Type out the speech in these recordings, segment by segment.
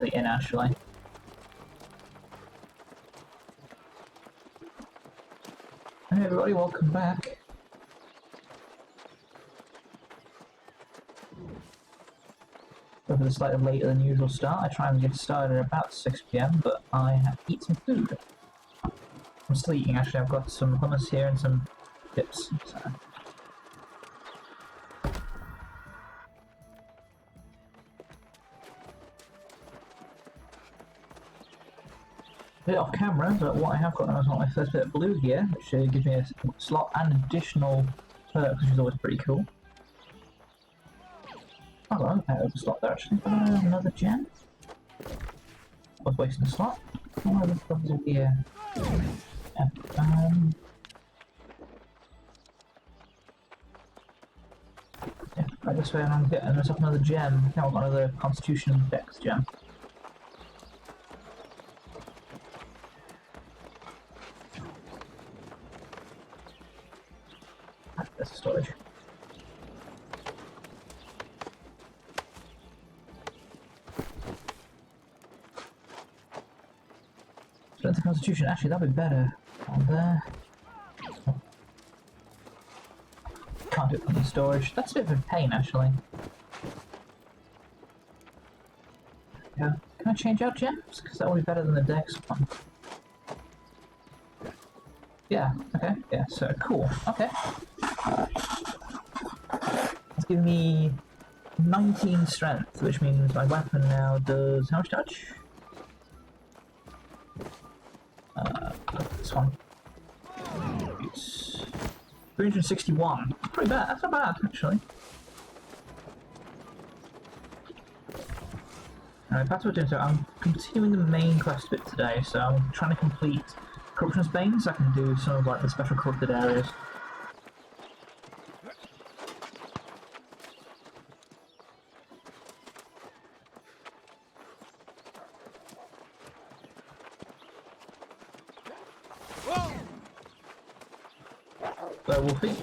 the inn actually. Hey everybody, welcome back. Over the slightly later than usual start, I try and get started at about 6 PM, but I have to eat some food. I'm still eating actually, I've got some hummus here and some dips. So. A bit off camera, but what I have got now is my first bit of blue here, which gives me a slot and additional perks, which is always pretty cool. Oh, well, I overslot there actually. Another gem. I was wasting a slot. Oh, this stuff's all here. Yeah, yeah, right this way and I'm getting myself another gem. Now I've got another Constitution Dex gem. There's storage. Strength of Constitution, actually that'd be better. On there. Oh. Can't do it from the storage. That's a bit of a pain actually. Yeah. Can I change out gems? Because that would be better than the Dex one. Yeah, okay, yeah, so cool. Okay. It's giving me 19 strength, which means my weapon now does how much damage? This one. It's 361. Pretty bad, that's not bad, actually. Alright, that's what we're doing. So I'm continuing the main quest bit today, so I'm trying to complete Corruption's Bane, so I can do some of like the special corrupted areas. So Wolfie.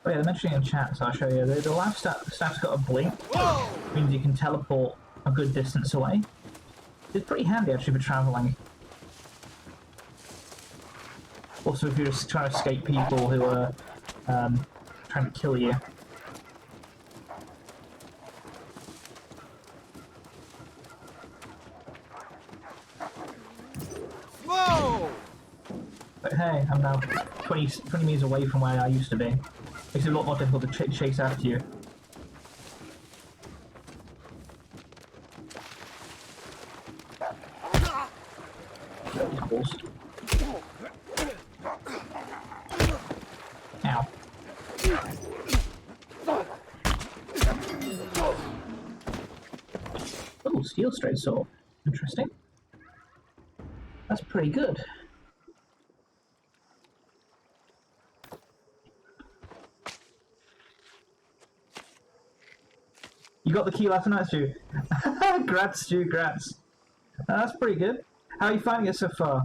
Oh yeah, they're mentioning in chat, so I'll show you. The last staff's got a blink, which means you can teleport a good distance away. It's pretty handy actually for travelling. Also if you're just trying to escape people who are trying to kill you. Whoa! But hey, I'm now 20 meters away from where I used to be. Makes it a lot more difficult to chase after you. Balls. Ow. Oh, steel straight sword. Interesting. That's pretty good. You got the key last night, Stu. Grats, Stu, grats. That's pretty good. How are you finding it so far?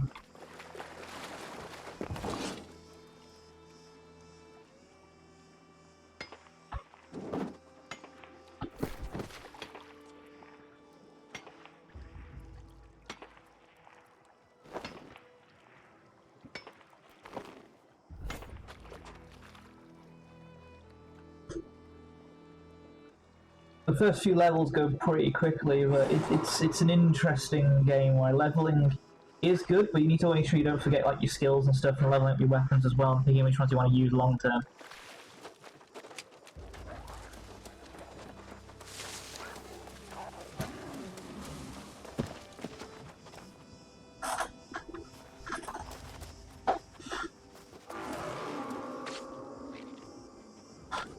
The first few levels go pretty quickly, but it's an interesting game where leveling is good, but you need to make sure you don't forget like your skills and stuff and leveling up your weapons as well and thinking which ones you want to use long term.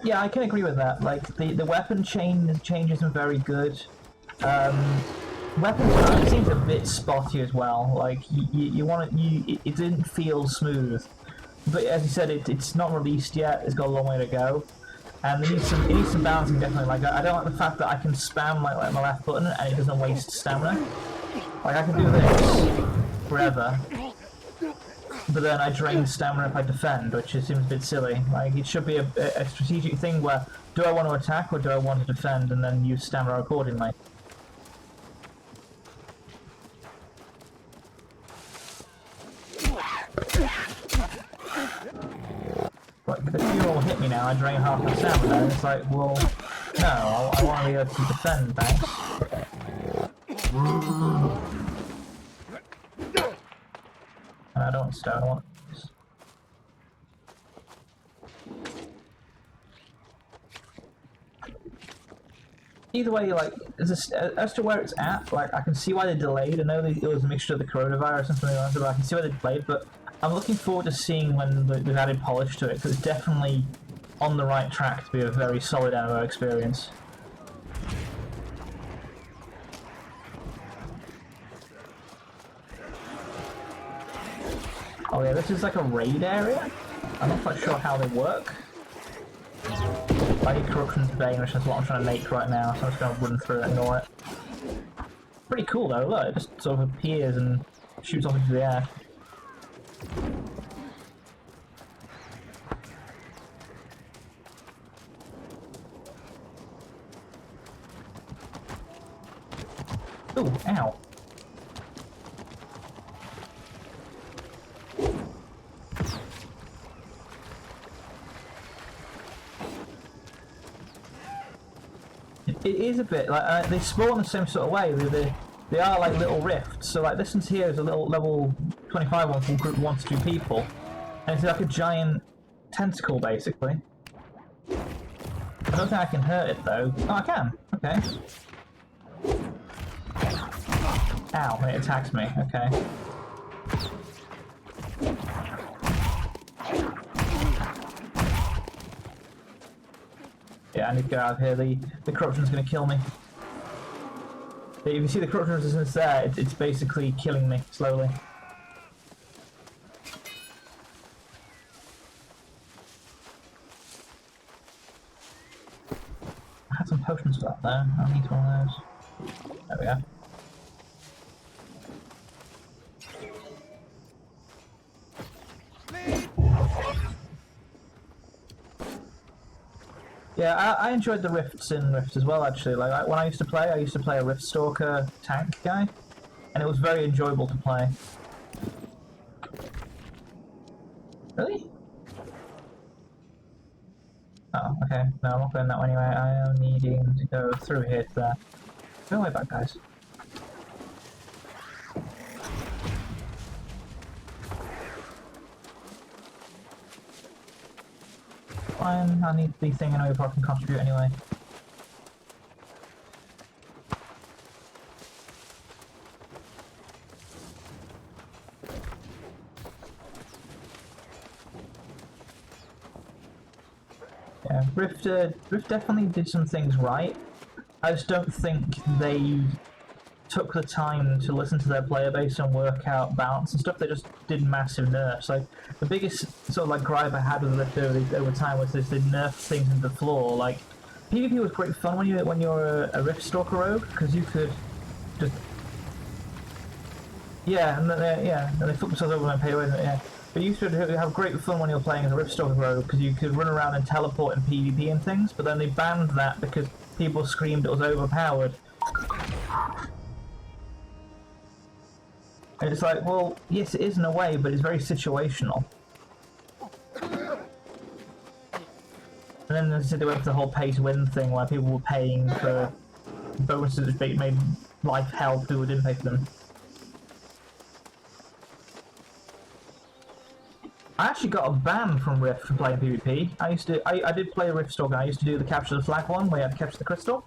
Yeah, I can agree with that. Like the weapon changes are very good. Weapons seems a bit spotty as well. Like you want it didn't feel smooth. but as you said, it's not released yet. It's got a long way to go, and it needs some balancing definitely. Like I don't like the fact that I can spam like my left button and it doesn't waste stamina. Like I can do this forever, but then I drain stamina if I defend, which seems a bit silly. Like it should be a strategic thing where do I want to attack or do I want to defend, and then use stamina accordingly. Like, if you all hit me now, I drain half my stamina, and it's like, well, no, I want to be able to defend, thanks. And I don't want stone, I want this. Either way, like, as to where it's at, like, I can see why they delayed. I know it was a mixture of the coronavirus and something like that, but I can see why they delayed, but I'm looking forward to seeing when they've added polish to it, because it's definitely on the right track to be a very solid MMO experience. Oh yeah, this is like a raid area? I'm not quite sure how they work. I need corruption today, which is what I'm trying to make right now, so I'm just going to run through it and ignore it. Pretty cool though, look, it just sort of appears and shoots off into the air. Ooh, ow. It is a bit like they spawn the same sort of way. They are like little rifts. So like this one here is a little level 25 one from group 1 to 2 people, and it's like a giant tentacle basically. I don't think I can hurt it though. Oh, I can. Okay. Ow! It attacks me. Okay. Yeah, I need to get out of here. The corruption's going to kill me. If you see the corruption resistance there, it's basically killing me slowly. I had some potions for that there. I need one of those. There we go. Yeah, I enjoyed the rifts in Rift as well, actually. Like when I used to play a Rift Stalker tank guy, and it was very enjoyable to play. Really? Oh, okay. No, I'm not going that way anyway. I am needing to go through here to there. Go way back, guys. Fine, I need the thing anyway before I can contribute anyway. Yeah, Rift definitely did some things right. I just don't think they took the time to listen to their player base and work out balance and stuff. They just did massive nerfs. Like the biggest sort of like gripe I had with Rift over time was this: they nerfed things into the floor. Like PvP was great fun when you're a Rift Stalker rogue, because you could just and they flip themselves over and pay away. Yeah, but you could have great fun when you're playing as a Rift Stalker rogue because you could run around and teleport in PvP and things. But then they banned that because people screamed it was overpowered. And it's like, well, yes, it is in a way, but it's very situational. And then they went for the whole pay-to-win thing, where people were paying for bonuses that made life hell, people didn't pay for them. I actually got a ban from Rift for playing PvP. I did play Rift Stalker. I used to do the capture the flag one, where you had to capture the crystal.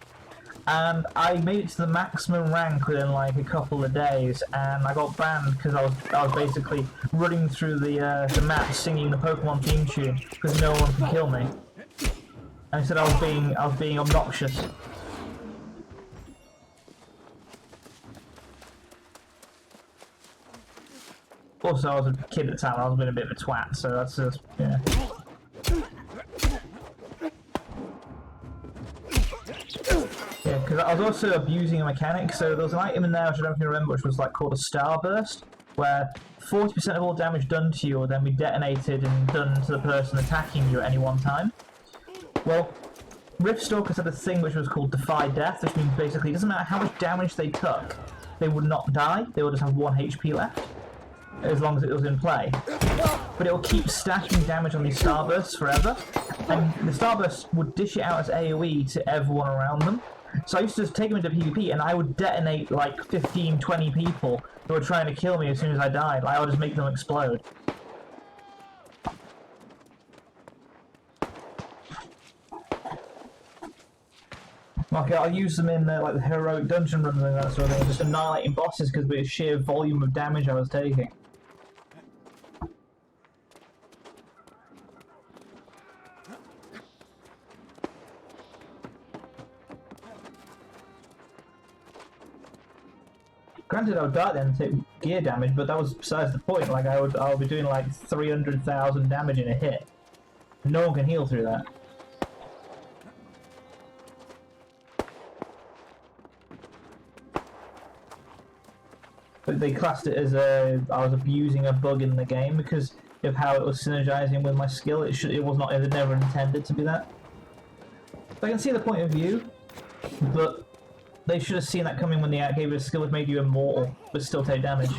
And I made it to the maximum rank within like a couple of days, and I got banned because I was basically running through the map singing the Pokemon theme tune because no one could kill me. And I said I was being obnoxious. Also, I was a kid at the time, I was being a bit of a twat, so that's just, yeah. Yeah, because I was also abusing a mechanic, so there was an item in there which I don't know if you remember, which was like called a starburst, where 40% of all damage done to you will then be detonated and done to the person attacking you at any one time. Well, Riftstalkers had a thing which was called Defy Death, which means basically it doesn't matter how much damage they took, they would not die, they would just have 1 HP left, as long as it was in play. But it will keep stacking damage on these starbursts forever, and the starbursts would dish it out as AoE to everyone around them. So I used to just take them into PvP and I would detonate like 15, 20 people who were trying to kill me as soon as I died. Like, I would just make them explode. Like, I'll use them in like the heroic dungeon runs and that sort of thing, just annihilating bosses because of the sheer volume of damage I was taking. Granted, I would die then and take gear damage, but that was besides the point. Like, I would be doing like 300,000 damage in a hit. No one can heal through that. But they classed it as I was abusing a bug in the game because of how it was synergizing with my skill. It was not. It was never intended to be that. So I can see the point of view, but they should have seen that coming when they gave you a skill which made you immortal, but still take damage.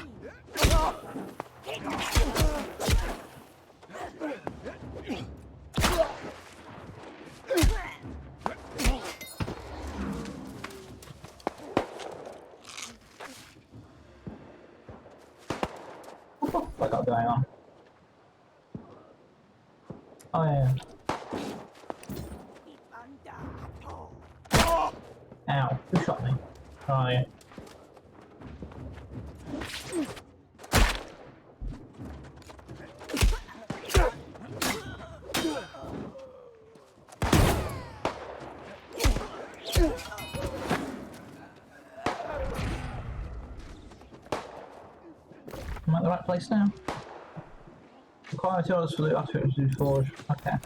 What the fuck got going on? Oh yeah. Ow, who shot me? Oh yeah. Am I at the right place now? Require materials for the artifacts to be forged. Okay.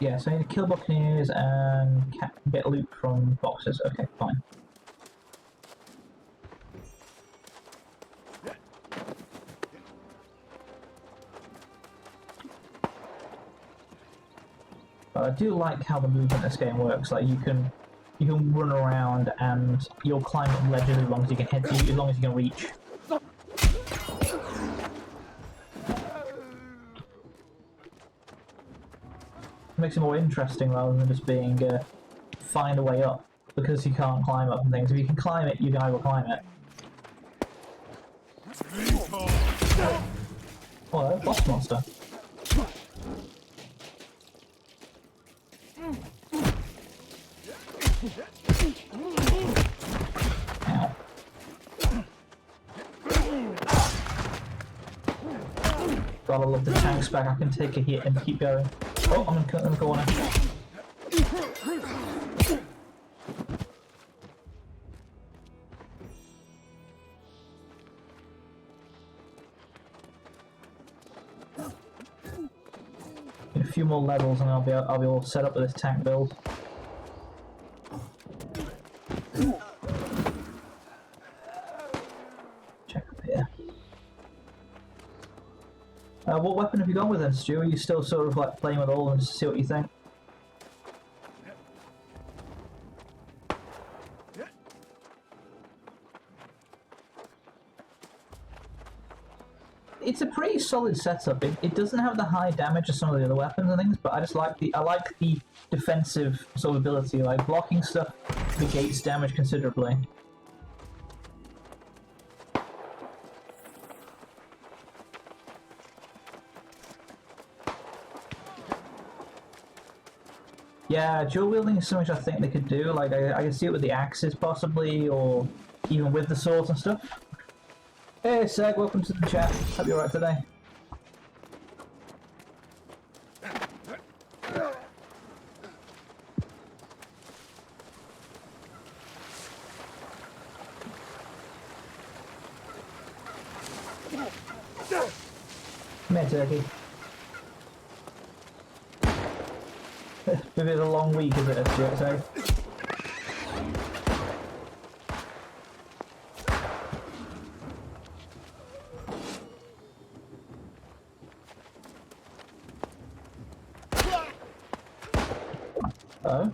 Yeah, so I need to kill buccaneers and get loot from boxes. Okay, fine. But I do like how the movement in this game works. Like, you can run around and you'll climb up ledges as long as you can hit, as long as you can reach. Makes it more interesting rather than just being find a way up, because you can't climb up and things. If you can climb it, you can go climb it. Oh, boss monster. Ow. Gotta love the tanks back. I can take a hit and keep going. Oh, I'm in the corner. A few more levels and I'll be all set up with this tank build. Check up here. What weapon have you gone with then, Stu? Are you still sort of like playing with all of them just to see what you think? It's a pretty solid setup. It doesn't have the high damage of some of the other weapons and things, but I just like I like the defensive sort of ability. Like, blocking stuff negates damage considerably. Yeah, dual wielding is something I think they could do. Like, I can see it with the axes possibly, or even with the swords and stuff. Hey Seg, welcome to the chat. Hope you're alright today. Come here, Turkey. Maybe it's a long week, is it, Stuart? Sorry. Oh.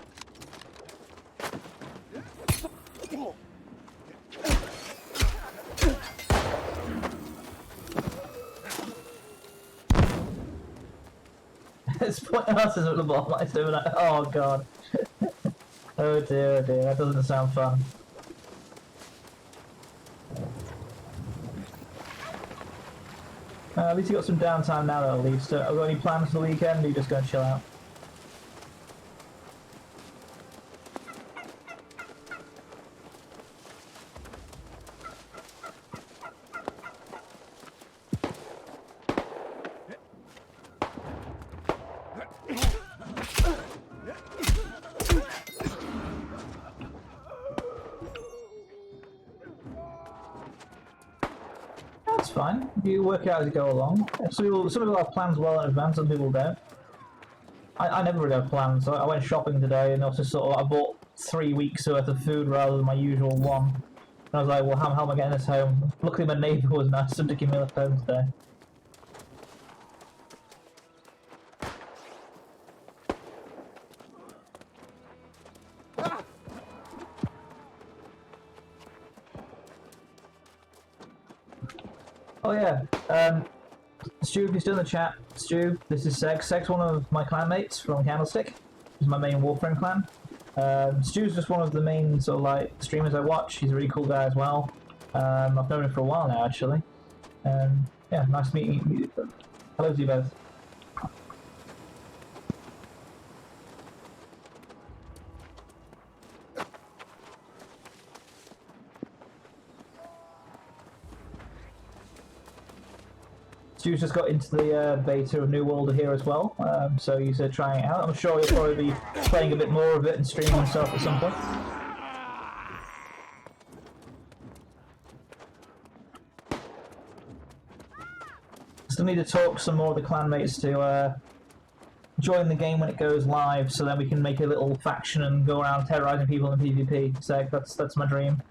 It's pointing us at the bottom like doing that. Oh god. Oh dear, that doesn't sound fun. At least you got some downtime now though, at least. Have you got any plans for the weekend, or are you just going to chill out? That's fine. You work out as you go along. Some people have plans well in advance, some people don't. I never really have plans. I went shopping today and also I bought 3 weeks worth of food rather than my usual one. And I was like, well, how am I getting this home? Luckily my neighbour was nice to give me left home today. Oh yeah, Stu, if you're still in the chat, Stu, this is Seg. Seg's one of my clanmates from Candlestick. He's my main Warframe clan. Stu's just one of the main sort of like streamers I watch. He's a really cool guy as well. I've known him for a while now actually. Yeah, nice meeting you. Hello to you both. Stu's just got into the beta of New World here as well, so he's trying it out. I'm sure he'll probably be playing a bit more of it and streaming himself at some point. Still need to talk some more of the clanmates to join the game when it goes live, so then we can make a little faction and go around terrorizing people in PvP. So that's my dream.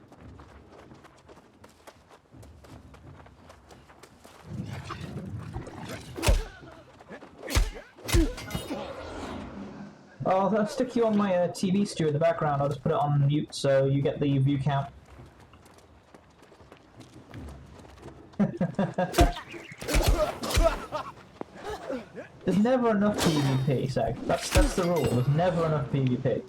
I'll stick you on my TV, Stu, in the background. I'll just put it on mute so you get the view count. There's never enough PvP, Seg. That's the rule. There's never enough PvP.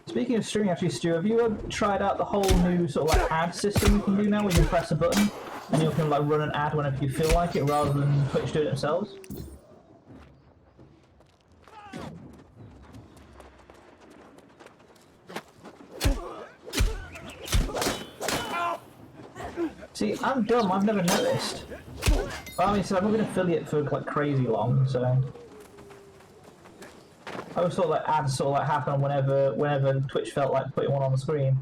Speaking of streaming, actually, Stu, have you tried out the whole new sort of like ad system you can do now, where you can press a button and you can like run an ad whenever you feel like it, rather than Twitch do it themselves? See, I'm dumb. I've never noticed. Well, I mean, so I've not been an affiliate for like crazy long, so. I always thought like ads sort of like happen whenever Twitch felt like putting one on the screen.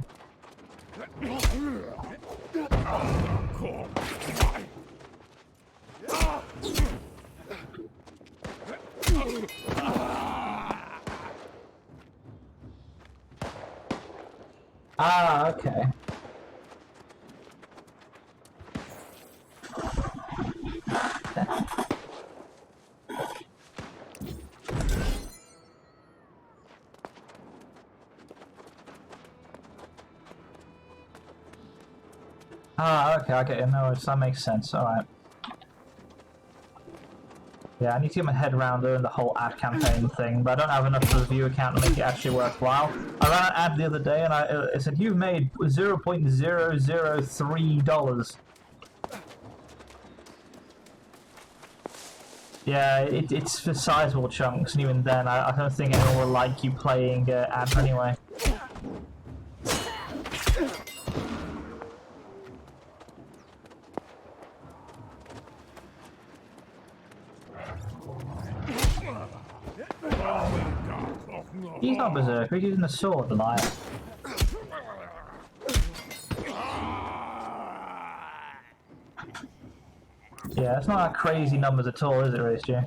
Ah, okay. Ah, okay, I get it. No, that makes sense. Alright. Yeah, I need to get my head around the whole ad campaign thing, but I don't have enough of a viewer count to make it actually worthwhile. I ran an ad the other day and it said, you've made $0.003. Yeah, it's for sizable chunks, and even then, I don't think anyone will like you playing ads anyway. He's not berserker, he's using a sword, the liar. Yeah, it's not like crazy numbers at all, is it, Race J?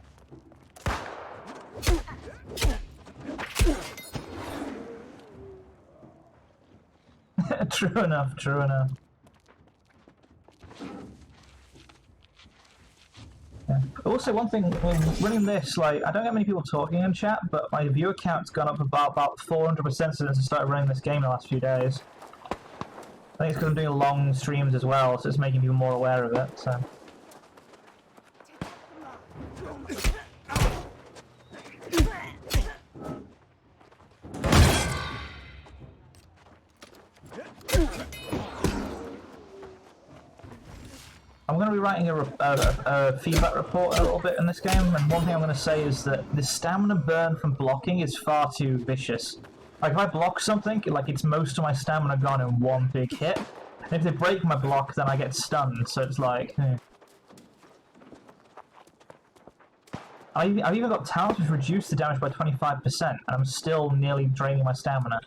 True enough, true enough. Yeah. Also, one thing, when running this, like, I don't get many people talking in chat, but my viewer count's gone up about 400% since I started running this game in the last few days. I think it's because I'm doing long streams as well, so it's making people more aware of it, so... I'm going to be writing a feedback report a little bit in this game, and one thing I'm going to say is that the stamina burn from blocking is far too vicious. Like, if I block something, like, it's most of my stamina gone in one big hit, and if they break my block, then I get stunned, so it's like... I've even got talents which reduce the damage by 25%, and I'm still nearly draining my stamina.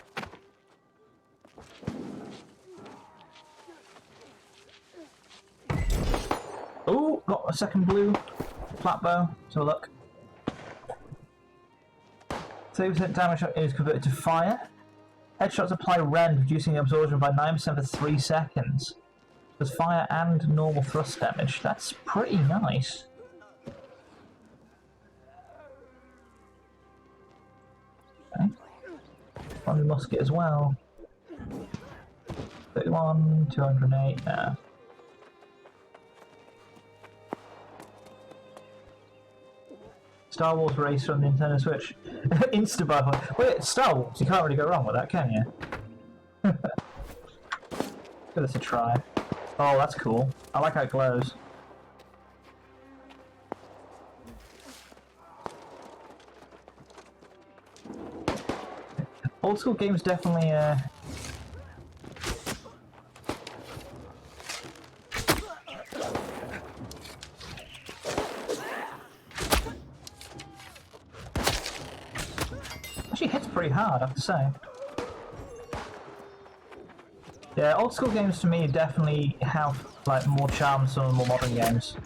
Oh, got a second blue flat bow. So look. 30% damage is converted to fire. Headshots apply rend, reducing the absorption by 9% for 3 seconds. There's fire and normal thrust damage. That's pretty nice. Okay. On the musket as well. 31, 208. Star Wars Racer on the Nintendo Switch. Insta by the way. Wait, Star Wars, you can't really go wrong with that, can you? Give this a try. Oh, that's cool. I like how it glows. Old school games definitely actually hits pretty hard, I have to say. Yeah, old school games to me definitely have like more charm than some of the more modern games.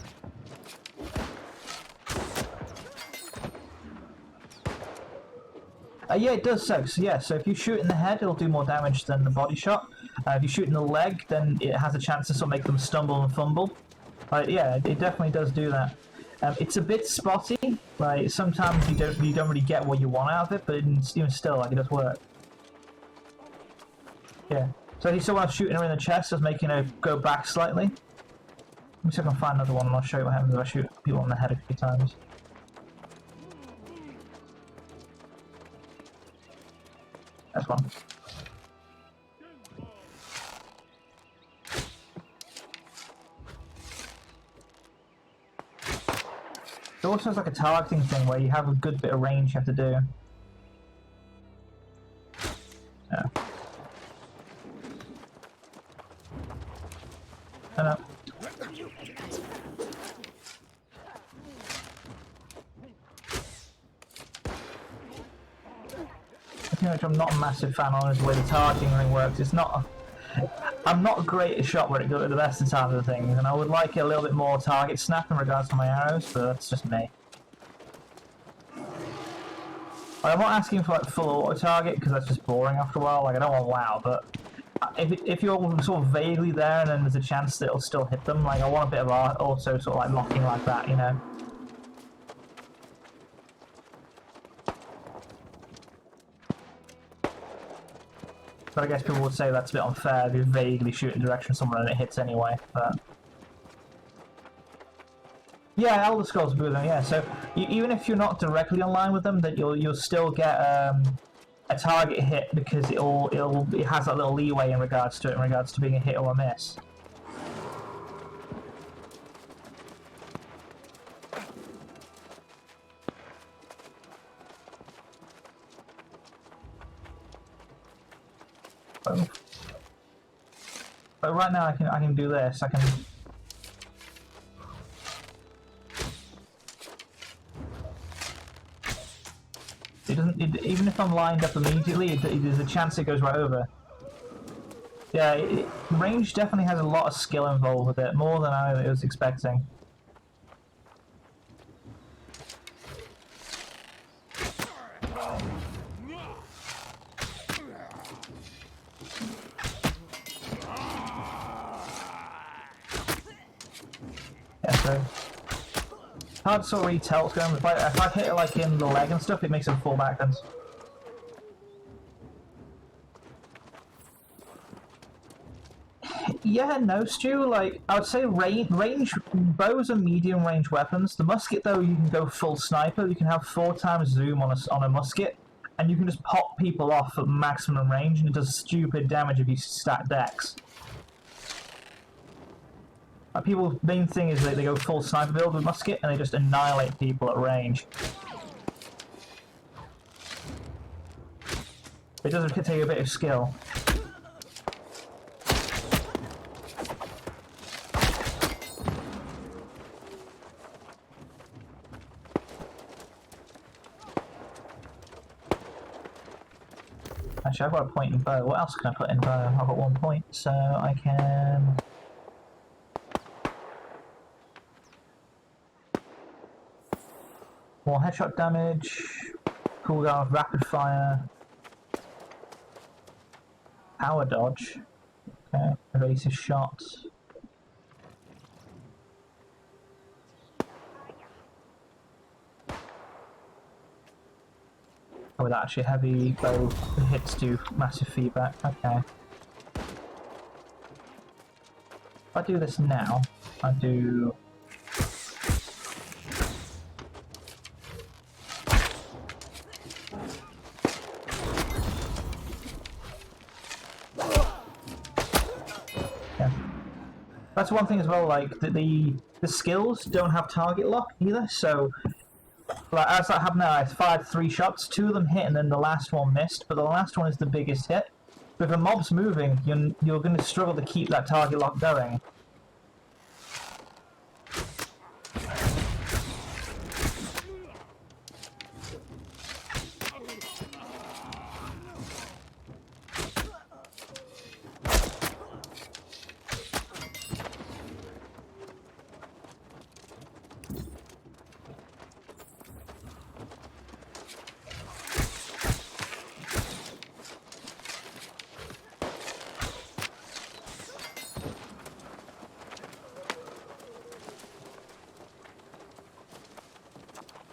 Yeah, it does so. So yeah, so if you shoot in the head, it'll do more damage than the body shot. If you shoot in the leg, then it has a chance to sort of make them stumble and fumble. Yeah, it definitely does do that. It's a bit spotty. Like sometimes you don't really get what you want out of it, but even still, like it does work. Yeah. So you saw when I was shooting her in the chest, I was making her go back slightly. Let me see if I can find another one, and I'll show you what happens if I shoot people in the head a few times. That's one. It also has like a targeting thing where you have a good bit of range you have to do. Yeah. I know. Which I'm not a massive fan on is the way the targeting thing works. It's not. I'm not great at shot where it goes at the best of times of things, and I would like it a little bit more target snap in regards to my arrows, but that's just me. I'm not asking for like full auto target because that's just boring after a while. Like I don't want WoW, but if you're sort of vaguely there and then there's a chance that it'll still hit them, like I want a bit of auto sort of like locking like that, you know. But I guess people would say that's a bit unfair if you vaguely shoot in the direction of someone and it hits anyway. But yeah, Elder Scrolls do them. Yeah, so even if you're not directly in line with them, that you'll still get a target hit because it has that little leeway in regards to being a hit or a miss. But right now I can do this. I can. It doesn't. Even if I'm lined up immediately, there's a chance it goes right over. Yeah, range definitely has a lot of skill involved with it, more than I was expecting. Yeah, so hard to sort of really tell what's going on. If I hit it like in the leg and stuff, it makes them fall backwards. Yeah, no, Stu. Like I would say, range bows are medium range weapons. The musket, though, you can go full sniper. You can have 4 times zoom on a musket, and you can just pop people off at maximum range, and it does stupid damage if you stack decks. People's main thing is that they go full sniper build with musket, and they just annihilate people at range. It does take a bit of skill. Actually, I've got a point in bow. What else can I put in bow? I've got 1 point, so I can... more headshot damage, cooldown of rapid fire, power dodge, okay, evasive shots. Oh, with actually heavy bow hits do massive feedback, okay. If I do this now, I do... That's one thing as well, like, the skills don't have target lock either, so, like, as that happened now, I fired 3 shots, 2 of them hit and then the last one missed, but the last one is the biggest hit. But if a mob's moving, you're going to struggle to keep that target lock going.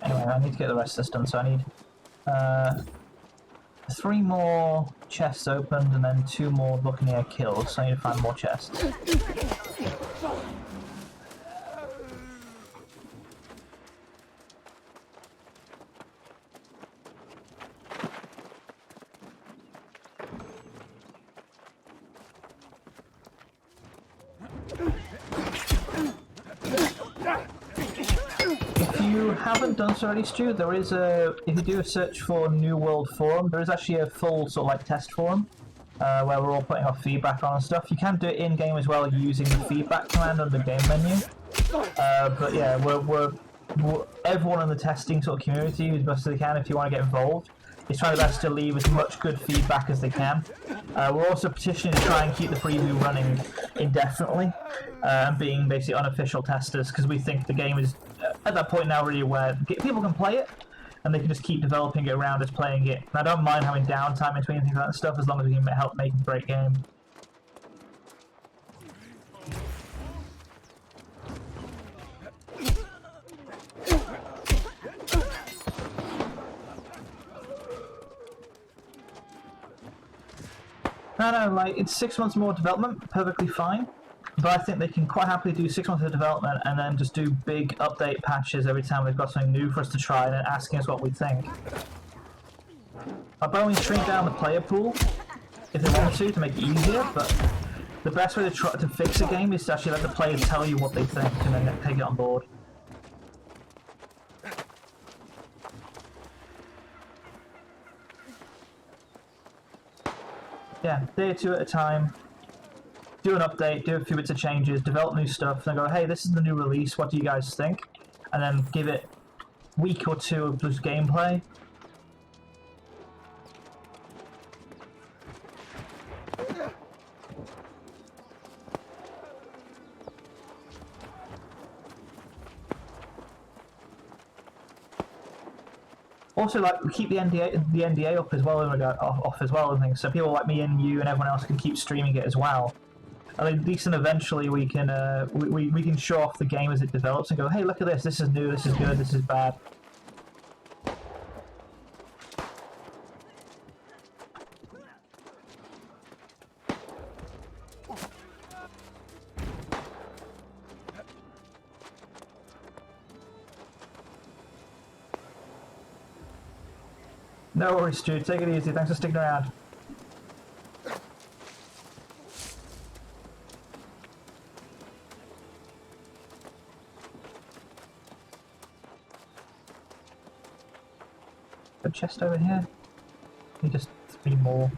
Anyway, I need to get the rest of this done, so I need 3 more chests opened and then 2 more Buccaneer kills, so I need to find more chests. Haven't done so already, Stu, there is if you do a search for New World Forum, there is actually a full sort of like test forum where we're all putting our feedback on and stuff. You can do it in game as well using the feedback command under the game menu. But yeah, we're everyone in the testing sort of community as best as they can, if you want to get involved, is trying their best to leave as much good feedback as they can. We're also petitioning to try and keep the preview running indefinitely, and being basically unofficial testers, because we think the game is at that point now really where people can play it and they can just keep developing it around us playing it. And I don't mind having downtime between things like that stuff as long as we can help make a great game. No, like, it's 6 months more development, perfectly fine. But I think they can quite happily do 6 months of development and then just do big update patches every time they've got something new for us to try and then asking us what we think. I'll probably shrink down the player pool if they want to make it easier, but the best way to try to fix a game is to actually let the players tell you what they think and then take it on board. Yeah, day or 2 at a time. Do an update, do a few bits of changes, develop new stuff, then go, hey, this is the new release, what do you guys think? And then give it a week or 2 of just gameplay. Also, like, keep the NDA up as well, off as well and things, so people like me and you and everyone else can keep streaming it as well. at least then eventually we can we can show off the game as it develops and go, hey, look at this. This is new. This is good. This is bad. No worries, Stu. Take it easy. Thanks for sticking around. A chest over here. Need just 3 more.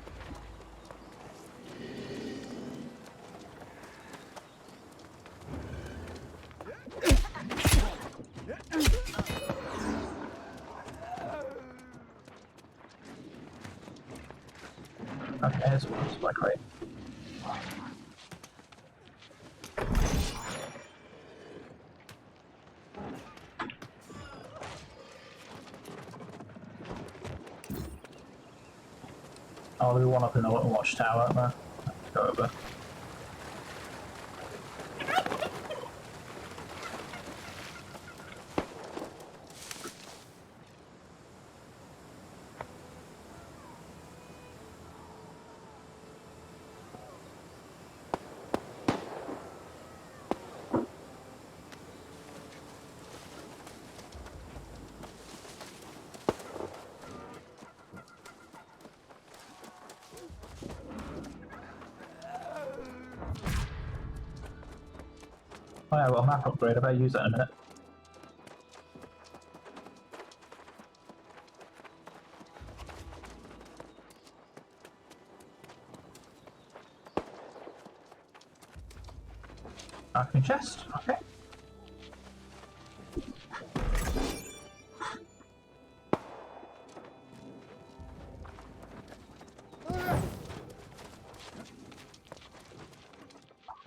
Okay, there's one supply crate. Oh, there's one up in the watchtower, aren't there? Let's go over. Oh yeah, well, map upgrade. I better use that in a minute. Alchemy chest. Okay.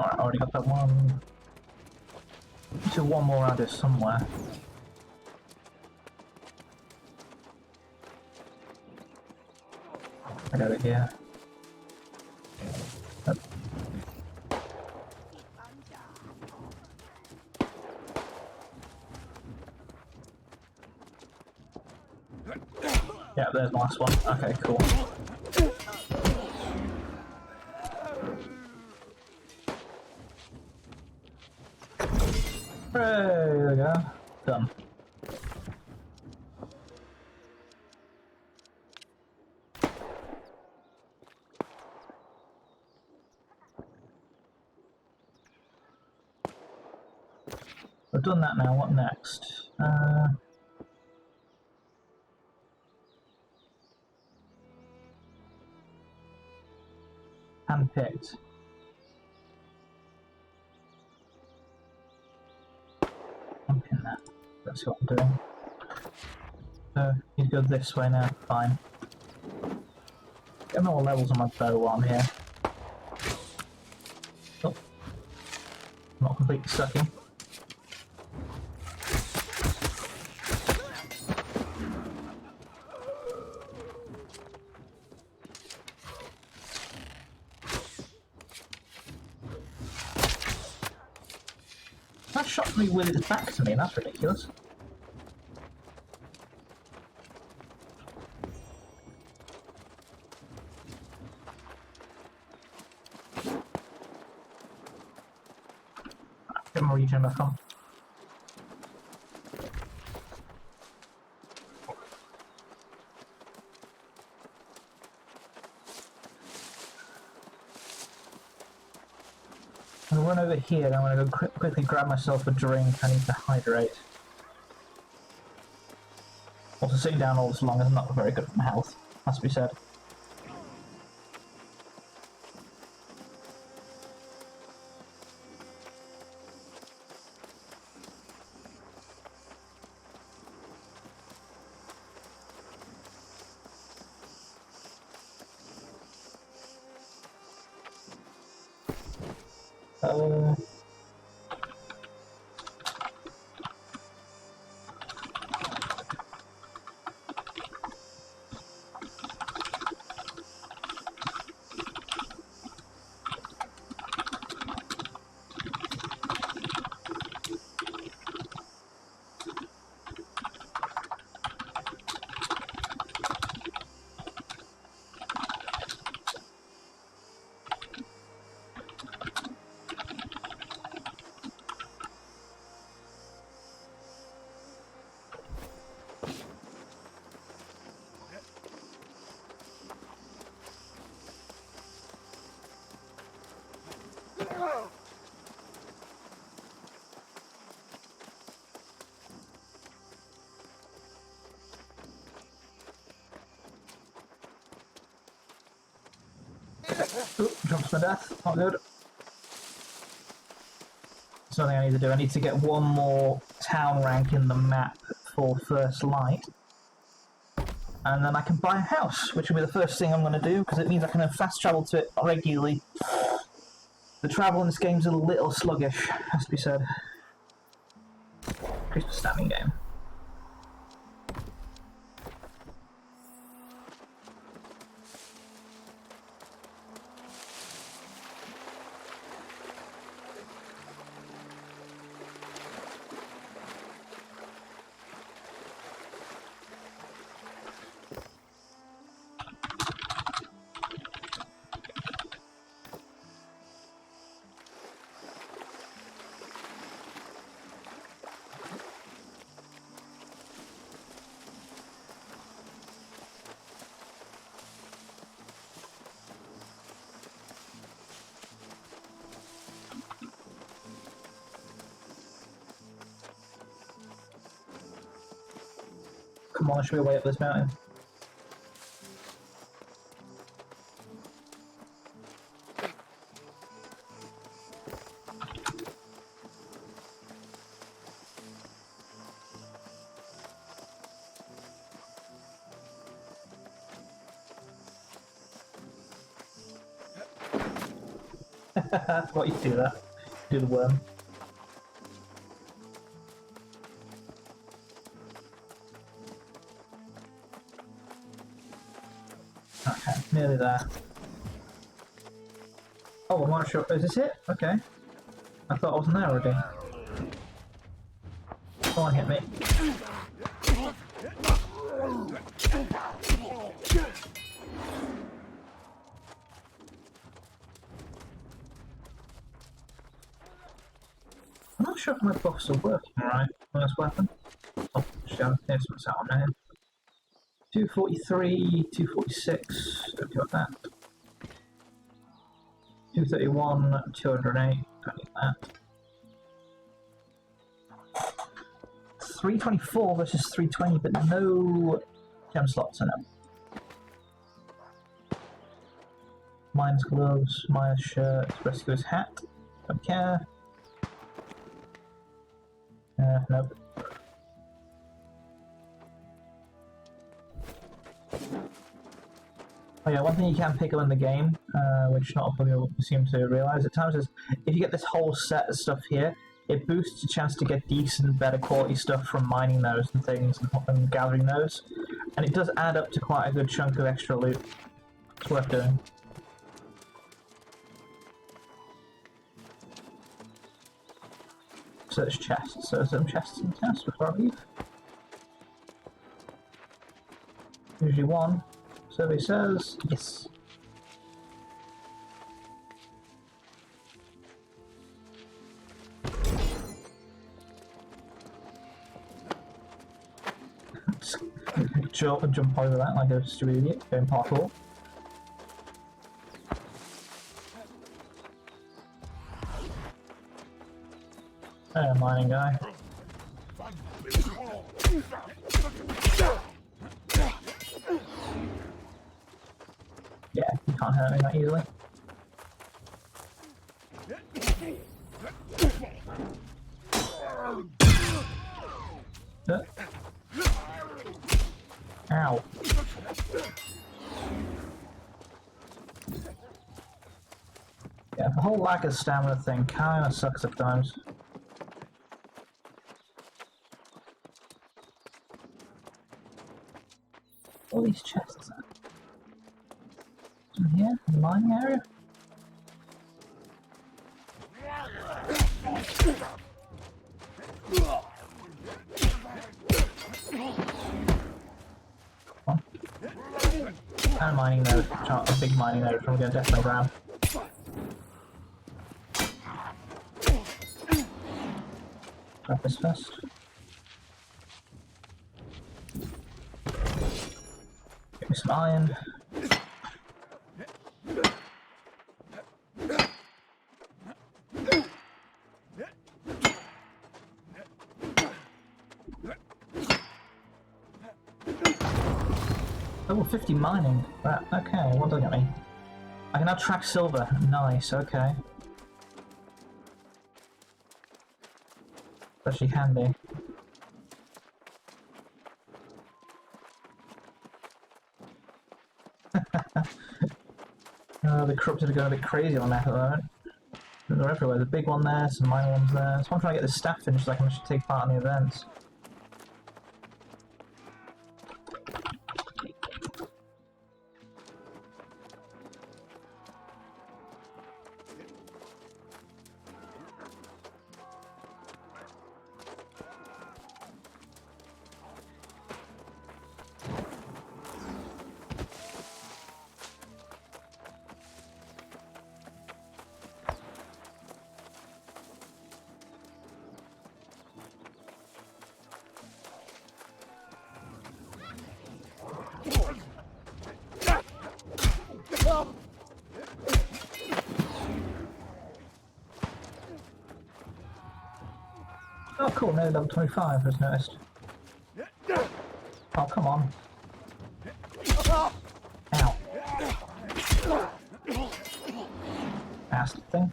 Alright, I already got that one. There's one more around here somewhere. I got it here. Yep. Yeah, there's the last one. Okay, cool. Hooray, there we go. Done. We've done that now, what next? Handpicked. Unpin that. That's what I'm doing. So, you go this way now, fine. Get more levels on my bow while I'm here. Oh. Not completely sucking. That shot me with its back to me, that's ridiculous. Get my regen back on. I'm gonna run over here, and I'm gonna go quickly grab myself a drink. I need to hydrate. Also, sitting down all this long is not very good for my health, has to be said. Oop, jumps to my death. Not good. Something I need to do. I need to get one more town rank in the map for First Light. And then I can buy a house, which will be the first thing I'm going to do, because it means I can fast travel to it regularly. The travel in this game's a little sluggish, has to be said. Christmas stabbing game. Come on, should we way up this mountain? I forgot you do that. Do the worm. Okay, nearly there. Oh, I'm not sure. Is this it? Okay. I thought I wasn't there already. Come on, hit me. I'm not sure if my buffs are working right on this weapon. Oh, shit, there's what's out on there. 243, 246, don't got that. 231, 208, don't need that. 324 versus 320, but no gem slots in it. Mine's gloves, Maya's shirt, rescuer's hat, don't care. Nope. Oh yeah, one thing you can pick up in the game, which not all people seem to realise at times, is if you get this whole set of stuff here, it boosts your chance to get decent, better quality stuff from mining those and things and gathering those. And it does add up to quite a good chunk of extra loot. It's worth doing. Search chests. So some chests and chests before I leave. Usually one. Survey says yes. Jump over that like a stupid idiot, going parkour. Mining guy. Yeah, you can't hurt me that easily. Ow. Yeah, the whole lack of stamina thing kinda sucks at times. All these chests are in here, in the mining area. Come on. And a mining node, a big mining node, which I'm gonna definitely grab. Grab this first. Get me some iron. Oh, 50 mining. Right, okay, what does that get me? I can now track silver. Nice, okay. Actually handy. The corrupted are going a bit crazy on the map at the moment. They're everywhere. There's a big one there, some minor ones there. So I'm trying to get the staff finished so I can actually take part in the events. Oh cool, nearly level 25, I just noticed. Oh, come on. Ow. Bastard thing.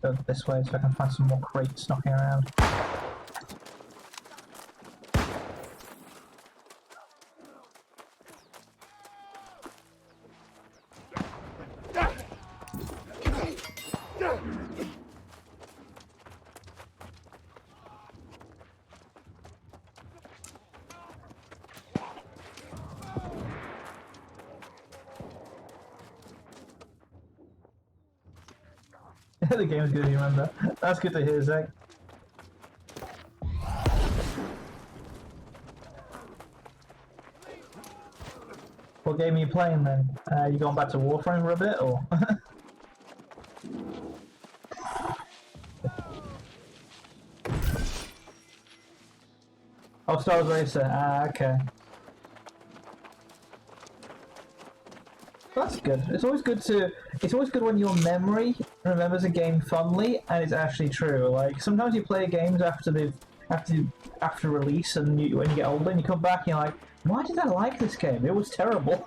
Go this way so I can find some more crates knocking around. The game's good, you remember? That's good to hear, Zach. What game are you playing then? You going back to Warframe for a bit, or? Oh, Star Wars Racer. Ah, okay. That's good. It's always good to. It's always good when your memory remembers a game fondly and it's actually true. Like sometimes you play games after release, and when you get older, and you come back, and you're like, why did I like this game? It was terrible.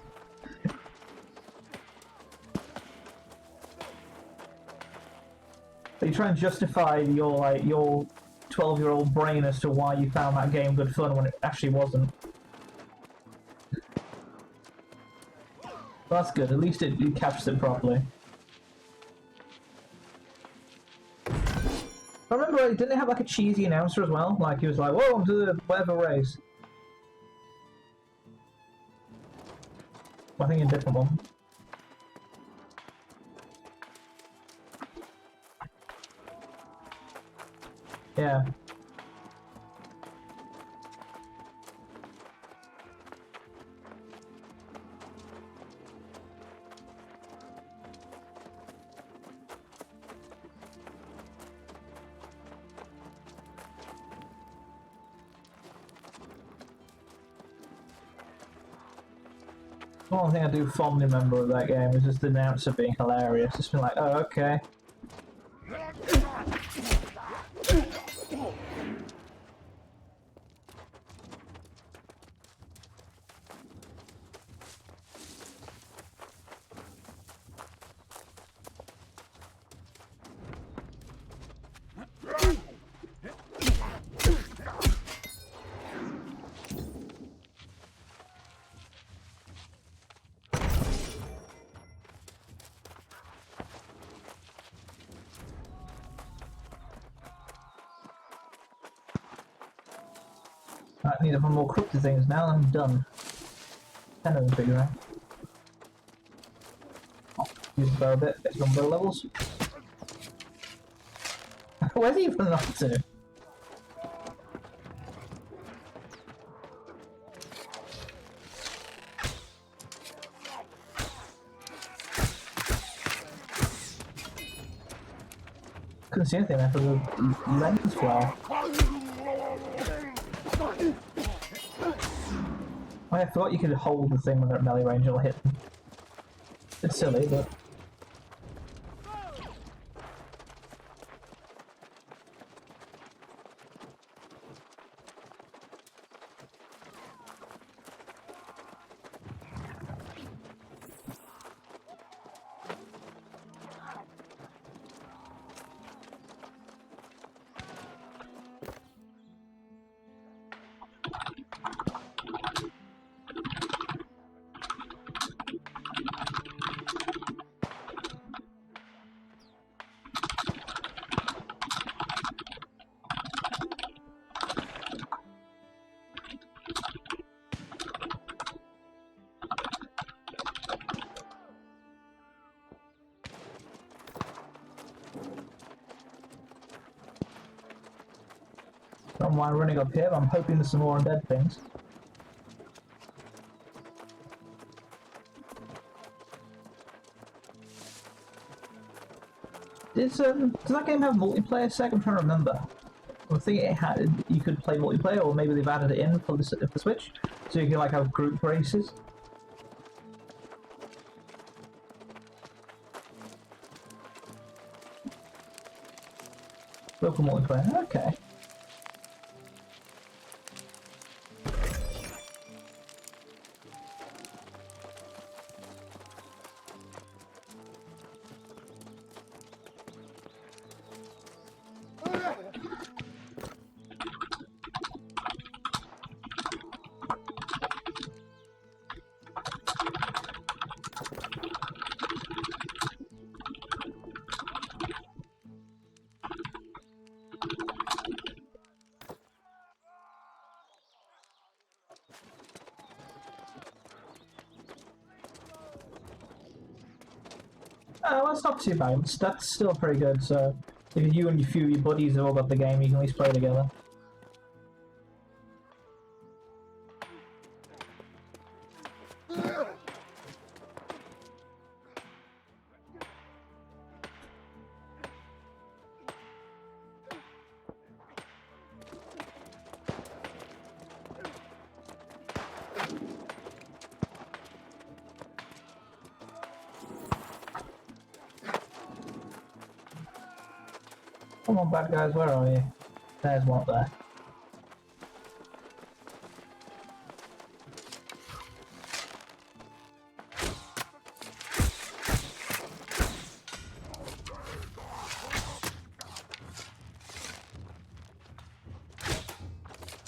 But you try and justify your 12-year-old brain as to why you found that game good fun when it actually wasn't. Well, that's good. At least it captures it properly. I remember, didn't it have like a cheesy announcer as well? Like he was like, "Welcome to the whatever race." I think a different one. Yeah. One thing I do fondly remember of that game is just the announcer being hilarious. Just being like, oh, okay. I need some more corrupted things now, and I'm done. 10 of them figure out. Oh, use the bow a bit, get some bow levels. Where's he even up to? Couldn't see anything after the lens flare. I thought you could hold the thing when they're at melee range, it'll hit them. It's silly, but... don't mind running up here. I'm hoping there's some more undead things. Does that game have multiplayer sec? I'm trying to remember. I think it had. You could play multiplayer, or maybe they've added it in for the Switch, so you can like have group races. Local multiplayer. Okay. Well, that's not too bad. That's still pretty good, so if you and a few of your buddies have all got the game, you can at least play together. Come on, bad guys, where are you? There's one up there.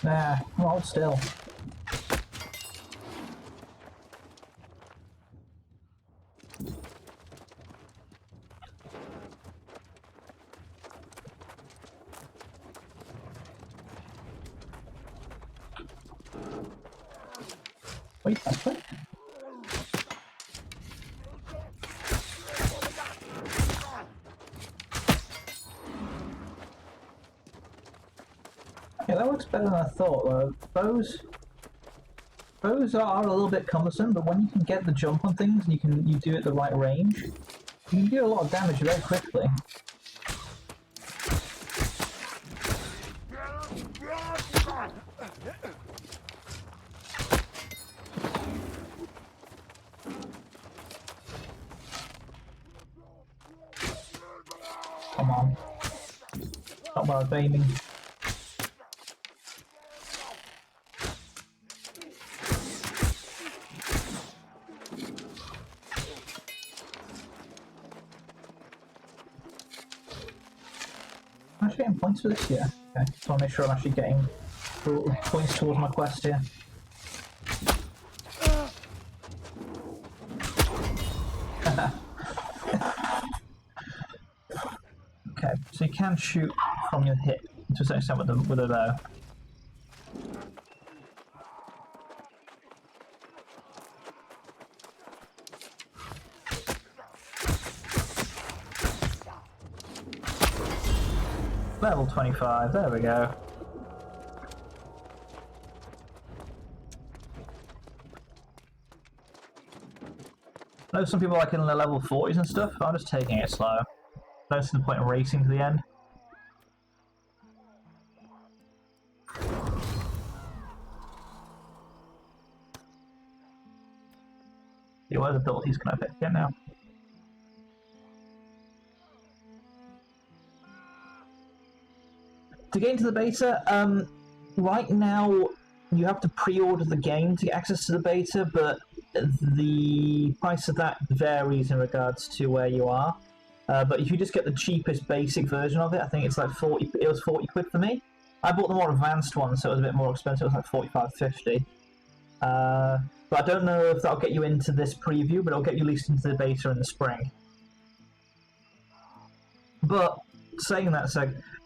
Nah, hold still. Wait, that's quick. Okay, that looks better than I thought, though. Bows are a little bit cumbersome, but when you can get the jump on things and you do it at the right range, you can do a lot of damage very quickly. Come on. Not while I was aiming. I'm actually getting points for this here. Okay, just want to make sure I'm actually getting points towards my quest here. Okay, so you can shoot from your hip to a certain extent with a bow. Level 25, there we go. I know some people like in the level 40s and stuff, but I'm just taking it slow. I don't see the point of racing to the end. Yeah, what abilities can I pick here now? To get into the beta, right now you have to pre-order the game to get access to the beta, but the price of that varies in regards to where you are. But if you just get the cheapest basic version of it, I think it's like 40. It was 40 quid for me. I bought the more advanced one, so it was a bit more expensive. It was like 45, 50. But I don't know if that'll get you into this preview, but it'll get you at least into the beta in the spring. But saying that,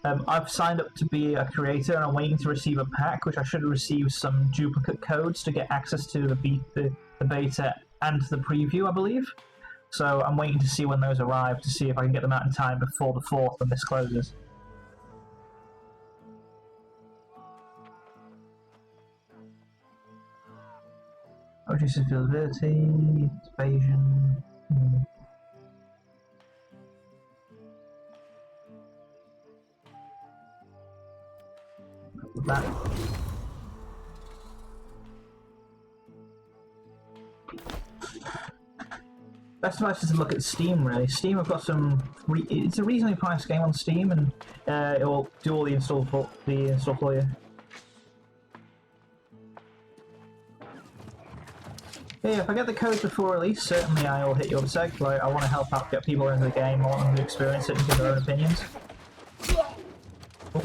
I've signed up to be a creator, and I'm waiting to receive a pack, which I should receive some duplicate codes to get access to the beta and the preview, I believe. So I'm waiting to see when those arrive to see if I can get them out in time before the 4th when this closes. reduces visibility, evasion. That. Best advice is to look at Steam, really. Steam have got some... it's a reasonably priced game on Steam, and it will do all the install for you. Yeah, if I get the code before release, certainly I will hit you up sec. Like, I want to help out, get people into the game, I want them to experience it and give their own opinions. Oh.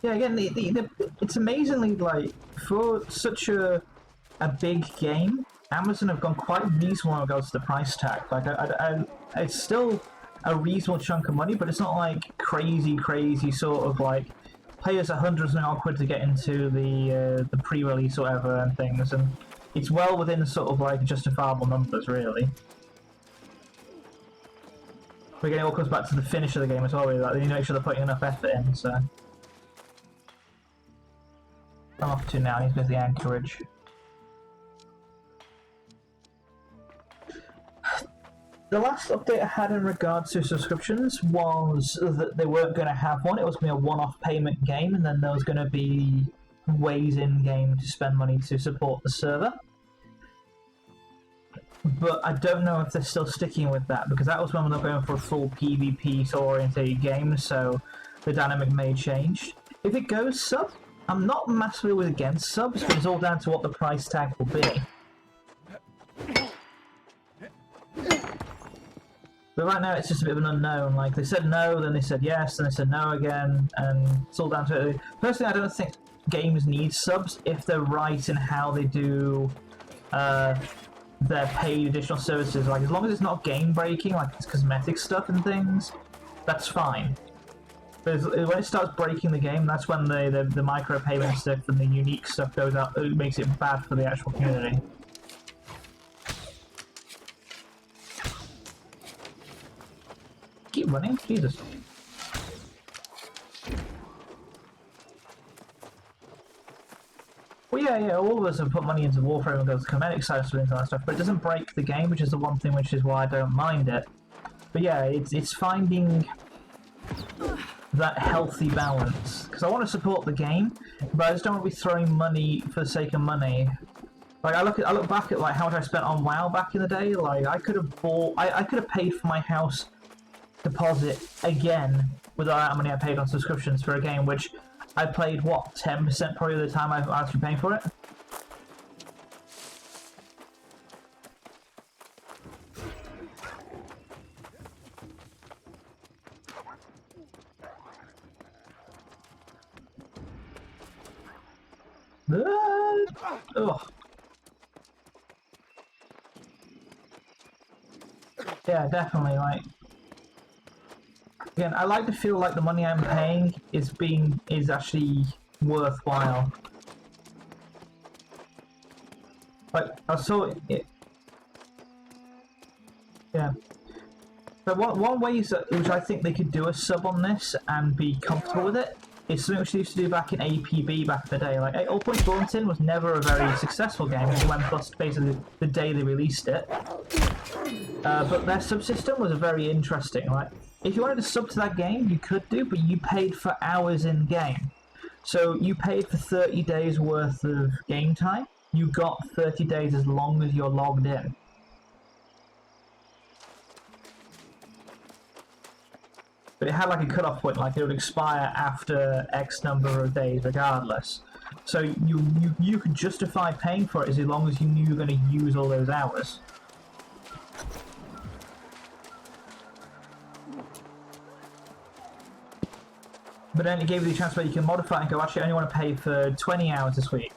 Yeah, again, it's amazingly, like, for such a big game, Amazon have gone quite reasonable in regards to the price tag. Like, it's still a reasonable chunk of money, but it's not like crazy sort of like pay us hundreds of quid to get into the pre-release or whatever and things, and it's well within sort of like justifiable numbers, really. But again, it all comes back to the finish of the game as well. Really. Like, they need to make sure they're putting enough effort in. So I'm off to now. I need to go to the anchorage. The last update I had in regards to subscriptions was that they weren't going to have one. It was going to be a one-off payment game, and then there was going to be ways in-game to spend money to support the server. But I don't know if they're still sticking with that, because that was when they're going for a full PvP-oriented game, so the dynamic may change. If it goes sub, I'm not massively against subs, but it's all down to what the price tag will be. But right now it's just a bit of an unknown. Like, they said no, then they said yes, then they said no again, and it's all down to it. Personally, I don't think games need subs if they're right in how they do their paid additional services. Like, as long as it's not game breaking, like it's cosmetic stuff and things, that's fine. But when it starts breaking the game, that's when the micro payment stuff and the unique stuff goes out. It makes it bad for the actual community. Keep running, Jesus. Well, yeah, all of us have put money into Warframe and goes to cosmetic side of things and that stuff, but it doesn't break the game, which is the one thing which is why I don't mind it. But yeah, it's finding that healthy balance, because I want to support the game, but I just don't want to be throwing money for the sake of money. Like, I look back at like how much I spent on WoW back in the day. Like, I could have bought, I could have paid for my house deposit again without that money I paid on subscriptions for a game which I played, what, 10% probably of the time I've actually paying for it? Ugh. Yeah, definitely, like... Again, I like to feel like the money I'm paying is actually worthwhile. Like, I saw it. Yeah. But one way is that, which I think they could do a sub on this and be comfortable with it, is something which they used to do back in APB back in the day. Like, All Points Bulletin was never a very successful game. It went bust basically the day they released it. But their subsystem was very interesting. Like, if you wanted to sub to that game, you could do, but you paid for hours in game. So you paid for 30 days worth of game time. You got 30 days as long as you're logged in. But it had like a cutoff point, like it would expire after X number of days regardless. So you could justify paying for it as long as you knew you were going to use all those hours. But then it gave you the chance where you can modify it and go, actually, I only want to pay for 20 hours this week.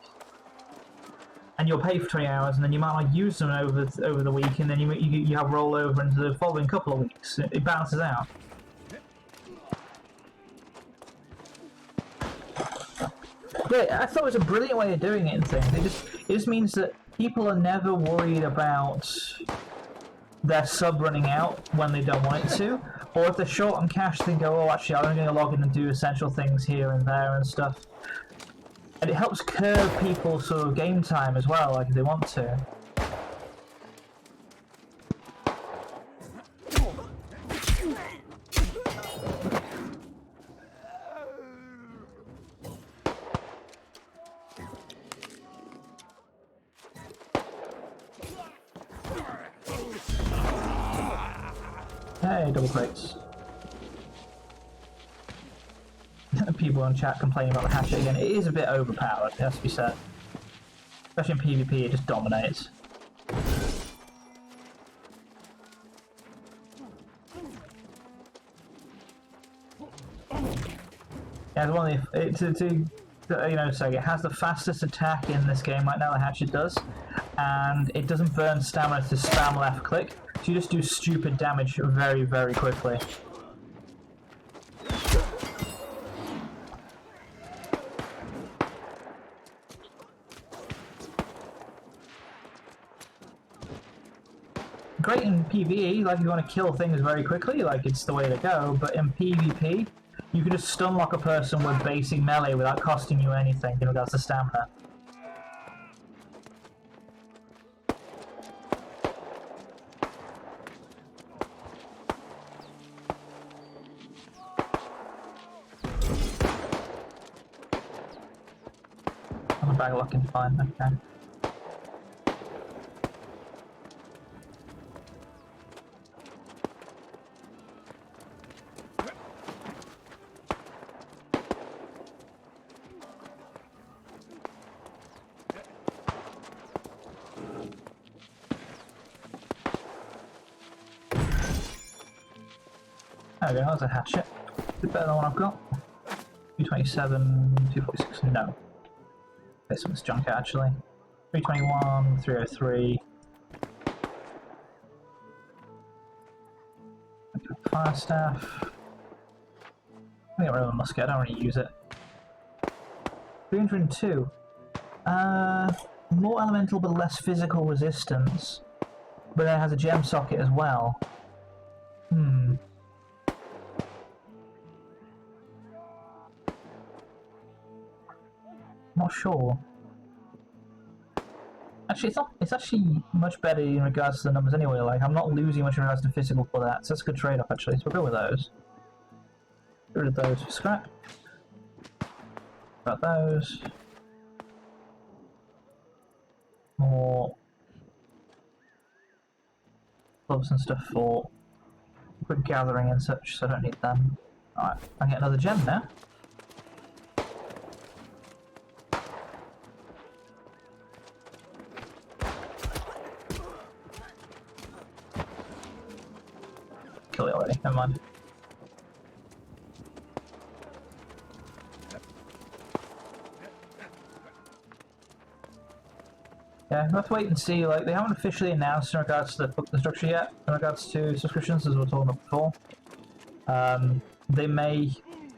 And you'll pay for 20 hours, and then you might not use them over the week, and then you have rollover into the following couple of weeks. It balances out. Yeah, I thought it was a brilliant way of doing it and things. It just means that people are never worried about their sub running out when they don't want it to, or if they're short on cash, they go, oh, actually, I'm going to log in and do essential things here and there and stuff. And it helps curb people's sort of game time as well, like if they want to. Hey, double crates. People in chat complaining about the hatchet again. It is a bit overpowered, it has to be said. Especially in PvP, it just dominates. Yeah, it's one of the, so it has the fastest attack in this game right now, the hatchet does, and it doesn't burn stamina to spam left click, so you just do stupid damage very, very quickly. Great in PvE, like if you want to kill things very quickly, like it's the way to go, but in PvP, you can just stun lock a person with basic melee without costing you anything in regards to stamina. I'm a bag of looking fine, okay. There we go, that's a hatchet. A bit better than what I've got. 227, 246, no. There's some junk actually. 321, 303. Fire staff. I get rid of the musket, I don't really use it. 302. More elemental but less physical resistance. But it has a gem socket as well. Not sure. Actually, it's actually much better in regards to the numbers anyway. Like, I'm not losing much in regards to physical for that, so that's a good trade-off actually. So we'll go with those. Get rid of those for scrap. About those. More gloves and stuff for quick gathering and such, so I don't need them. Alright, I get another gem now. Kill it already, never mind. Yeah, we'll have to wait and see. Like, they haven't officially announced in regards to the structure yet, in regards to subscriptions, as we were talking about before. They may,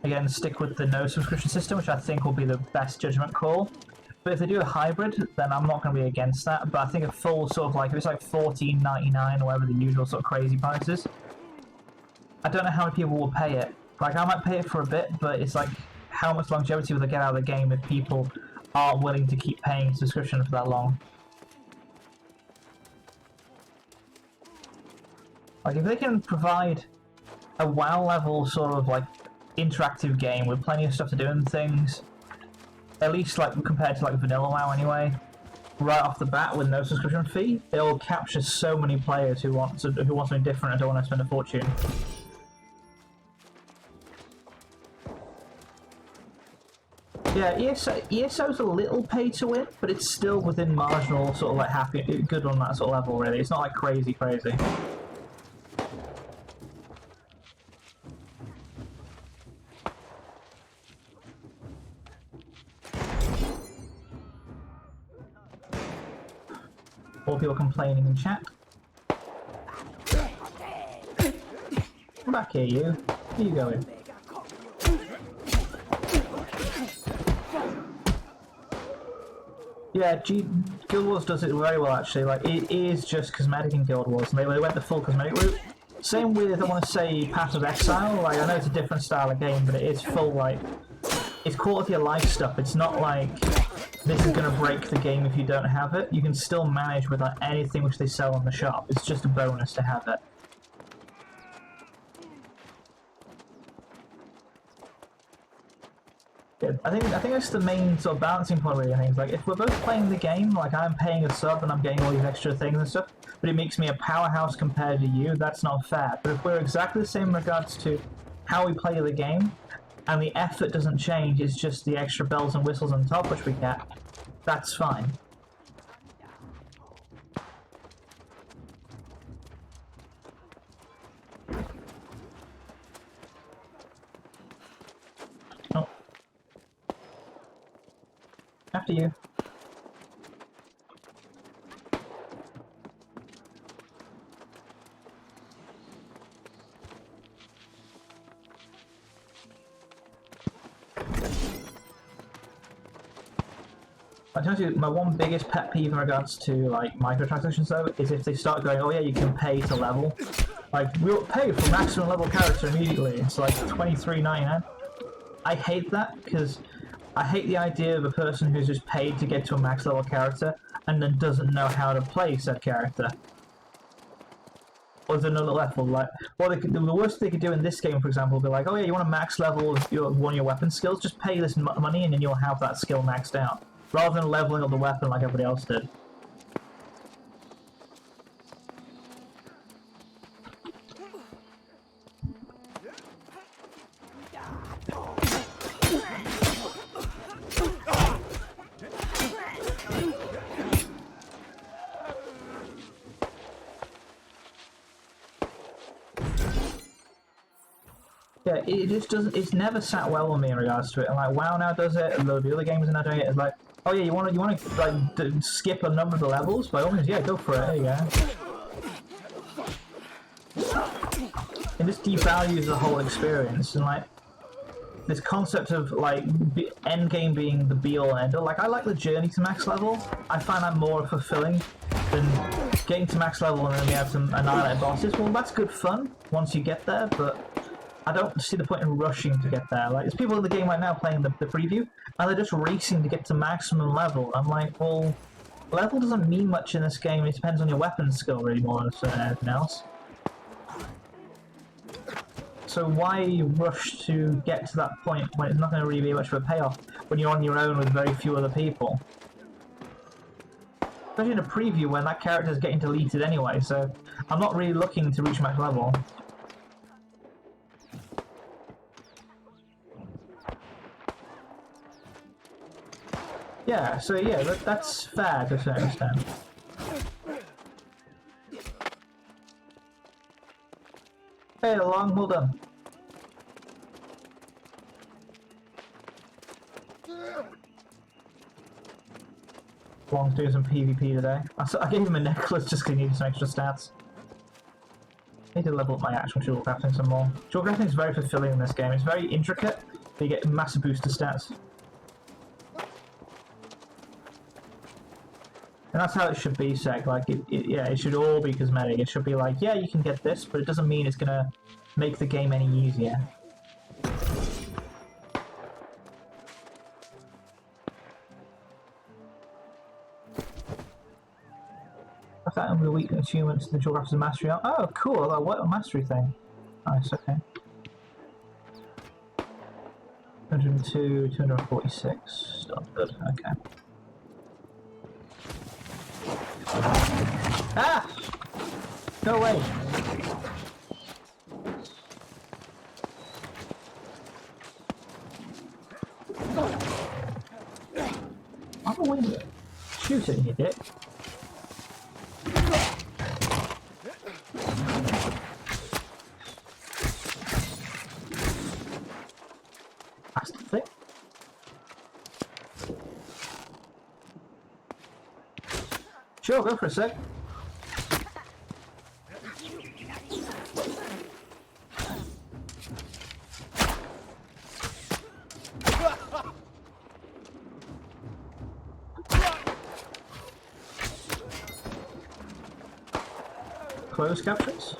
again, stick with the no subscription system, which I think will be the best judgment call. But if they do a hybrid, then I'm not going to be against that. But I think a full sort of like, if it's like $14.99 or whatever the usual sort of crazy price is, I don't know how many people will pay it. Like, I might pay it for a bit, but it's like, how much longevity will they get out of the game if people aren't willing to keep paying subscription for that long? Like, if they can provide a WoW level sort of like interactive game with plenty of stuff to do and things, at least like compared to like vanilla WoW anyway, right off the bat with no subscription fee, it'll capture so many players who want something different and don't want to spend a fortune. Yeah, ESO's a little pay to win, but it's still within marginal sort of like happy, good on that sort of level really. It's not like crazy. More people complaining in chat. Come back here, you. Where you going? Yeah, Guild Wars does it very well actually. Like it is just cosmetic in Guild Wars, and they went the full cosmetic route. Same with I want to say Path of Exile. Like I know it's a different style of game, but it is full like it's quality of life stuff. It's not like this is going to break the game if you don't have it. You can still manage with like anything which they sell in the shop. It's just a bonus to have it. I think that's the main sort of balancing point really. I think it's like if we're both playing the game, like I'm paying a sub and I'm getting all these extra things and stuff, but it makes me a powerhouse compared to you, that's not fair. But if we're exactly the same in regards to how we play the game, and the effort doesn't change, it's just the extra bells and whistles on top which we get, that's fine. Oh. After you. I tell you, my one biggest pet peeve in regards to like microtransactions though is if they start going, oh yeah, you can pay to level. Like we'll pay for maximum level character immediately. It's like $23.99. I hate that because I hate the idea of a person who's just paid to get to a max level character and then doesn't know how to play said character. Or is another level like the worst they could do in this game, for example, would be like, oh yeah, you want to max level one of your weapon skills, just pay this money and then you'll have that skill maxed out, rather than leveling up the weapon like everybody else did. Yeah, it just doesn't. It's never sat well on me in regards to it. And like WoW now does it, and the other games are now doing it. It's like, oh yeah, you want to like skip a number of the levels? By all means, yeah, go for it. There you go. It just devalues the whole experience, and like this concept of like end game being the be all and end all. Like I like the journey to max level. I find that more fulfilling than getting to max level and then we have some annihilate bosses. Well, that's good fun once you get there, but I don't see the point in rushing to get there. Like, there's people in the game right now playing the preview, and they're just racing to get to maximum level. I'm like, well, level doesn't mean much in this game. It depends on your weapon skill, really, more than anything else. So why rush to get to that point when it's not going to really be much of a payoff when you're on your own with very few other people? Especially in a preview when that character is getting deleted anyway, so I'm not really looking to reach max level. Yeah, so yeah, that's fair to a certain extent. Hey, along, well done. Long's doing some PvP today. I gave him a necklace just because he needed some extra stats. I need to level up my actual jewel crafting some more. Jewel crafting is very fulfilling in this game. It's very intricate, but you get massive boost to stats. And that's how it should be, Sek. Like, yeah, it should all be cosmetic. It should be like, yeah, you can get this, but it doesn't mean it's gonna make the game any easier. I found the weak achievements to the Geographer's Mastery. Oh, cool! Like, what a mastery thing. Nice, okay. 202, 246. Still good, okay. Ah! No way! I'm a window. Shoot it, you dick. That's the thing. Sure, go for a sec. closed captions?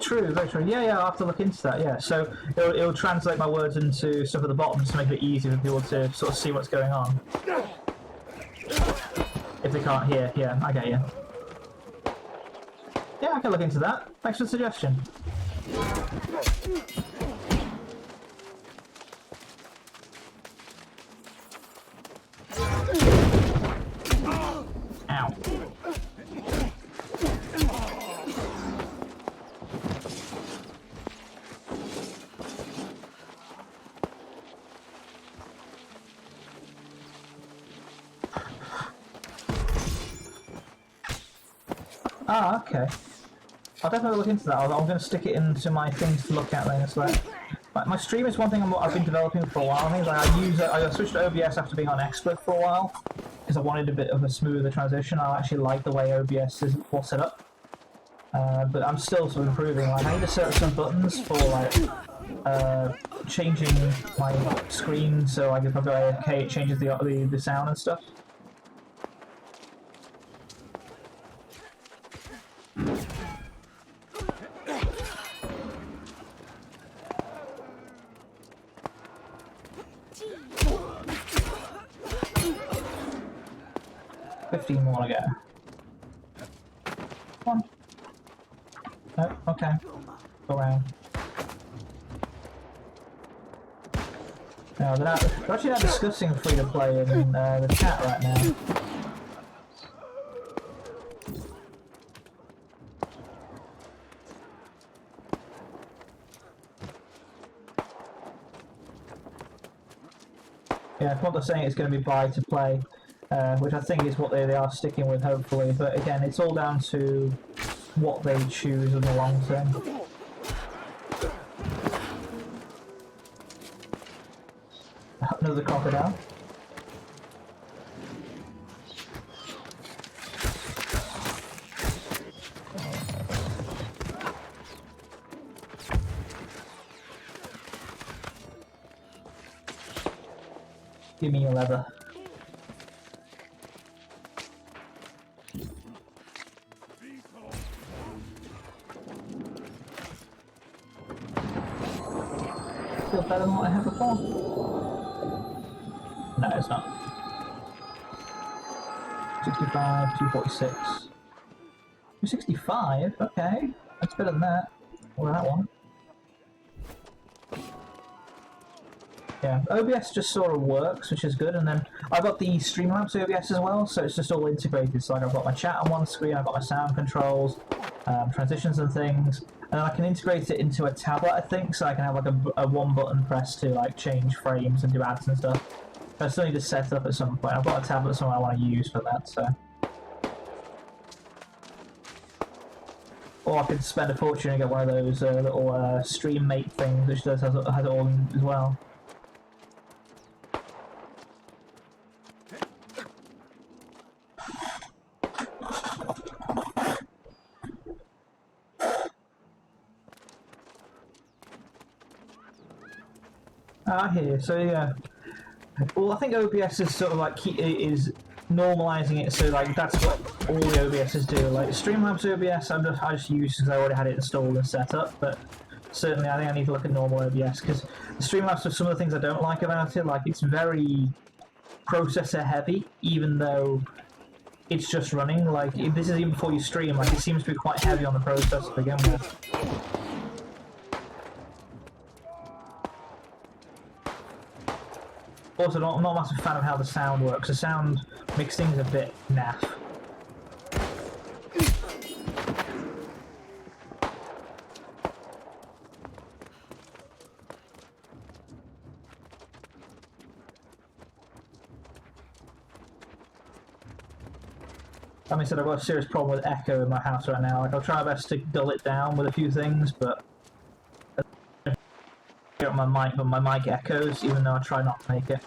True, very true. Yeah, I'll have to look into that, yeah. So it'll translate my words into stuff at the bottom to make it easier for people to sort of see what's going on. If they can't hear, yeah, I get you. Yeah, I can look into that. Thanks for the suggestion. Ow. Ah, okay. I'll definitely look into that. I'm going to stick it into my things to look at later. So my stream is one thing I've been developing for a while. I switched to OBS after being on Expert for a while because I wanted a bit of a smoother transition. I actually like the way OBS is all set up, but I'm still sort of improving. Like I need to set up some buttons for like changing my screen, so like if I go AFK, it changes the sound and stuff. More to go. Come on. Oh, okay. Go around. No, they're actually not discussing free to play in the chat right now. Yeah, what they're saying is going to be buy to play. Which I think is what they are sticking with, hopefully. But again, it's all down to what they choose in the long term. Another crocodile. Give me your leather. Better than what I had before? No, it's not. 65, 246. 265? Okay. That's better than that. Or that one. Yeah, OBS just sort of works, which is good, and then I've got the Streamlabs OBS as well, so it's just all integrated. So like I've got my chat on one screen, I've got my sound controls, transitions and things, and I can integrate it into a tablet, I think, so I can have like a one button press to like change frames and do ads and stuff. I still need to set up at some point. I've got a tablet somewhere I want to use for that, so. Or I could spend a fortune and get one of those little stream mate things, which has it all in as well. Ah, here. So yeah. Well, I think OBS is sort of like is normalizing it, so like that's what all the OBSs do. Like Streamlabs OBS, I just use because I already had it installed and set up. But certainly, I think I need to look at normal OBS because the Streamlabs are some of the things I don't like about it. Like it's very processor heavy, even though it's just running. Like this is even before you stream. Like it seems to be quite heavy on the processor to begin with. Also, not a massive fan of how the sound works. The sound mixing is a bit naff. Like I said, I've got a serious problem with echo in my house right now. Like I'll try my best to dull it down with a few things, but get on my mic, but my mic echoes, even though I try not to make it.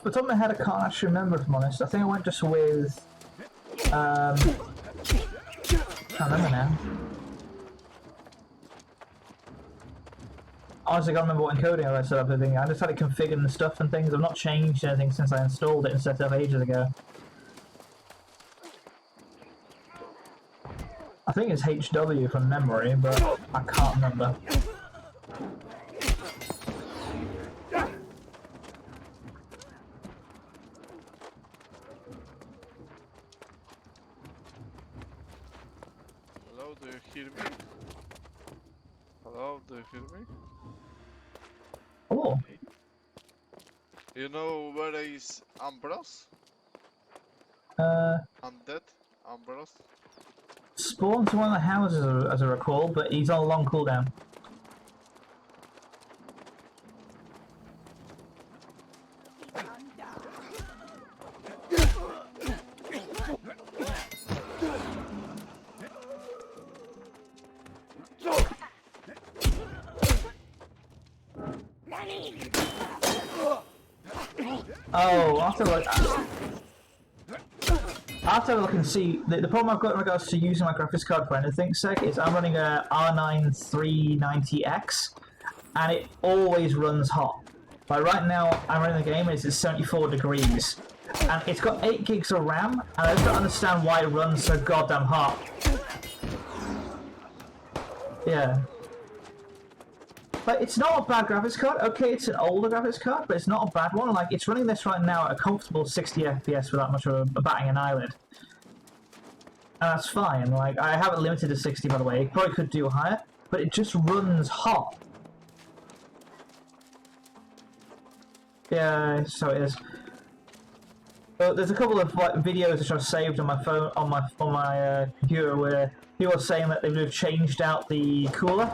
Off the top of my head, I can't actually remember, if I'm honest. I think I went just with... I can't remember now. Honestly, I can't remember what encoding I set up and everything. I just had it configured and stuff and things. I've not changed anything since I installed it and set it up ages ago. I think it's HW from memory, but I can't remember. Hello, do you hear me? Hello, do you hear me? Oh. You know where is Ambrose? Undead? Ambrose? Spawned to one of the houses, as I recall, but he's on a long cooldown. Oh, I'll have to look. I'll have to look and see. The problem I've got in regards to using my graphics card for anything, Sec, is I'm running a R9 390X, and it always runs hot. Like right now, I'm running the game and it's 74 degrees, and it's got 8 gigs of RAM, and I just don't understand why it runs so goddamn hot. Yeah. Like, it's not a bad graphics card. Okay, it's an older graphics card, but it's not a bad one. Like, it's running this right now at a comfortable 60 FPS without much of a batting an eyelid. And that's fine. Like, I have it limited to 60, by the way. It probably could do higher, but it just runs hot. Yeah, so it is. But there's a couple of like videos which I've saved on my phone, on my computer, where people are saying that they've changed out the cooler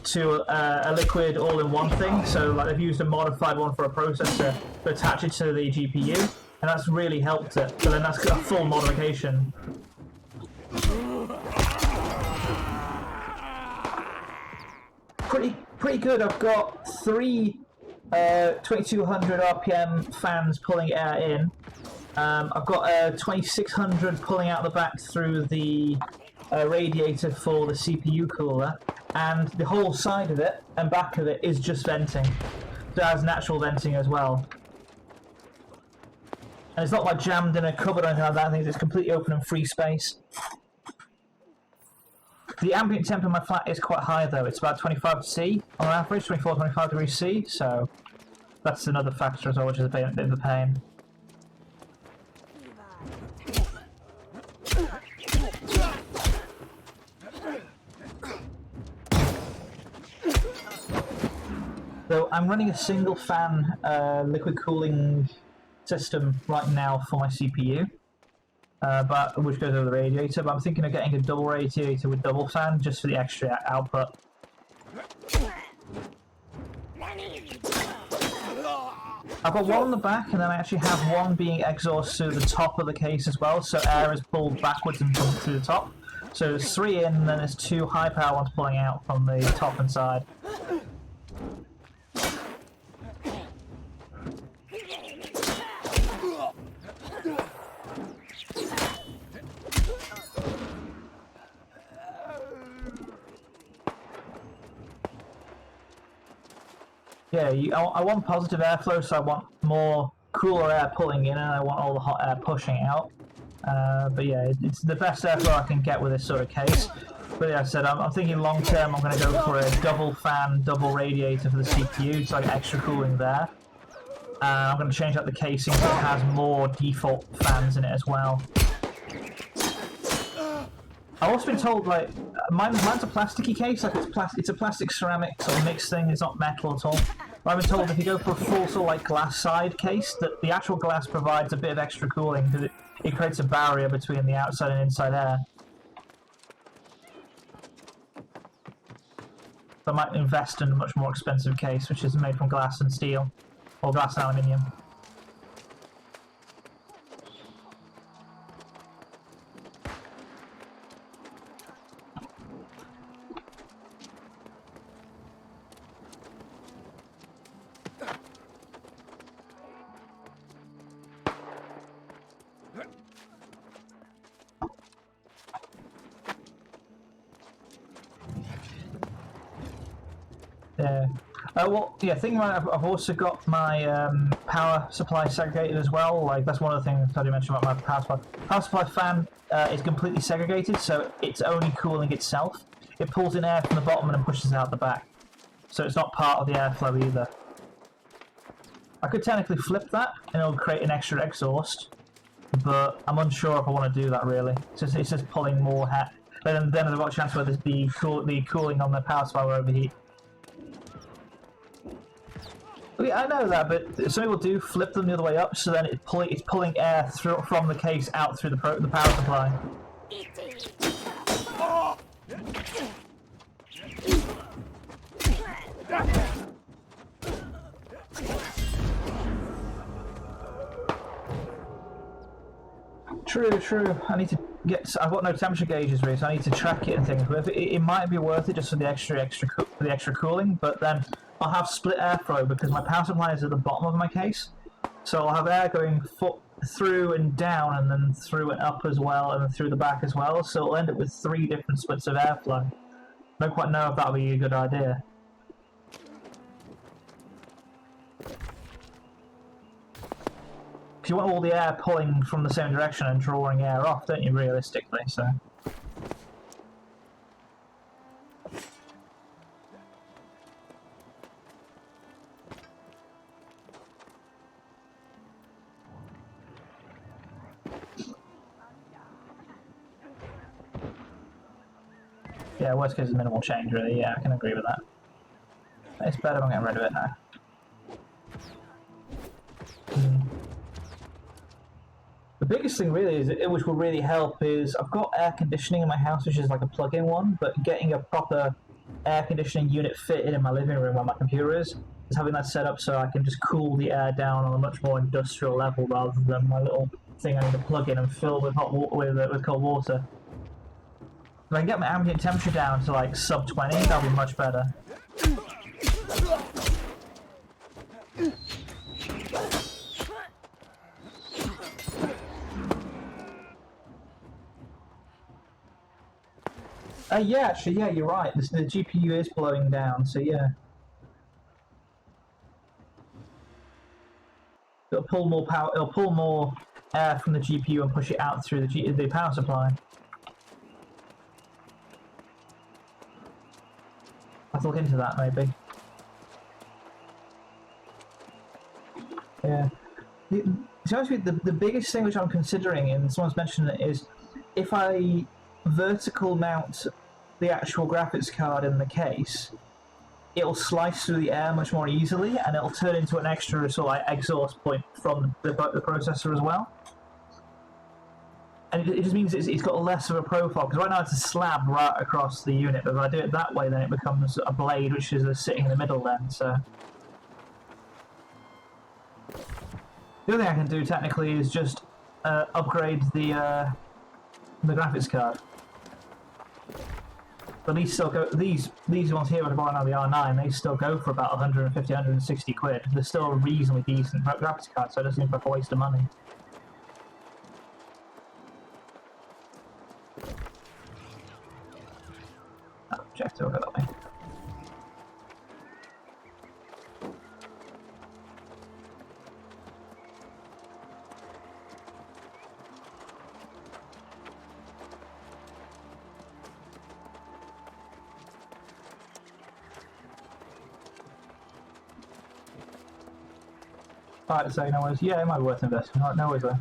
to a liquid all-in-one thing. So like they've used a modified one for a processor to attach it to the GPU, and that's really helped it. But then that's a full modification. Pretty good. I've got 3 2200 RPM fans pulling air in. I've got 2600 pulling out the back through the radiator for the CPU cooler, and the whole side of it and back of it is just venting. It has natural venting as well. And it's not like jammed in a cupboard or anything like that. I think it's completely open and free space. The ambient temp in my flat is quite high though. It's about 25 C on average, 24-25 degrees C, so that's another factor as well, which is a bit of a pain. So I'm running a single fan liquid cooling system right now for my CPU, which goes over the radiator, but I'm thinking of getting a double radiator with double fan just for the extra output. I've got one on the back, and then I actually have one being exhaust through the top of the case as well, so air is pulled backwards and comes through the top. So there's 3 in, and then there's 2 high power ones pulling out from the top and side. Yeah, I want positive airflow, so I want more cooler air pulling in, and I want all the hot air pushing out. But yeah, it's the best airflow I can get with this sort of case. But yeah, I said I'm thinking long term I'm going to go for a double fan, double radiator for the CPU, so I get extra cooling there. I'm going to change out the casing so it has more default fans in it as well. I've also been told, like, mine's a plasticky case, like it's a plastic ceramic sort of mixed thing, it's not metal at all. But I've been told if you go for a full sort of like glass side case, that the actual glass provides a bit of extra cooling because it creates a barrier between the outside and inside air. So I might invest in a much more expensive case, which is made from glass and steel, or glass and aluminium. Yeah. Well, yeah. Thing about I've also got my power supply segregated as well. Like that's one of the things I mentioned about my power supply. Power supply fan is completely segregated, so it's only cooling itself. It pulls in air from the bottom and then pushes it out the back, so it's not part of the airflow either. I could technically flip that and it'll create an extra exhaust, but I'm unsure if I want to do that really. It's just pulling more air. Then I've got a chance where the cooling on the power supply will overheat. Yeah, I know that, but some people do flip them the other way up, so then it's pulling air from the case out through the power supply. True. I need to get. I've got no temperature gauges really, so I need to track it and things. But it might be worth it just for the extra cooling. But then I'll have split airflow because my power supply is at the bottom of my case, so I'll have air going through and down, and then through and up as well, and then through the back as well. So it'll end up with 3 different splits of airflow. I don't quite know if that'll be a good idea. You want all the air pulling from the same direction and drawing air off, don't you, realistically, so... Yeah, worst case is minimal change, really, yeah, I can agree with that. It's better I'm getting rid of it now. The biggest thing really is, which will really help, is I've got air conditioning in my house, which is like a plug-in one, but getting a proper air conditioning unit fitted in my living room where my computer is having that set up so I can just cool the air down on a much more industrial level rather than my little thing I need to plug in and fill with hot water, with cold water. If I can get my ambient temperature down to like sub 20, that'll be much better. Yeah, actually, yeah, you're right. The GPU is blowing down, so yeah. It'll pull more power. It'll pull more air from the GPU and push it out through the power supply. I'll look into that maybe. Yeah. The biggest thing which I'm considering, and someone's mentioned it, is if I vertical mount the actual graphics card in the case, it'll slice through the air much more easily, and it'll turn into an extra sort of like exhaust point from the processor as well. And it just means it's got less of a profile, because right now it's a slab right across the unit, but if I do it that way then it becomes a blade which is sitting in the middle then, so... The other thing I can do technically is just upgrade the graphics card. But these still go. These ones here, what I bought now, the R9, they still go for about 150, 160 quid. They're still a reasonably decent graphics card, so it doesn't seem like a waste of money. Objective, I'll go that way. Alright, so no worries. Yeah, it might be worth investing. Alright, no worries though.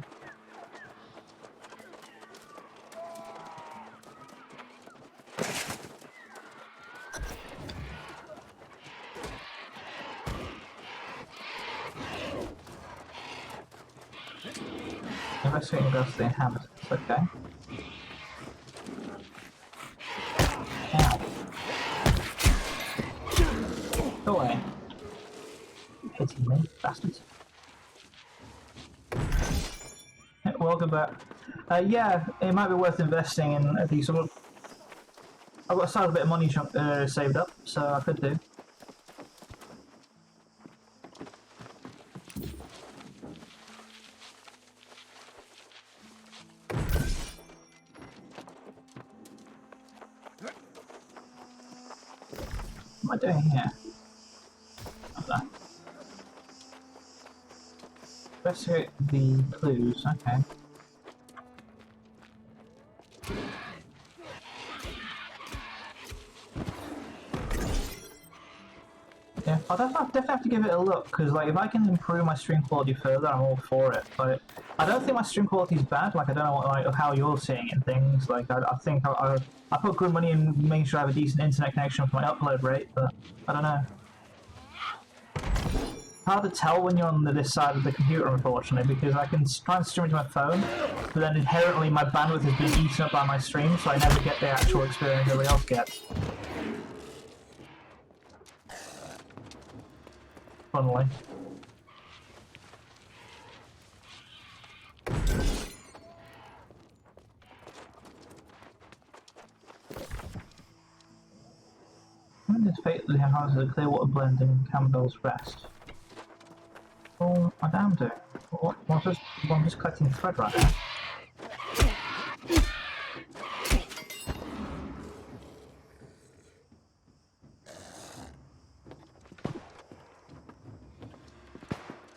Investigating goes to the inhabitants, okay. Ow. Go away. Hitting me, bastards. Welcome back. Yeah, it might be worth investing in these sort of... I've got a side bit of money saved up, so I could do. What am I doing here? Investigate the clues, okay. Yeah, I'll definitely have to give it a look, because like, if I can improve my stream quality further, I'm all for it. Like, I don't think my stream quality is bad, like, I don't know what, like, how you're seeing it and things. Like, I think I put good money in making sure I have a decent internet connection for my upload rate, but I don't know. Hard to tell when you're on this side of the computer, unfortunately, because I can try and stream it to my phone, but then inherently my bandwidth has been eaten up by my stream, so I never get the actual experience everybody else gets. Funnily. When this fatally houses a clear water blend in Campbell's Rest. Oh, I damn do. I'm just collecting thread right now.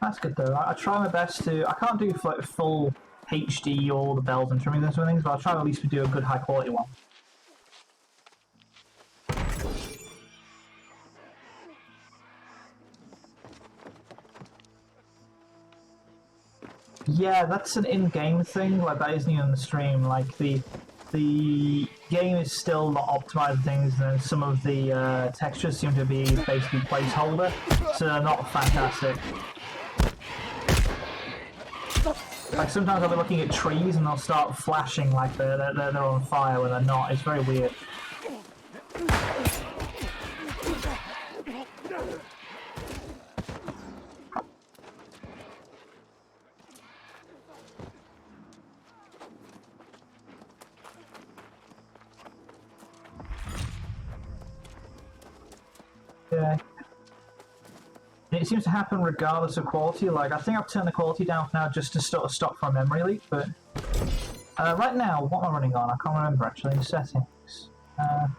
That's good though. I try my best to. I can't do like full HD all the bells and trimmings and sort of things, but I'll try to at least do a good high quality one. Yeah, that's an in-game thing. Like that isn't even on the stream. Like the game is still not optimized things, and some of the textures seem to be basically placeholder, so they're not fantastic. Like sometimes I'll be looking at trees and they'll start flashing like they're on fire when they're not. It's very weird. Yeah. It seems to happen regardless of quality. Like, I think I've turned the quality down for now just to sort of stop for a memory leak, but right now, what am I running on? I can't remember actually. Settings. Right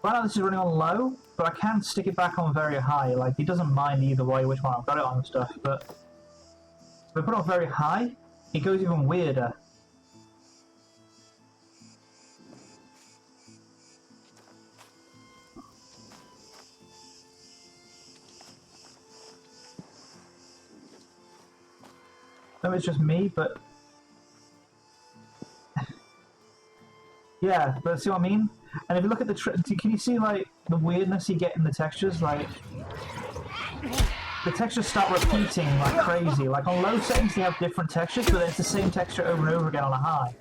now this is running on low, but I can stick it back on very high. Like, it doesn't mind either way which one I've got it on and stuff, but if I put it on very high, it goes even weirder. Maybe it's just me, but yeah, but see what I mean? And if you look at the can you see like the weirdness you get in the textures? Like the textures start repeating like crazy. Like on low settings they have different textures, but it's the same texture over and over again on a high.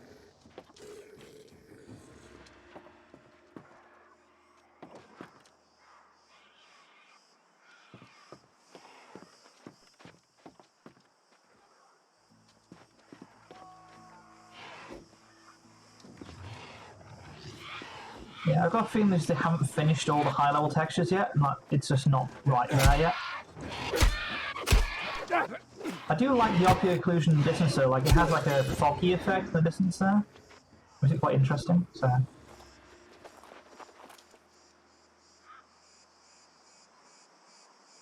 Yeah, I've got a feeling they haven't finished all the high-level textures yet, and it's just not right there yet. I do like the optic occlusion distance though, like it has like a foggy effect in the distance there, which is quite interesting, so...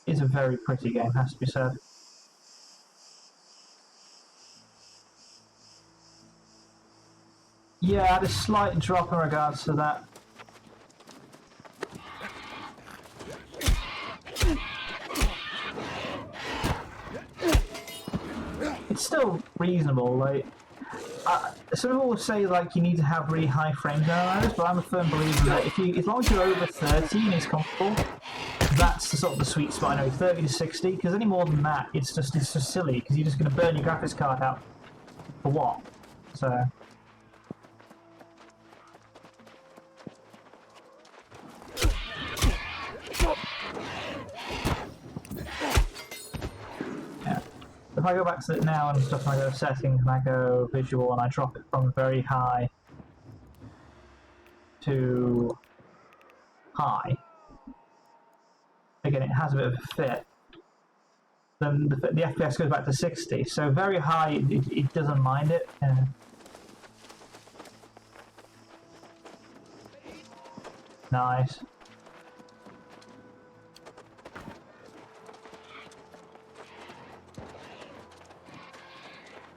It's a very pretty game, has to be said. Yeah, I had a slight drop in regards to that. It's still reasonable, like... some people will say like you need to have really high frames nowadays, but I'm a firm believer that as long as you're over 30 and it's comfortable, that's the sort of the sweet spot. I know 30 to 60, because any more than that, it's just silly, because you're just going to burn your graphics card out for what? So. If I go back to it now and stuff, and I go settings and I go visual and I drop it from very high to high, again it has a bit of a fit, then the FPS goes back to 60, so very high it doesn't mind it. Nice.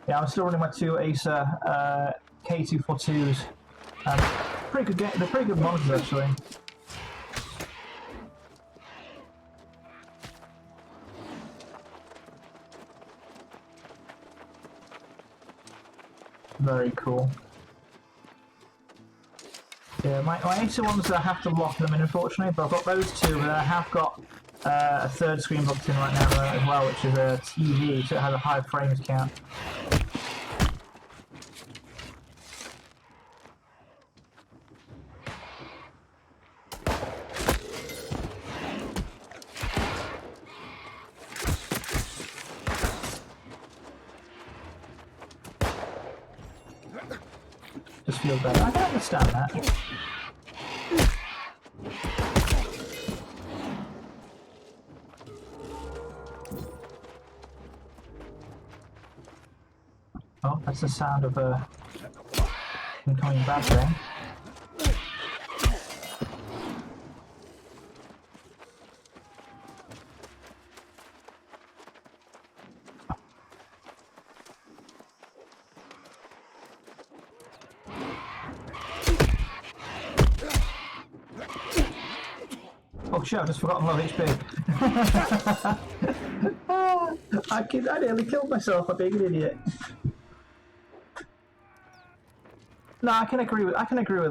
Yeah, I'm still running my two Acer K242s. Pretty good game. They're pretty good monitors actually. Very cool. Yeah, my Acer ones I have to lock them in unfortunately, but I've got those two, but I have got a third screen booked in right now as well, which is a TV, so it has a high frames count. Just feels better. I can understand that. Oh, that's the sound of a incoming bad thing. Oh shit, I've just forgotten low HP. I nearly killed myself by being an idiot. No, I can agree with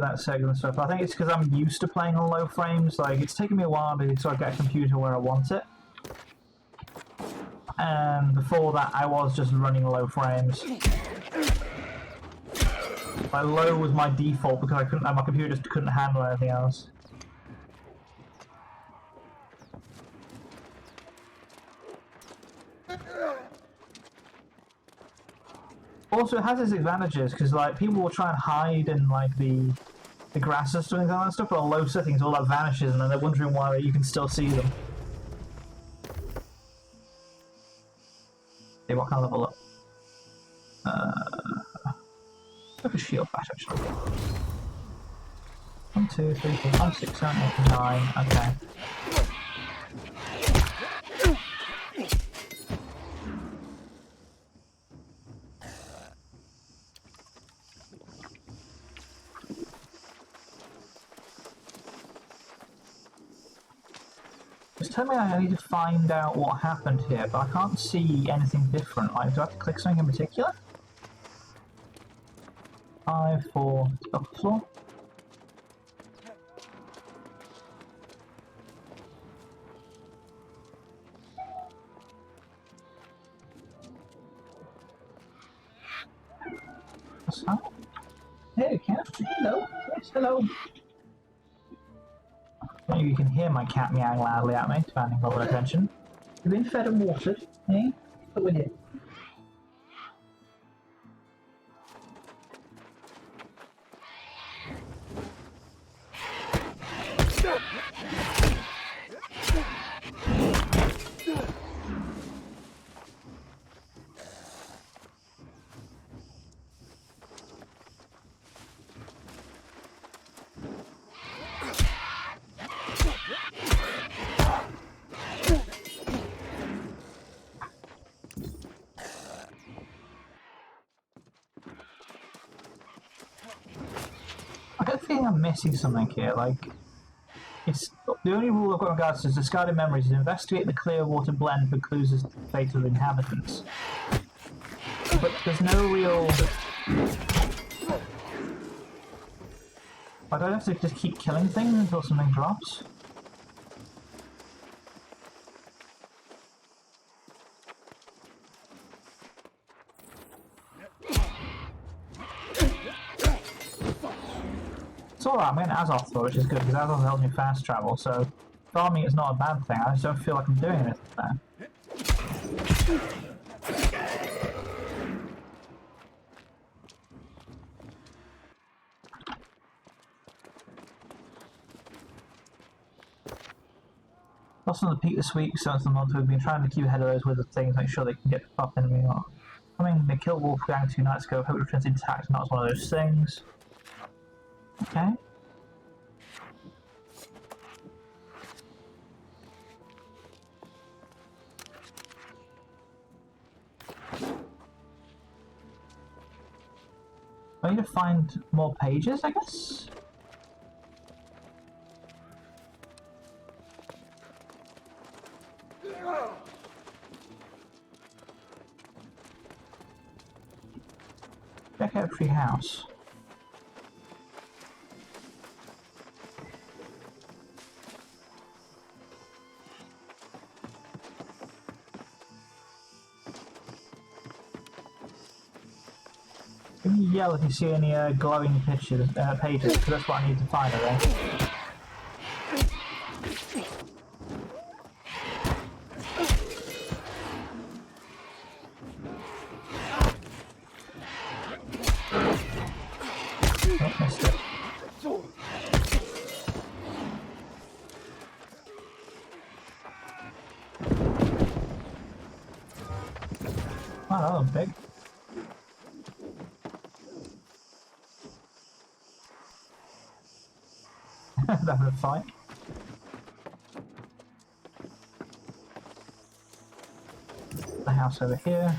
that segment stuff. I think it's because I'm used to playing on low frames. Like it's taken me a while to sort of get a computer where I want it. And before that, I was just running low frames. My low was my default because my computer just couldn't handle anything else. Also, it has its advantages because like people will try and hide in like the grasses and all that stuff, but on low settings, all that vanishes, and then they're wondering why you can still see them. Okay, what kind of level up? Look at shield bash actually. 1, 2, 3, 4, 5, 6, 7, 8, 9. Okay. Just tell me I need to find out what happened here, but I can't see anything different. Like, do I have to click something in particular? 5, 4, up the floor. What's that? Hey, cat. Hello. Yes, hello. Maybe you can hear my cat meowing loudly at me, demanding a lot of attention. You've been fed and watered, eh? But with it. I got a feeling I'm missing something here, like... It's the only rule I've got in regards to discarded memories is investigate the clear water blend for clues as to the fate of the inhabitants. But there's no real... I don't have to just keep killing things until something drops. It's alright, I'm getting Azoth though, which is good, because Azoth helps me fast travel, so farming is not a bad thing, I just don't feel like I'm doing anything there. Also on the peak this week, so it's the month we've been trying to keep ahead of those wizard things, make sure they can get the top enemy or coming, they killed Wolfgang 2 nights ago, hope it returns intact, not as one of those things. Okay. I need to find more pages, I guess? Check out every house. Can you yell if you see any glowing pages, because that's what I need to find, I think. Oh, missed it. Oh, that was big. That was a fight. The house over here.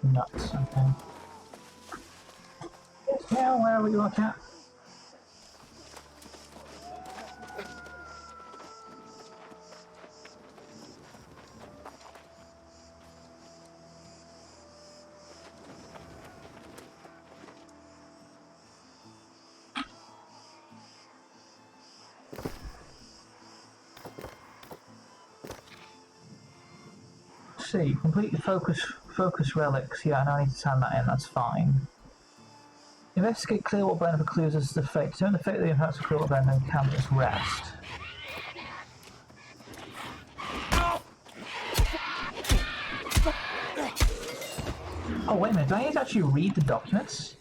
Nuts, okay. Yeah, where are we looking at? See, complete focus relics. Yeah, I know I need to turn that in, that's fine. Investigate Clearwater Blend for clues as to the fate. Determine the fate of the impacts of Clearwater Blend and count its rest. Oh, wait a minute, do I need to actually read the documents?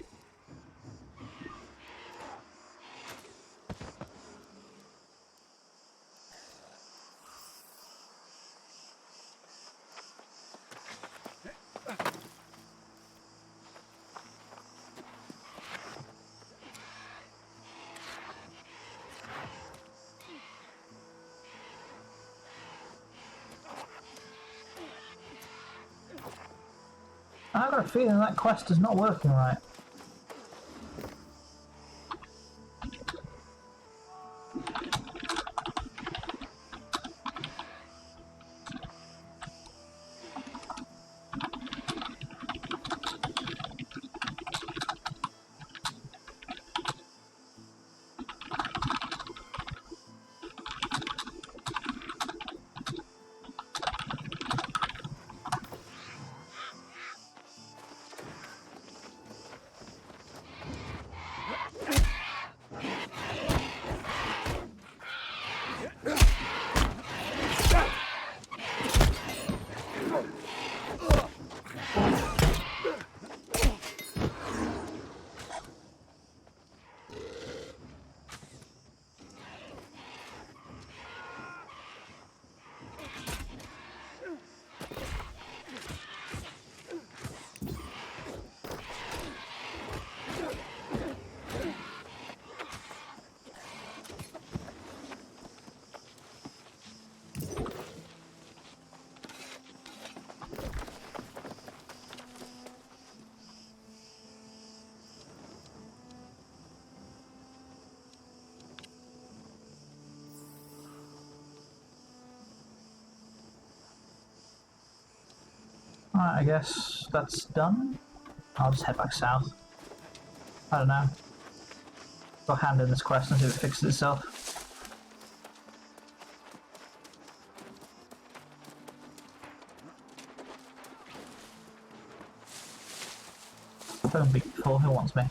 I've got a feeling that quest is not working right. Alright, I guess that's done. I'll just head back south. I don't know. I'll hand in this quest and see if it fixes itself. Phone beat before, who wants me?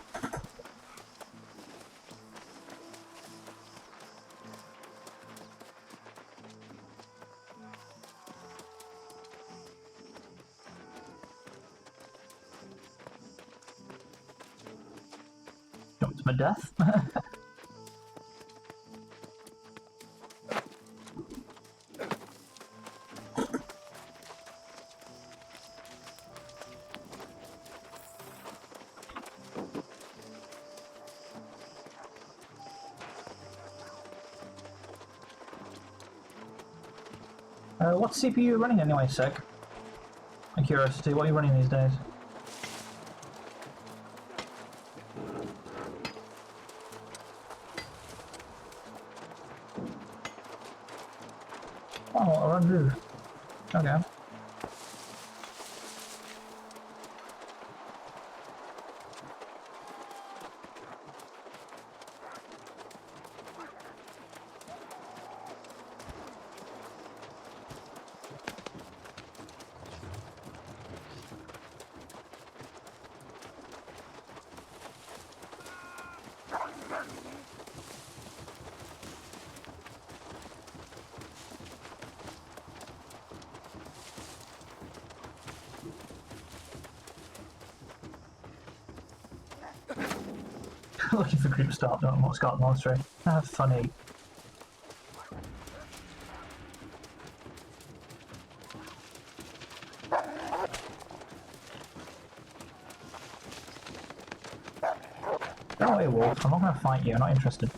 Jump to my death. What's CPU running anyway, Seg? Like curiosity, what are you running these days? Oh, a run roof. Okay. Looking for group start, don't know what's got monastery. Ah, funny. Go away, wolf. I'm not going to fight you. I'm not interested.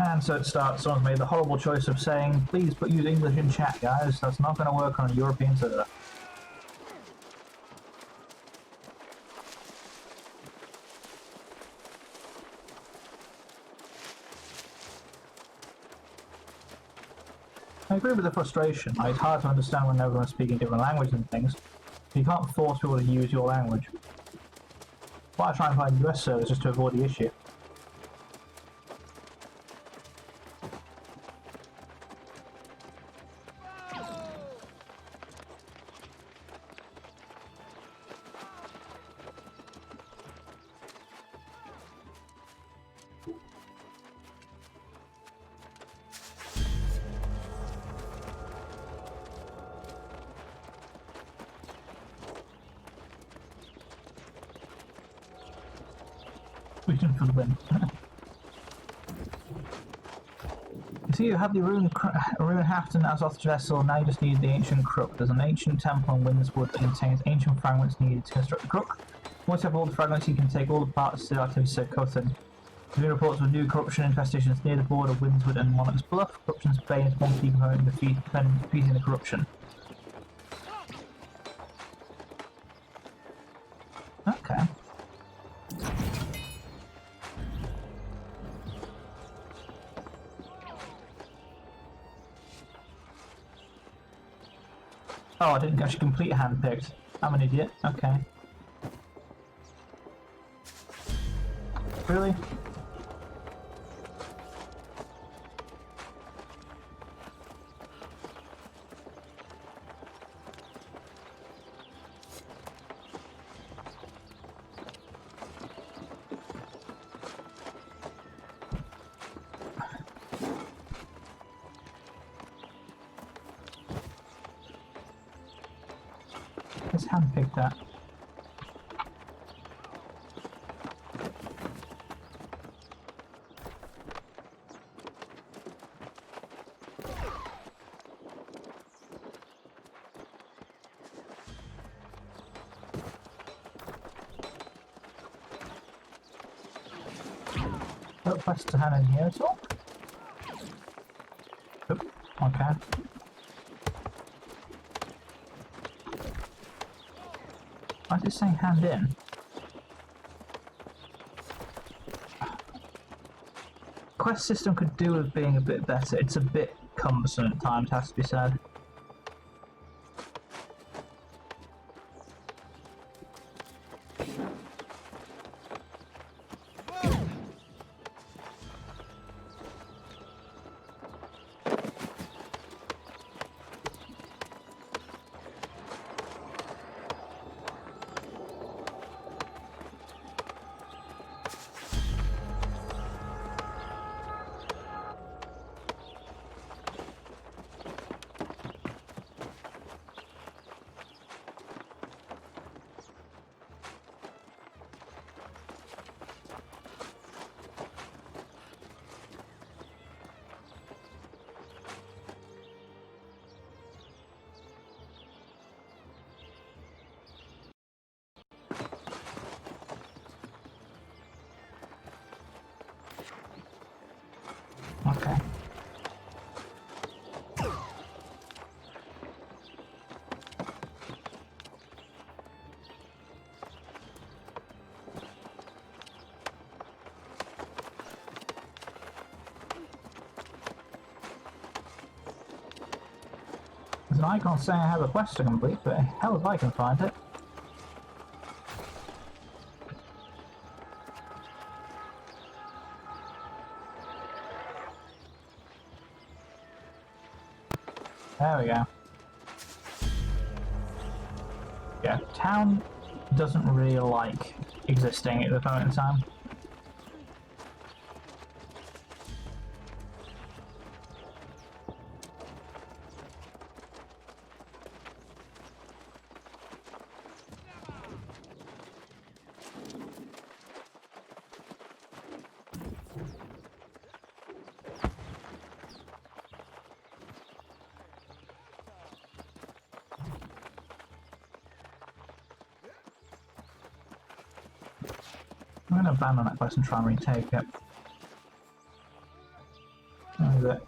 And so it starts, someone's made the horrible choice of saying, please use English in chat, guys. That's not going to work on a European server. I agree with the frustration. It's hard to understand when everyone's speaking different languages and things. You can't force people to use your language. Why I try and find US servers just to avoid the issue. We can for the win. You see, you have the rune Hafton Azoth vessel, now you just need the ancient crook. There's an ancient temple in Windswood that contains ancient fragments needed to construct the crook. Once you have all the fragments, you can take all the parts to the activity Selket. New reports of new corruption infestations near the border of Windswood and Monarch's Bluff. Corruption's bane is one key component in defeating the corruption. Okay. Oh, I didn't actually complete handpicked. I'm an idiot. Okay. Really? Let's handpick that. quest to hand in here at all? Oop, okay. Why is it saying hand in? Quest system could do with being a bit better. It's a bit cumbersome at times, has to be said. Okay. There's an icon saying I have a quest to complete, but hell if I can find it. There we go. Yeah, town doesn't really like existing at the moment in time. I'm going to abandon that quest and try and retake it. Where is it?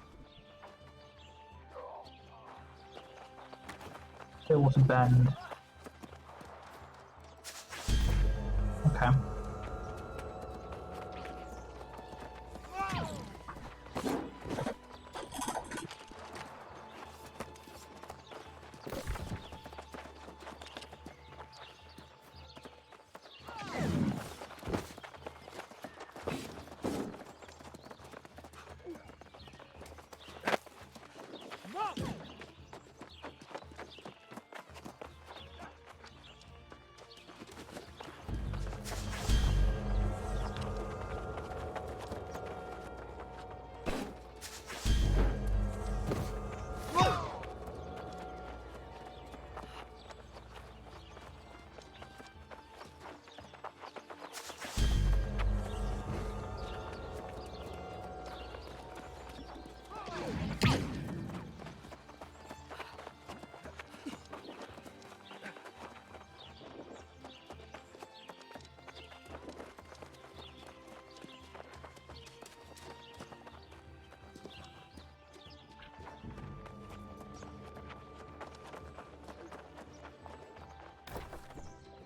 Stillwater Bend. Okay.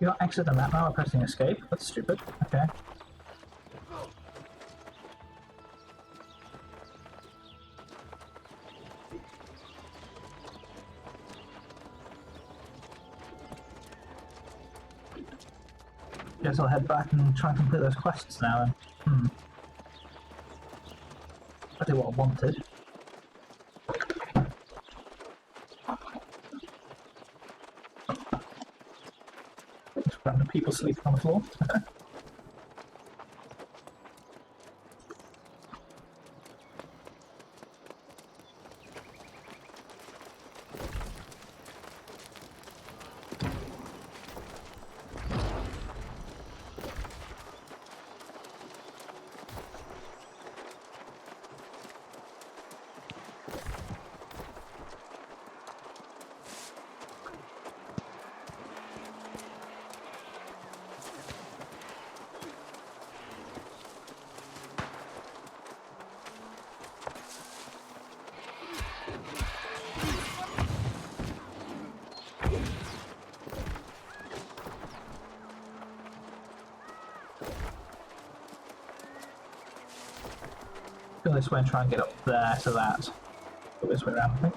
You got exit the map now by pressing escape? That's stupid. Okay. Guess I'll head back and try and complete those quests now then. I do what I wanted. Just random people sleeping on the floor. Go this way and try and get up there to that. Go this way around, I think.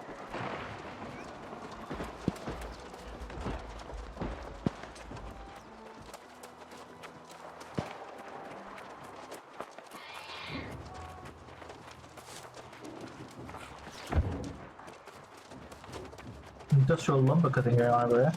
Industrial lumber cutting here over here.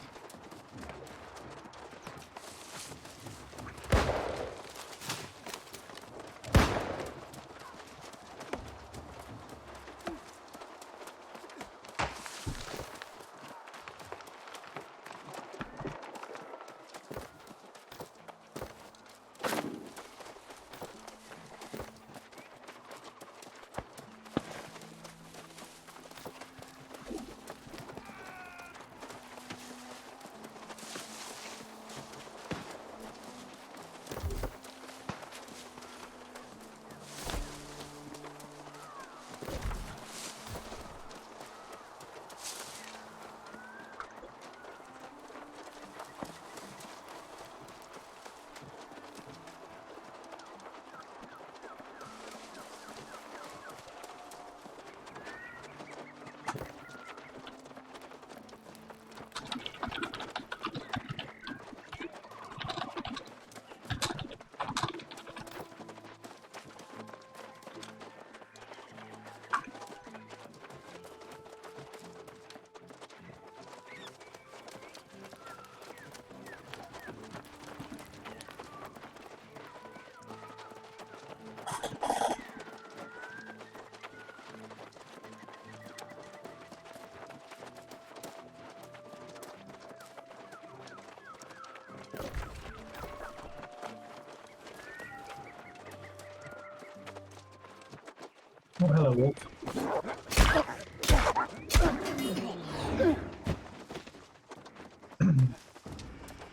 Oh, hello, wolf.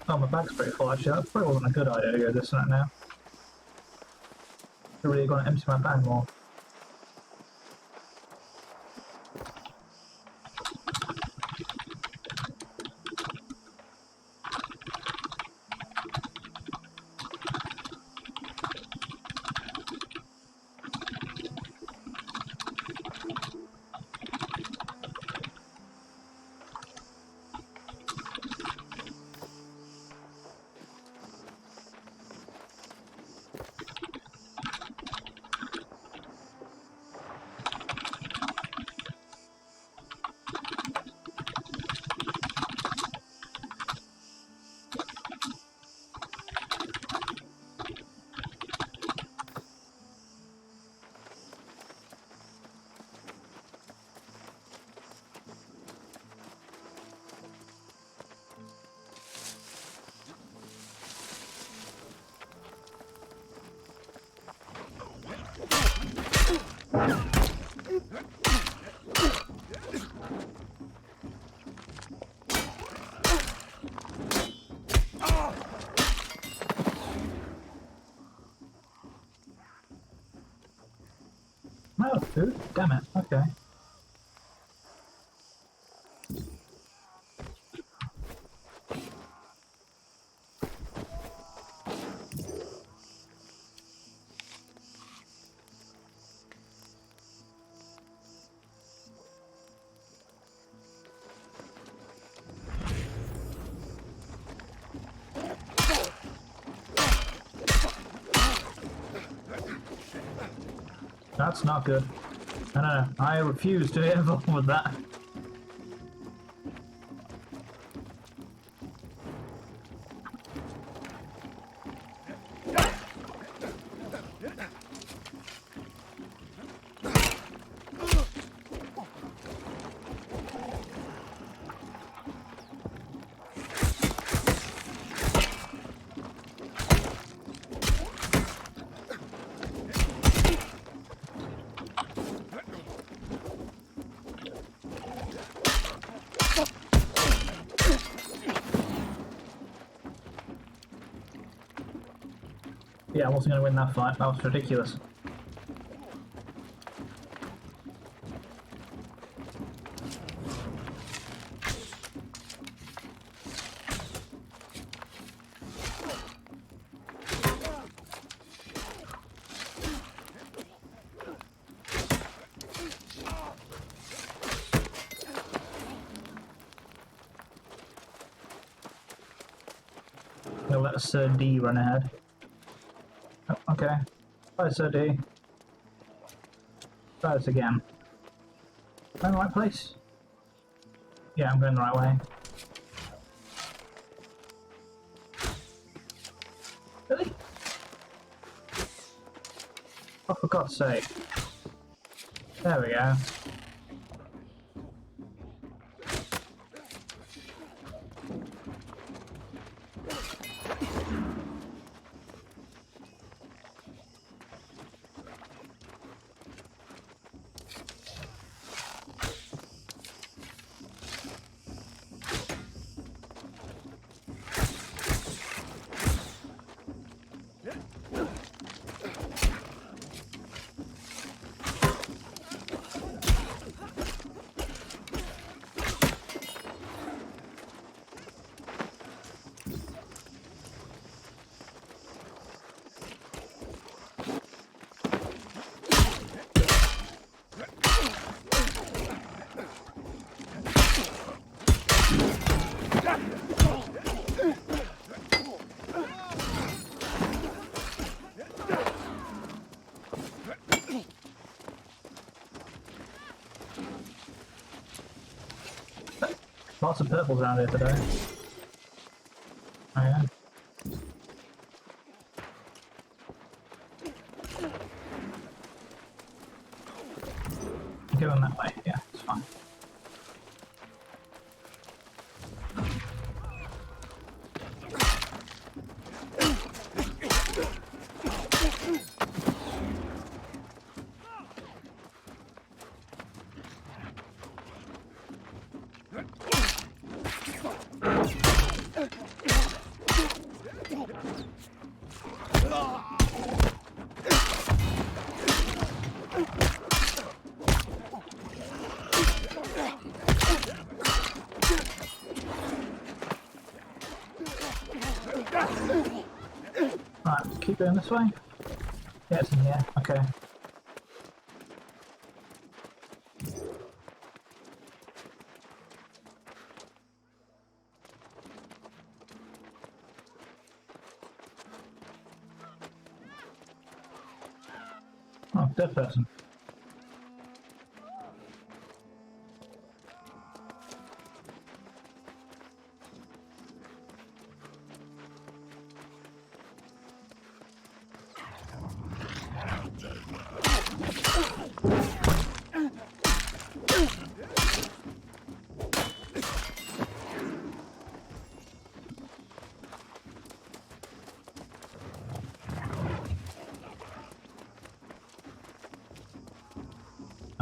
Oh, my bag's pretty full actually. That probably wasn't a good idea to go this and that now. I'm really going to empty my bag more. No food? Damn it. Okay. That's not good. No. I refuse to get involved with that. Yeah, I wasn't going to win that fight. That was ridiculous. let Sir D run ahead. Oh, okay. Bye, Sir D. Try this again. Am I in the right place? Yeah, I'm going the right way. Really? Oh, for God's sake. There we go. Lots of purples around here today. Oh yeah. Going that way, yeah, it's fine. Right, keep going this way. Yeah, it's in here. Okay. Oh, dead person.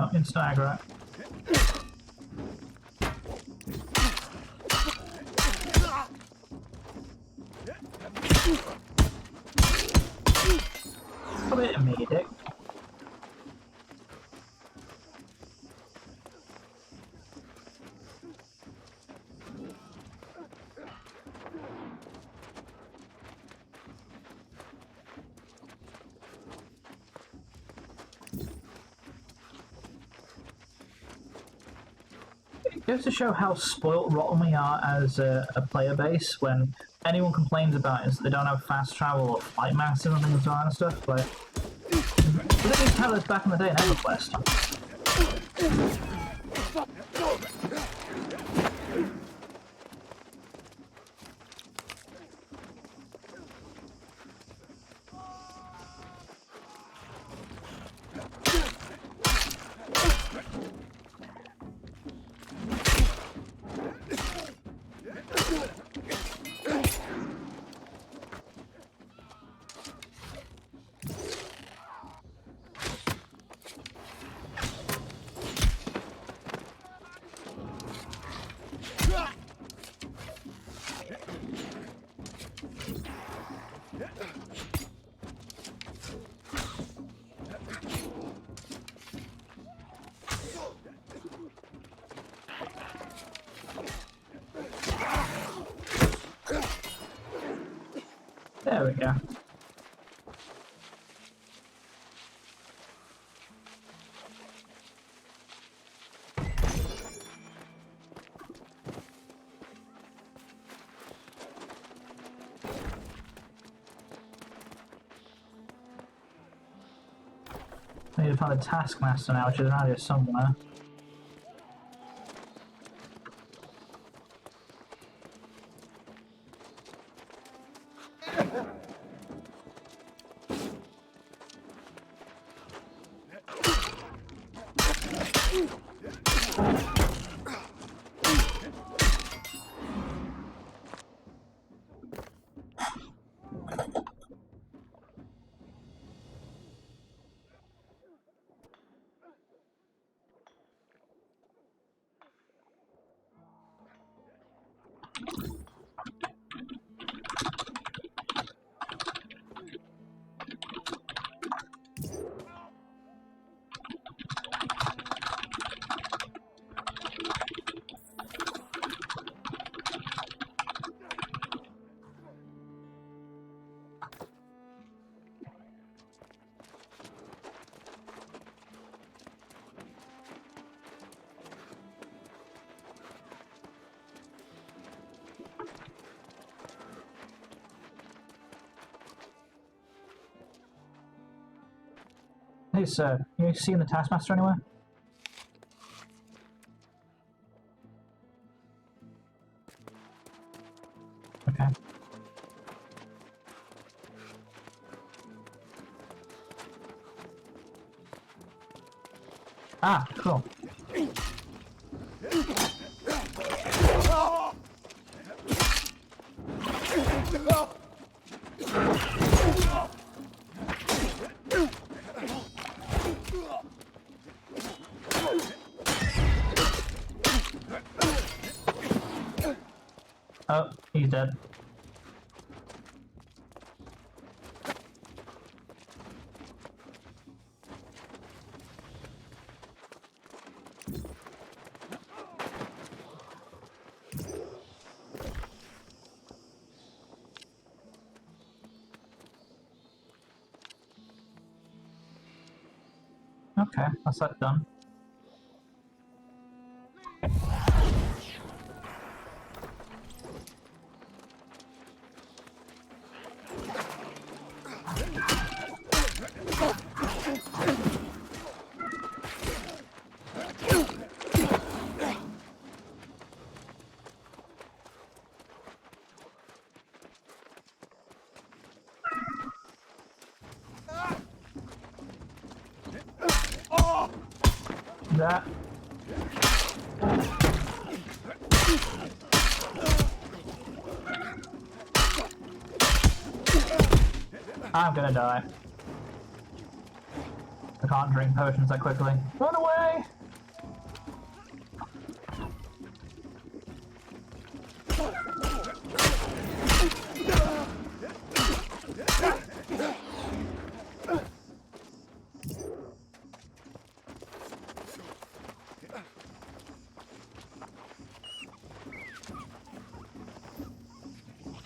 Oh, instant aggro. Come here to me, dick. It goes to show how spoilt rotten we are as a player base when anyone complains about is that they don't have fast travel or flight massive and things like that and stuff. Like, they didn't tell us back in the day in EverQuest. There we go. I need to find the Taskmaster now, which is around here somewhere. Hey sir, you seen the Taskmaster anywhere? Okay. Ah, cool. Oh, he's dead. Okay, that's that done. That. I'm gonna die. I can't drink potions that quickly. Run away!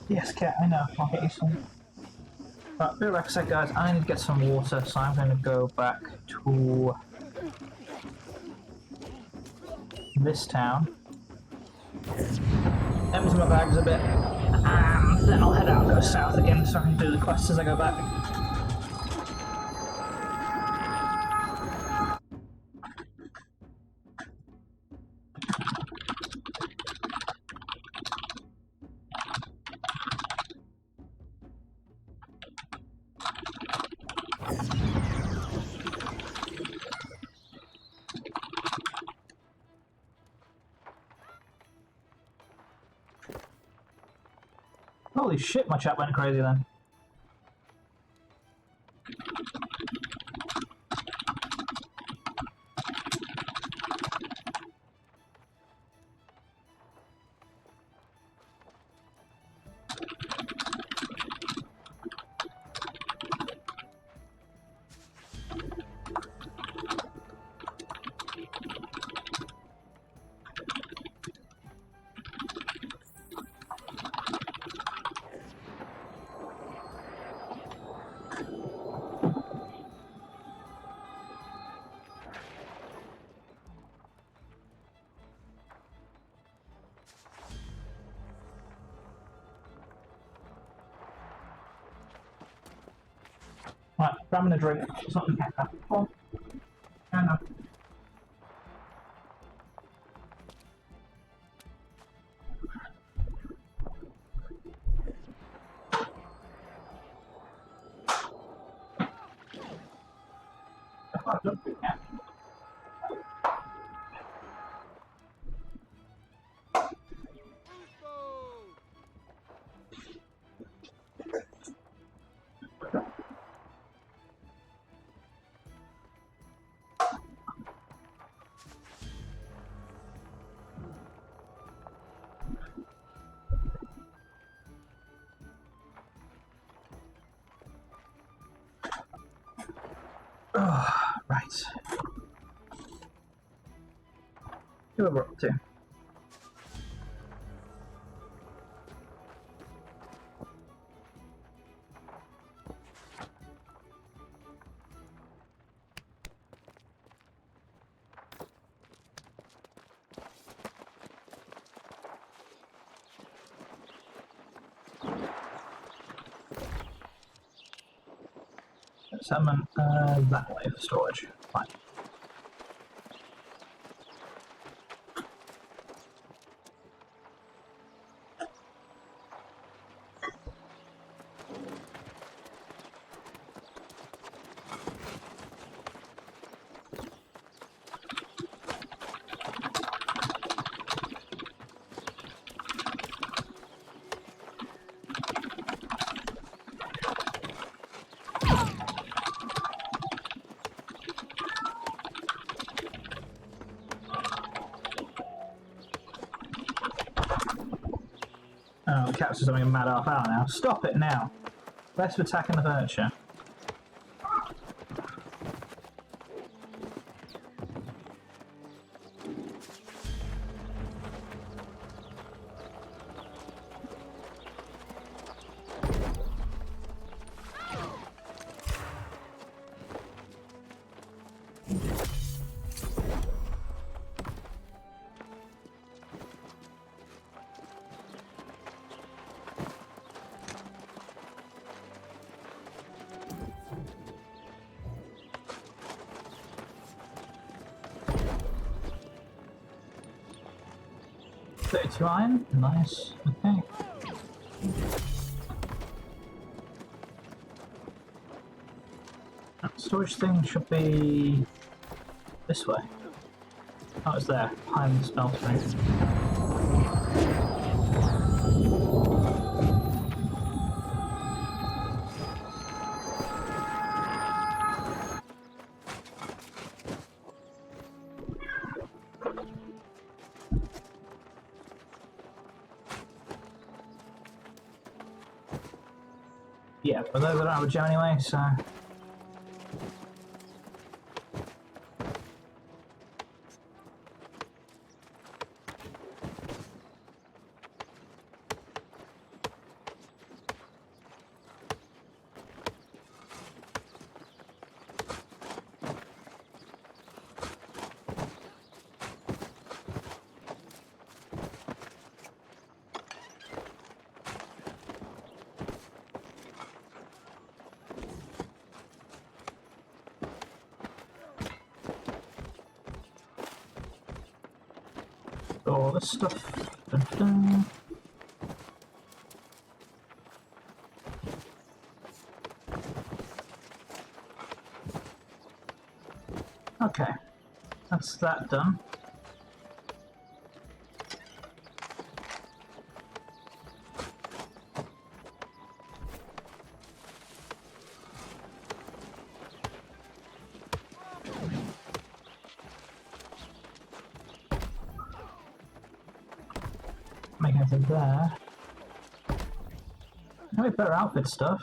Yes, cat, I know. I'll get you some. But be right back a sec, guys. I need to get some water, so I'm going to go back to this town. Empty my bags a bit, and then I'll head out and go south again so I can do the quests as I go back. Holy shit, my chat went crazy then. Right, grabbing a drink. Something like that. Yeah. Oh, right. Who are we up to? Summon that way for storage. Fine. Oh, the cat's just having a mad half hour now. Stop it now! Less of attacking the furniture. Thirty-two iron, nice. Okay. That storage thing should be this way. Oh, it's there, behind the smeltery. Yeah, but those are out of gem anyway, so. All this stuff. Dun, dun. Okay, that's that done. Make anything there. Maybe better outfit stuff.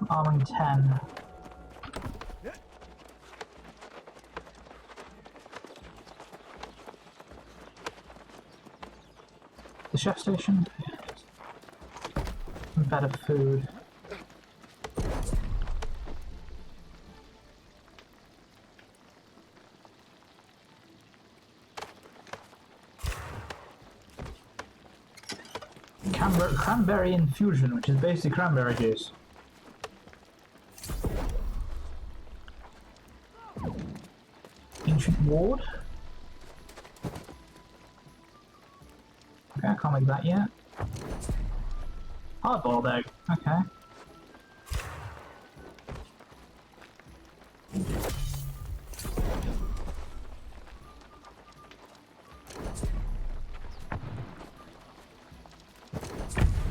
Arming 10. The chef station? Better food. Cranberry infusion, which is basically cranberry juice. Ancient ward. Okay, I can't make that yet. Hard-boiled egg. Okay.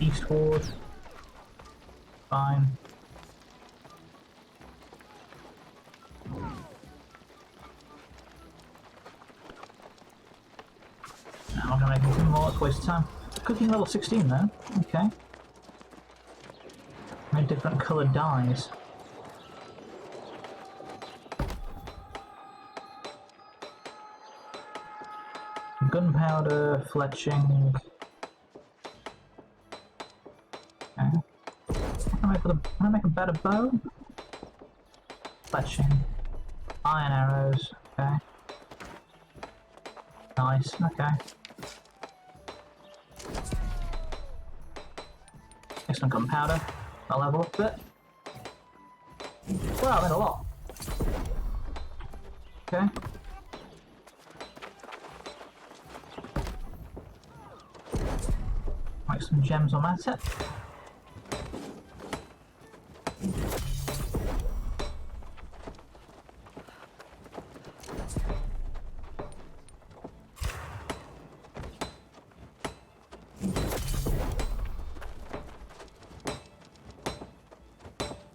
eastward. Fine. Now I'm gonna make anything more, it's a waste of time. Cooking level 16 then, okay. Made different coloured dyes. Gunpowder, fletching. Okay. Can I make a better bow? Fletching. Iron arrows, okay. Nice, okay. Get some gunpowder. I'll level up a bit. Wow, I made a lot. Okay. Like some gems on that set.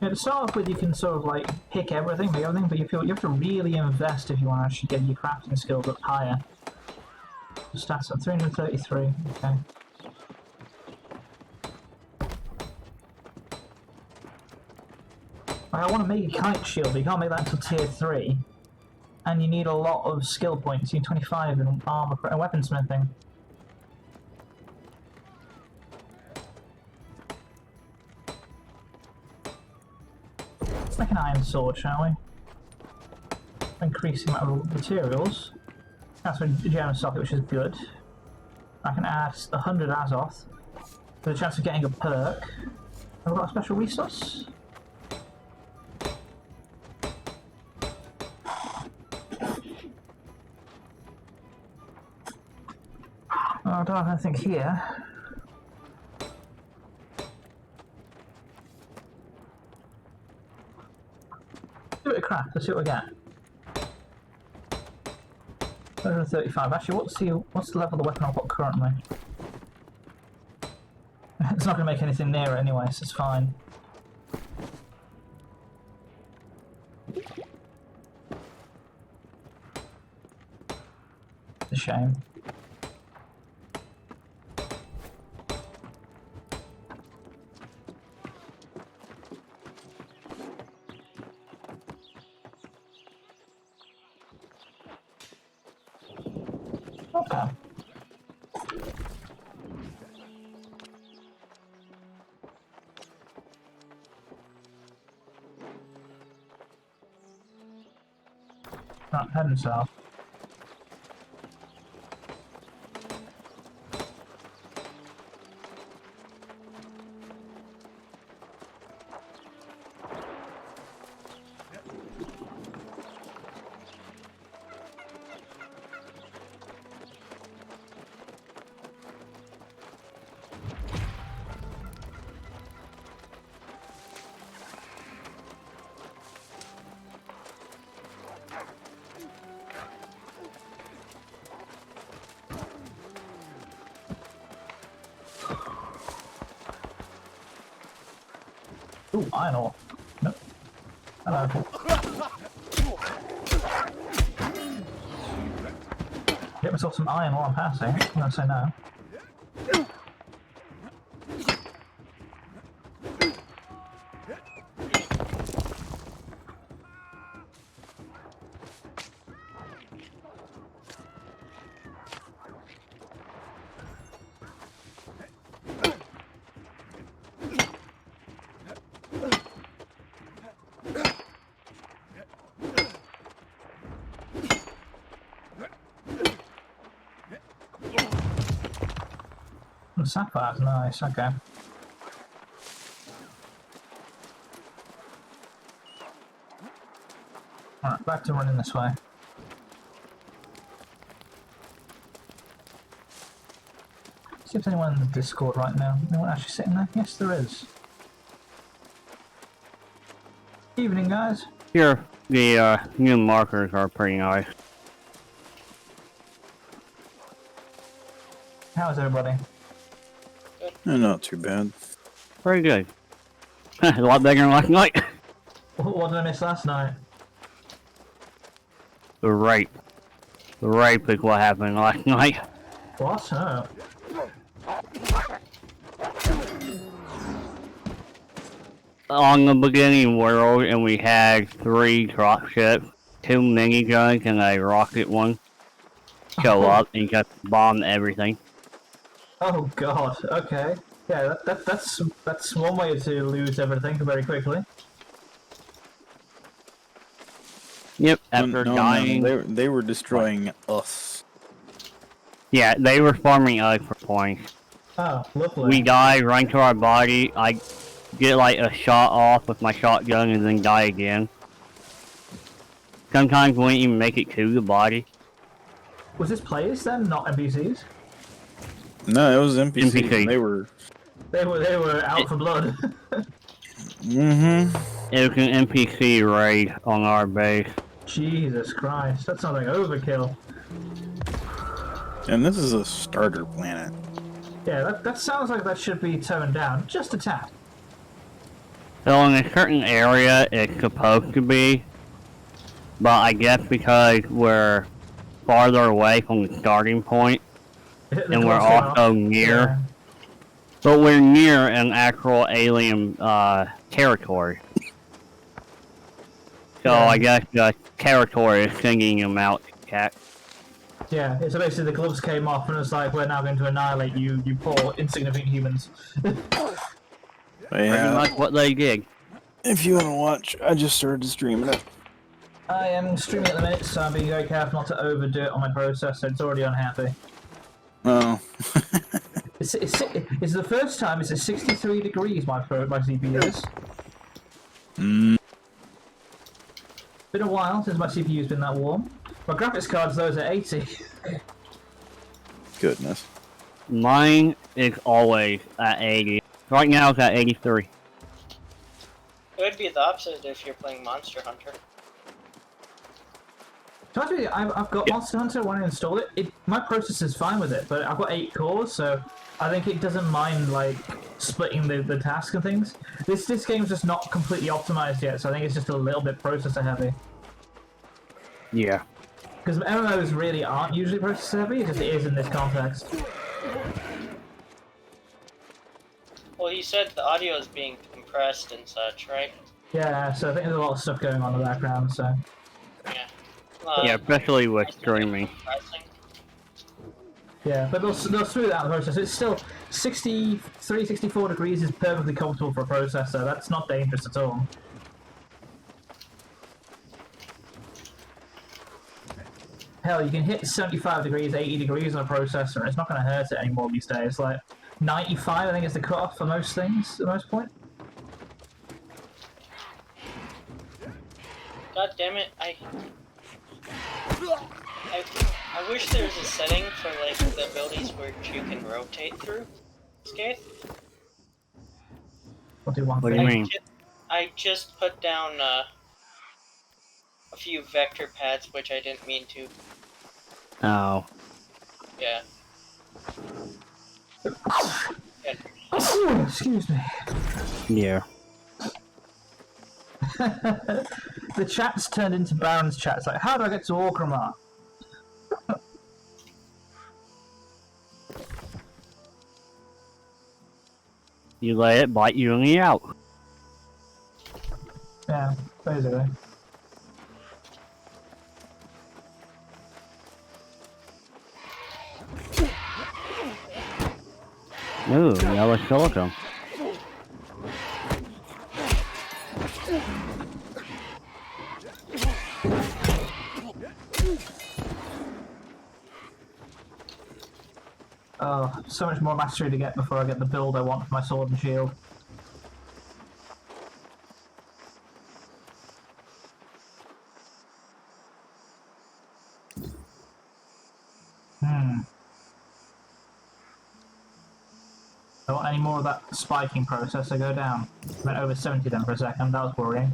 Yeah, to start off with, you can sort of like pick everything, make everything, but you have to really invest if you want to actually get your crafting skills up higher. The stats at 333. Okay. I want to make a kite shield, but you can't make that until tier 3. And you need a lot of skill points. You need 25 in armor and weaponsmithing. Let's make an iron sword, shall we? Increasing amount of materials. That's a gem socket, which is good. I can add 100 Azoth with a chance of getting a perk. Have I got a special resource? Oh, I don't have anything here. Do it a craft, let's see what we get. 135. Actually, what's the level of the weapon I've got currently? It's not going to make anything near it anyway, so it's fine. It's a shame. Okay. Right, heading south. Ooh, iron ore. Nope. Hello. Get myself some iron while I'm passing. I'm gonna say no. Sapphire's nice, okay. Alright, back to running this way. See if there's anyone in the Discord right now. Anyone actually sitting there? Yes, there is. Evening, guys. Here, the new markers are pretty nice. How is everybody? Not too bad. Very good. A lot better than last night. What did I miss last night? The rape. The rape is what happened last night. What? Oh. On the beginning world, and we had 3 dropships, 2 miniguns, and a rocket one show up and just bomb everything. Oh god. Okay. Yeah, that's one way to lose everything very quickly. Yep, after dying. They were destroying us. Yeah, they were farming us for points. Oh, lovely. We die, run to our body, I get like a shot off with my shotgun and then die again. Sometimes we won't even make it to the body. Was this players then, not NPCs? No, it was NPC. NPC. They were out for blood. Mm-hmm. It was an NPC raid on our base. Jesus Christ, that sounds like overkill. And this is a starter planet. Yeah, that sounds like that should be toned down just a tad. So in a certain area it's supposed to be, but I guess because we're farther away from the starting point, and we're also near, Yeah. but we're near an actual alien territory. So Yeah. I guess the territory is singing them out, cat. Yeah, so basically the gloves came off and it's like, we're now going to annihilate you, you poor, insignificant humans. Pretty Yeah. much what they did. If you want to watch, I just started streaming it. I am streaming at the minute, so I'm being very careful not to overdo it on my processor, it's already unhappy. Oh. It's the first time it's at 63 degrees, my CPU is. Mm. Been a while since my CPU's been that warm. My graphics card's those at 80. Goodness. Mine is always at 80. Right now it's at 83. It would be the opposite if you're playing Monster Hunter. So actually, I've got Monster Hunter when I install it. My processor's fine with it, but I've got 8 cores, so I think it doesn't mind like splitting the tasks and things. This game's just not completely optimized yet, so I think it's just a little bit processor heavy. Yeah. Because MMOs really aren't usually processor heavy, it just is in this context. Well, you said the audio is being compressed and such, right? Yeah, so I think there's a lot of stuff going on in the background, so... Yeah. Yeah, especially with streaming. Compressing. Yeah, but they'll smooth out the processor. It's still 63, 64 degrees is perfectly comfortable for a processor. That's not dangerous at all. Hell, you can hit 75 degrees, 80 degrees on a processor, and it's not going to hurt it anymore these days. Like, 95, I think, is the cutoff for most things, at most point. God damn it, I wish there was a setting for, like, the abilities where you can rotate through Skate. I'll do one What do thing. you mean? I just put down, a few vector pads, which I didn't mean to. Oh. Yeah. Excuse me. Yeah. The chat's turned into Baron's chat. It's like, how do I get to Orgrimmar? You let it bite you in the out. Yeah, basically. Ooh, yellow silicone. Oh, so much more mastery to get before I get the build I want for my sword and shield. Don't want any more of that spiking process to go down. Went over 70 then for a second, that was worrying.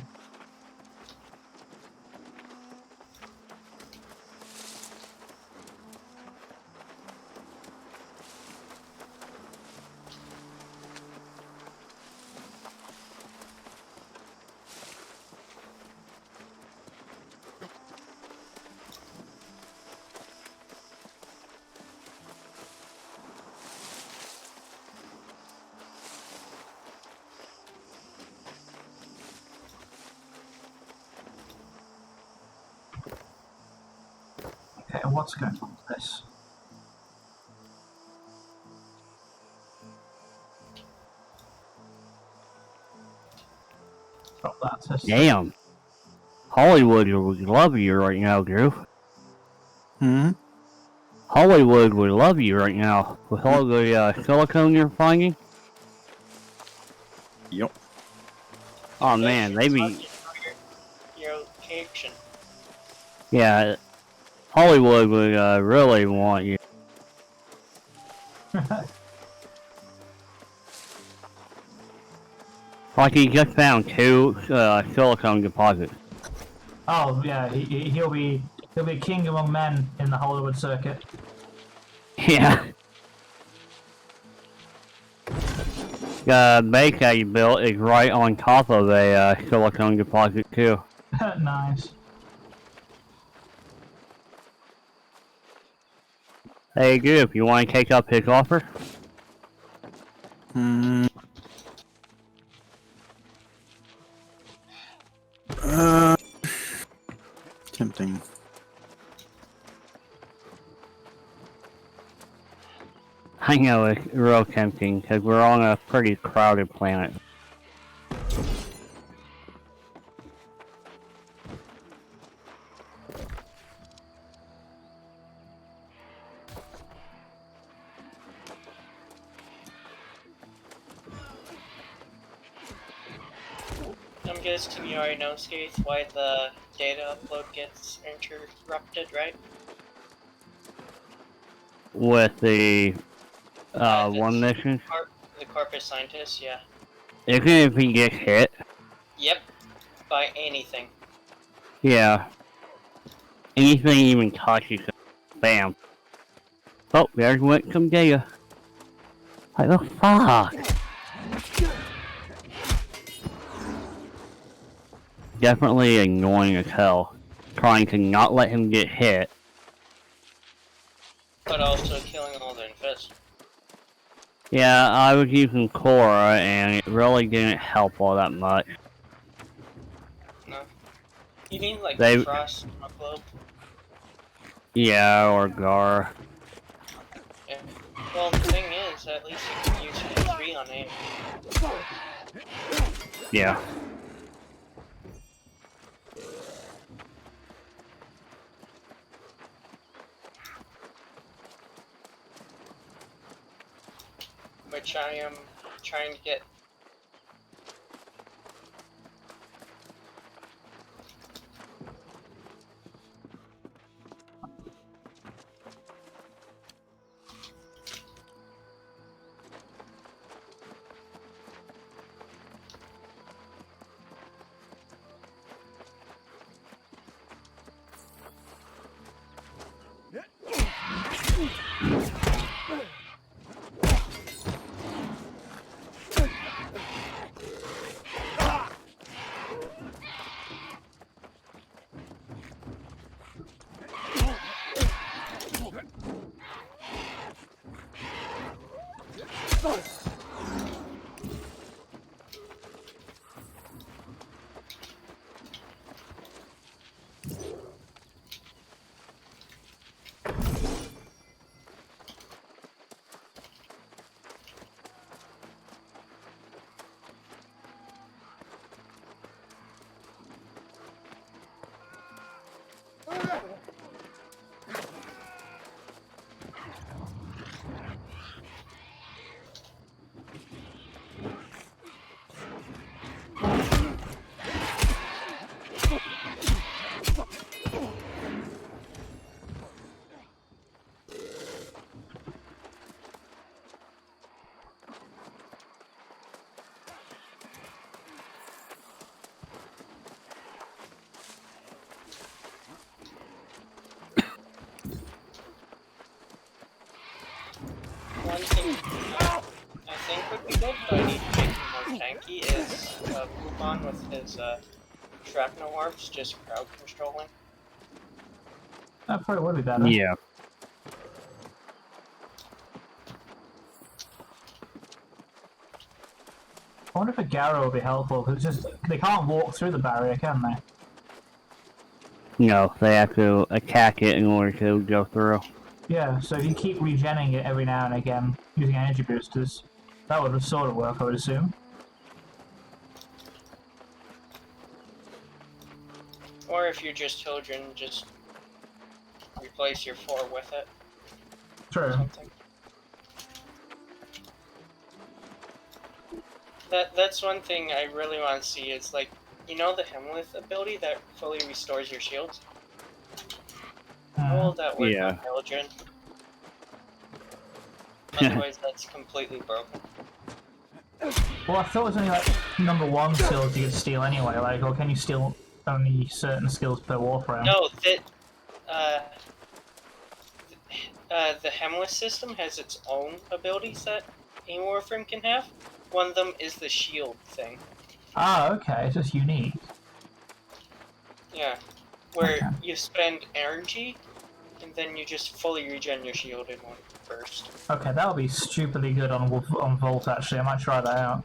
Okay, and what's going on with this? Drop that test. Damn. Hollywood would love you right now, Drew. Hmm? Hollywood would love you right now with all the silicone you're finding. Yep. Oh They man, should they target be your location. yeah. Hollywood would really want you. Like he just found 2 silicone deposits. Oh yeah, he'll be king among men in the Hollywood circuit. Yeah. The base that you built is right on top of a silicone deposit too. Nice. Hey dude, if you want to take up his offer. Hmm. Tempting. I know it's real tempting because we're on a pretty crowded planet. I'm guessing you already know, Skaith, why the data upload gets interrupted, right? With the one That's mission. the corporate scientist, yeah. Isn't it if he gets hit? Yep. By anything. Yeah. Anything even touches him. Bam. Oh, there's went some data. Like the fuck? Definitely annoying as hell. Trying to not let him get hit. But also killing all the infests. Yeah, I was using Cora and it really didn't help all that much. No. You mean like They- the Frost upload? Yeah, or Gar. Yeah. Well, the thing is, at least you can use 3 on aim. Yeah. Which I am trying to get. One thing I think would be good, but I need to make him more tanky, is Wuhan with his shrapnel orbs just crowd controlling. That probably would be better. Yeah. I wonder if a Garrow would be helpful, because just they can't walk through the barrier, can they? they have to attack it in order to go through. Yeah, so if you keep regenning it every now and again using energy boosters, that would sort of work, I would assume. Or if you're just children, just replace your 4 with it. True. Something. That's one thing I really want to see is like, you know the Hemlith ability that fully restores your shields? How will that work Yeah. on children? Otherwise that's completely broken. Well, I thought it was only like number 1 skills you could steal anyway, like, or can you steal only certain skills per warframe? No, the Hemlith system has its own abilities that a Warframe can have. One of them is the shield thing. Ah, okay, it's just unique. Yeah, where Okay. you spend energy, and then you just fully regen your shield in one burst. Okay, that would be stupidly good on Volt, actually. I might try that out.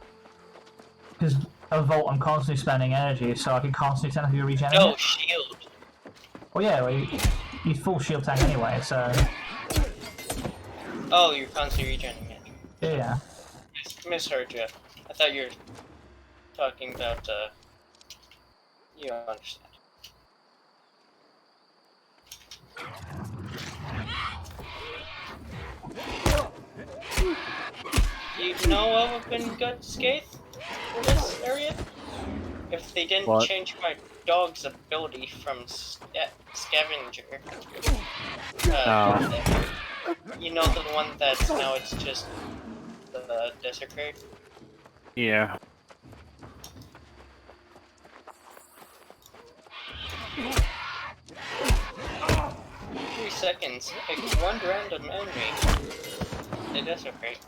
Because on Volt, I'm constantly spending energy, so I can constantly technically regenerate. No, shield. Well, yeah, well, he's full shield tank anyway, so... Oh, you're constantly regenerating energy. Yeah. Misheard you. I thought you were talking about, you understand. You know what would have been good, Skaith, for this area? If they didn't What? change my dog's ability from scavenger. You know the one that's now it's just the desecrate? Yeah. Every 3 seconds, pick one random enemy. They desecrate.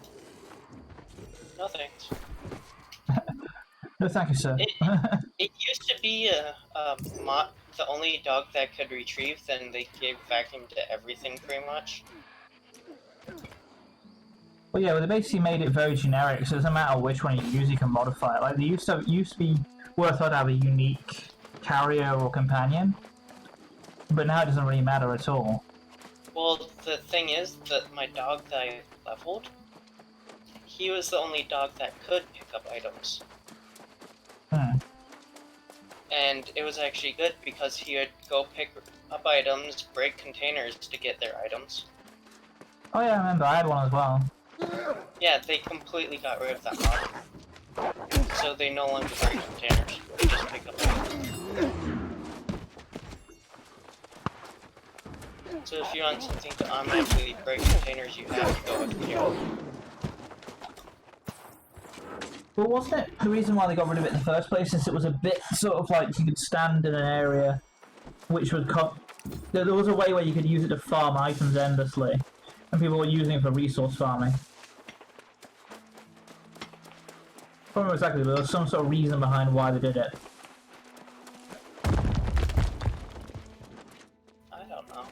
No thanks. No, thank you, sir. It used to be the only dog that could retrieve, then they gave vacuum to everything pretty much. Well, yeah, well, they basically made it very generic, so it doesn't matter which one you use, you can modify it. Like, they used to be worthwhile to have a unique carrier or companion, but now it doesn't really matter at all. Well, the thing is that my dog that I leveled, he was the only dog that could pick up items. And it was actually good because he would go pick up items, break containers to get their items. Oh yeah, I remember, I had one as well. Yeah, they completely got rid of that mod. So they no longer break containers, they just pick up items. So if you want something to automatically break containers, you have to go with Hero. But wasn't it the reason why they got rid of it in the first place, since it was a bit sort of like you could stand in an area which would there was a way where you could use it to farm items endlessly, and people were using it for resource farming. I don't remember exactly, but there was some sort of reason behind why they did it. I don't know.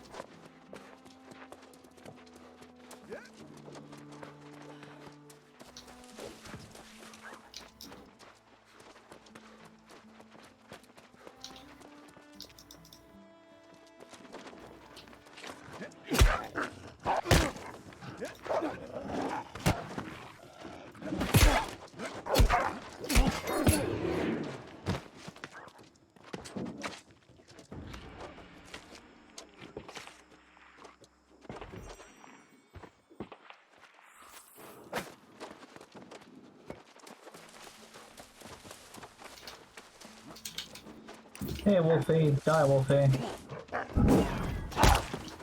Here, Wolfie, die, Wolfie.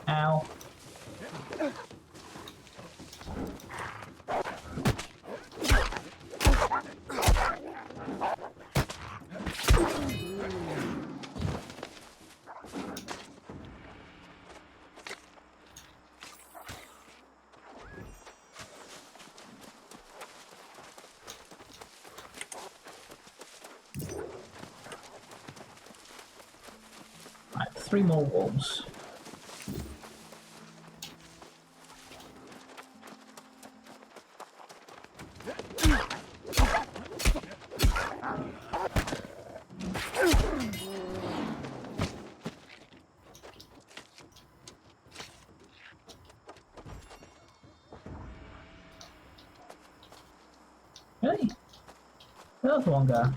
Ow. Right, 3 more wolves. There's one guy.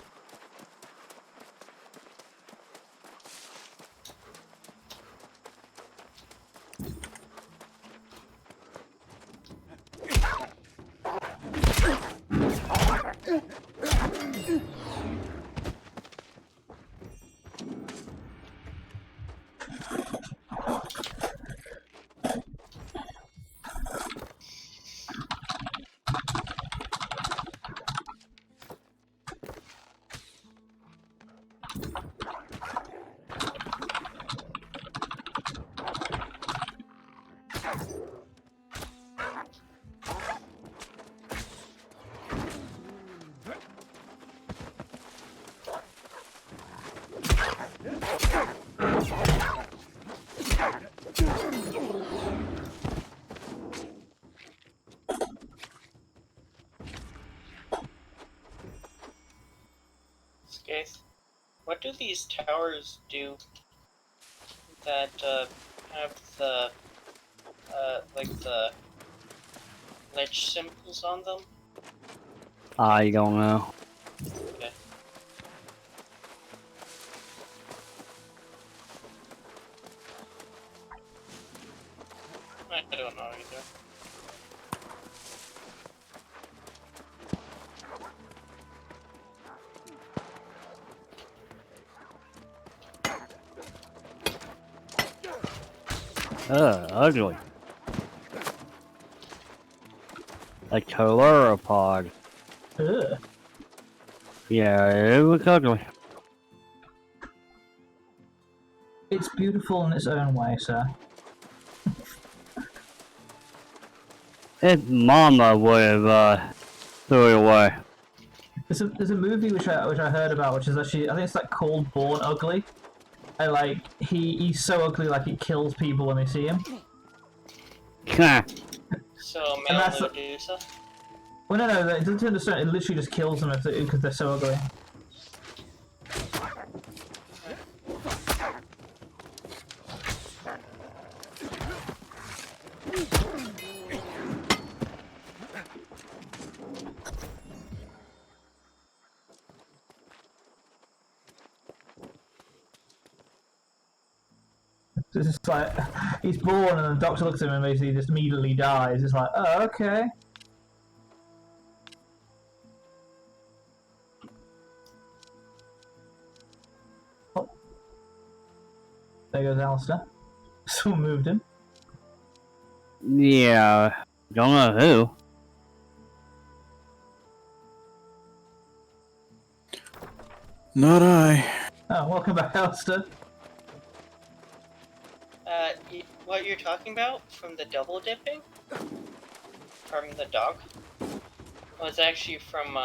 Skaith, what do these towers do that have the like the ledge symbols on them? I don't know. Okay. I don't know either. Ugly. A chloropod. Ugh. Yeah, it was ugly. It's beautiful in its own way, sir. His mama would have threw it away. There's a movie which I heard about, which is actually, I think it's like called Born Ugly. And like he's so ugly, like it kills people when they see him. So And male that's- Medusa. Well, no, it doesn't understand. It literally just kills them because they're so ugly. It's just like he's born, and the doctor looks at him and basically just immediately dies. It's like, oh, okay. Oh. There goes Alistair. Someone moved him. Yeah, don't know who. Not I. Oh, welcome back, Alistair. What you're talking about from the double dipping? From the dog? Was actually from,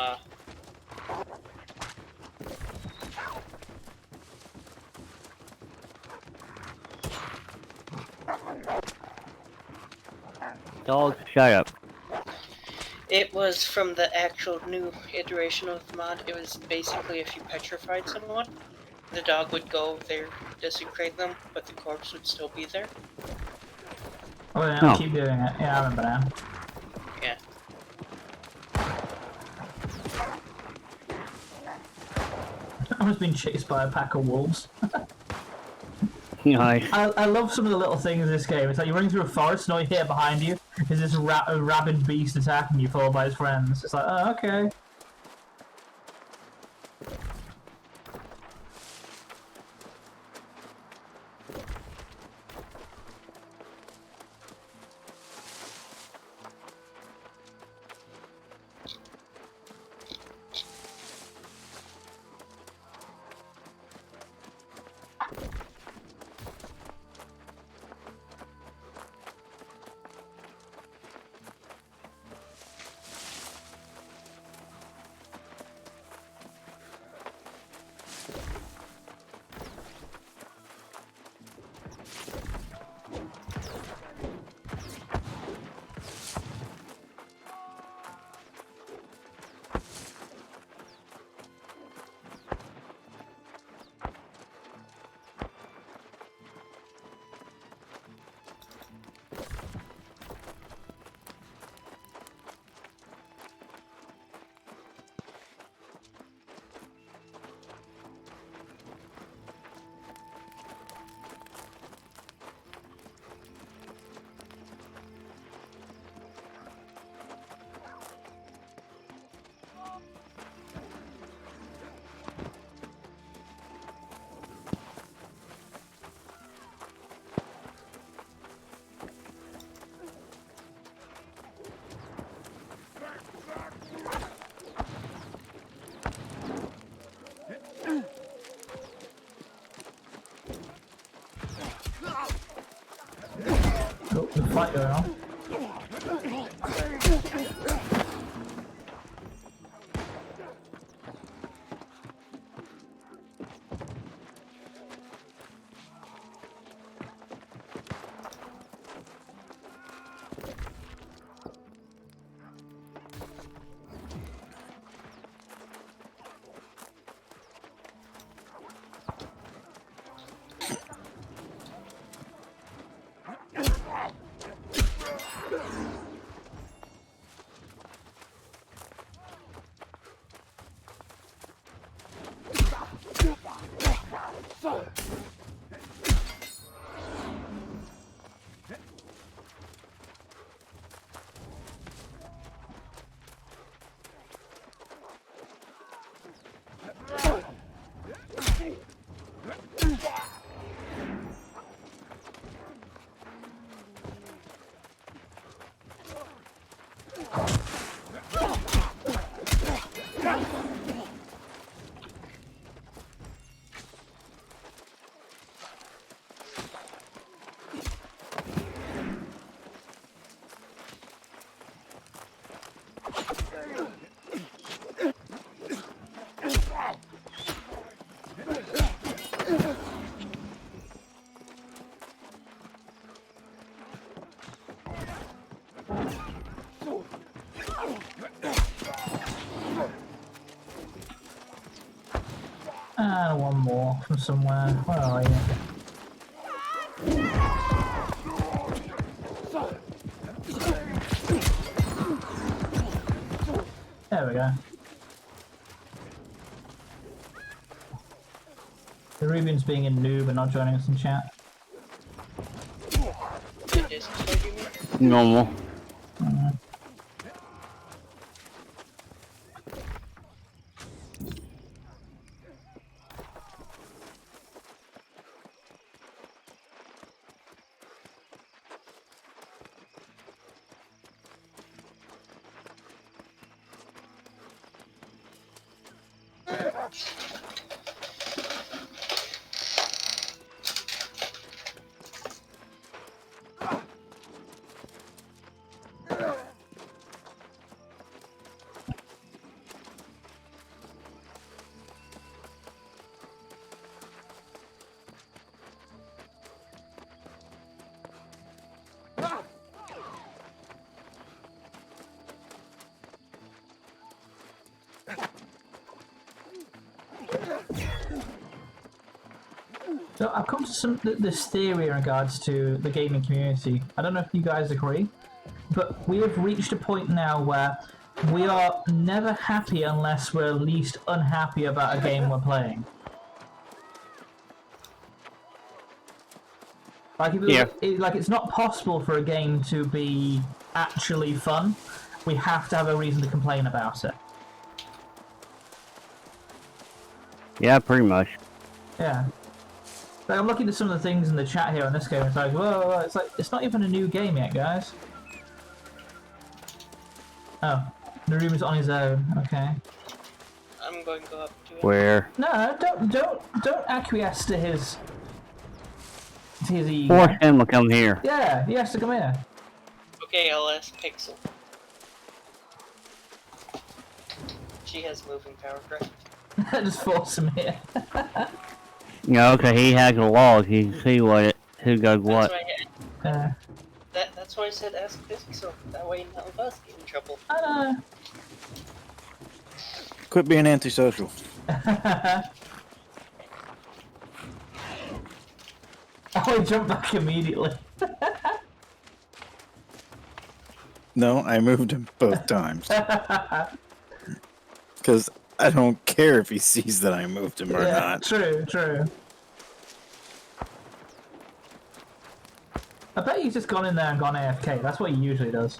Dog, shut up. It was from the actual new iteration of the mod. It was basically if you petrified someone, the dog would go there, desecrate them, but the corpse would still be there. Oh, yeah, Oh. keep doing it. Yeah, I remember now. Yeah. I was being chased by a pack of wolves. Nice. I love some of the little things in this game. It's like you're running through a forest, and all you hear behind you is this rabid beast attacking you, followed by his friends. It's like, oh, okay. fight going on. And one more from somewhere. Where are you? There we go. The Rubian's being a noob and not joining us in chat. It is what you mean? Normal. So I've come to this theory in regards to the gaming community. I don't know if you guys agree, but we have reached a point now where we are never happy unless we're least unhappy about a game we're playing. Like, it's not possible for a game to be actually fun. We have to have a reason to complain about it. Yeah, pretty much. Yeah. Like, I'm looking at some of the things in the chat here on this game. It's like, whoa, it's like it's not even a new game yet, guys. Oh, the room is on his own. Okay. I'm going to go up to it. Where? No, don't acquiesce to his ego. Force him to come here. Yeah, he has to come here. Okay, LS Pixel. She has moving power, correct? Just force him here. Yeah, okay, he has a log. He can see who does what. That's why I said ask Pixel. That way none of us get in trouble. I know. Quit being antisocial. Oh, he jumped back immediately. No, I moved him both times. Because I don't care if he sees that I moved him or not. True. I bet he's just gone in there and gone AFK. That's what he usually does.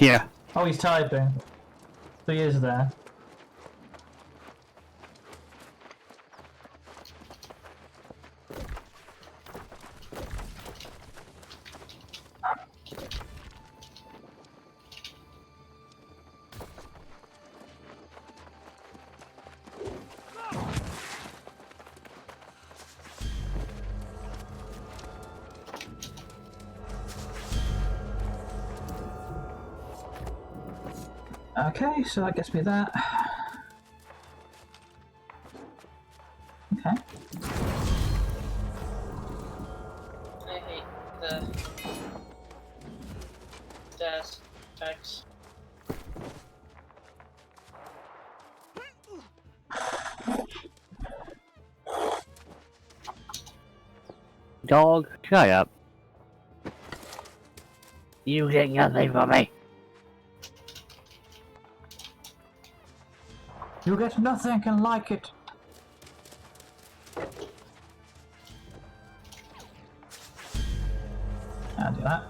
Yeah. Oh, he's typing. So he is there. Okay, so that gets me that. Okay. I hate the death effects. Dog, shut up. You get nothing from me. You get nothing and like it. I'll do that.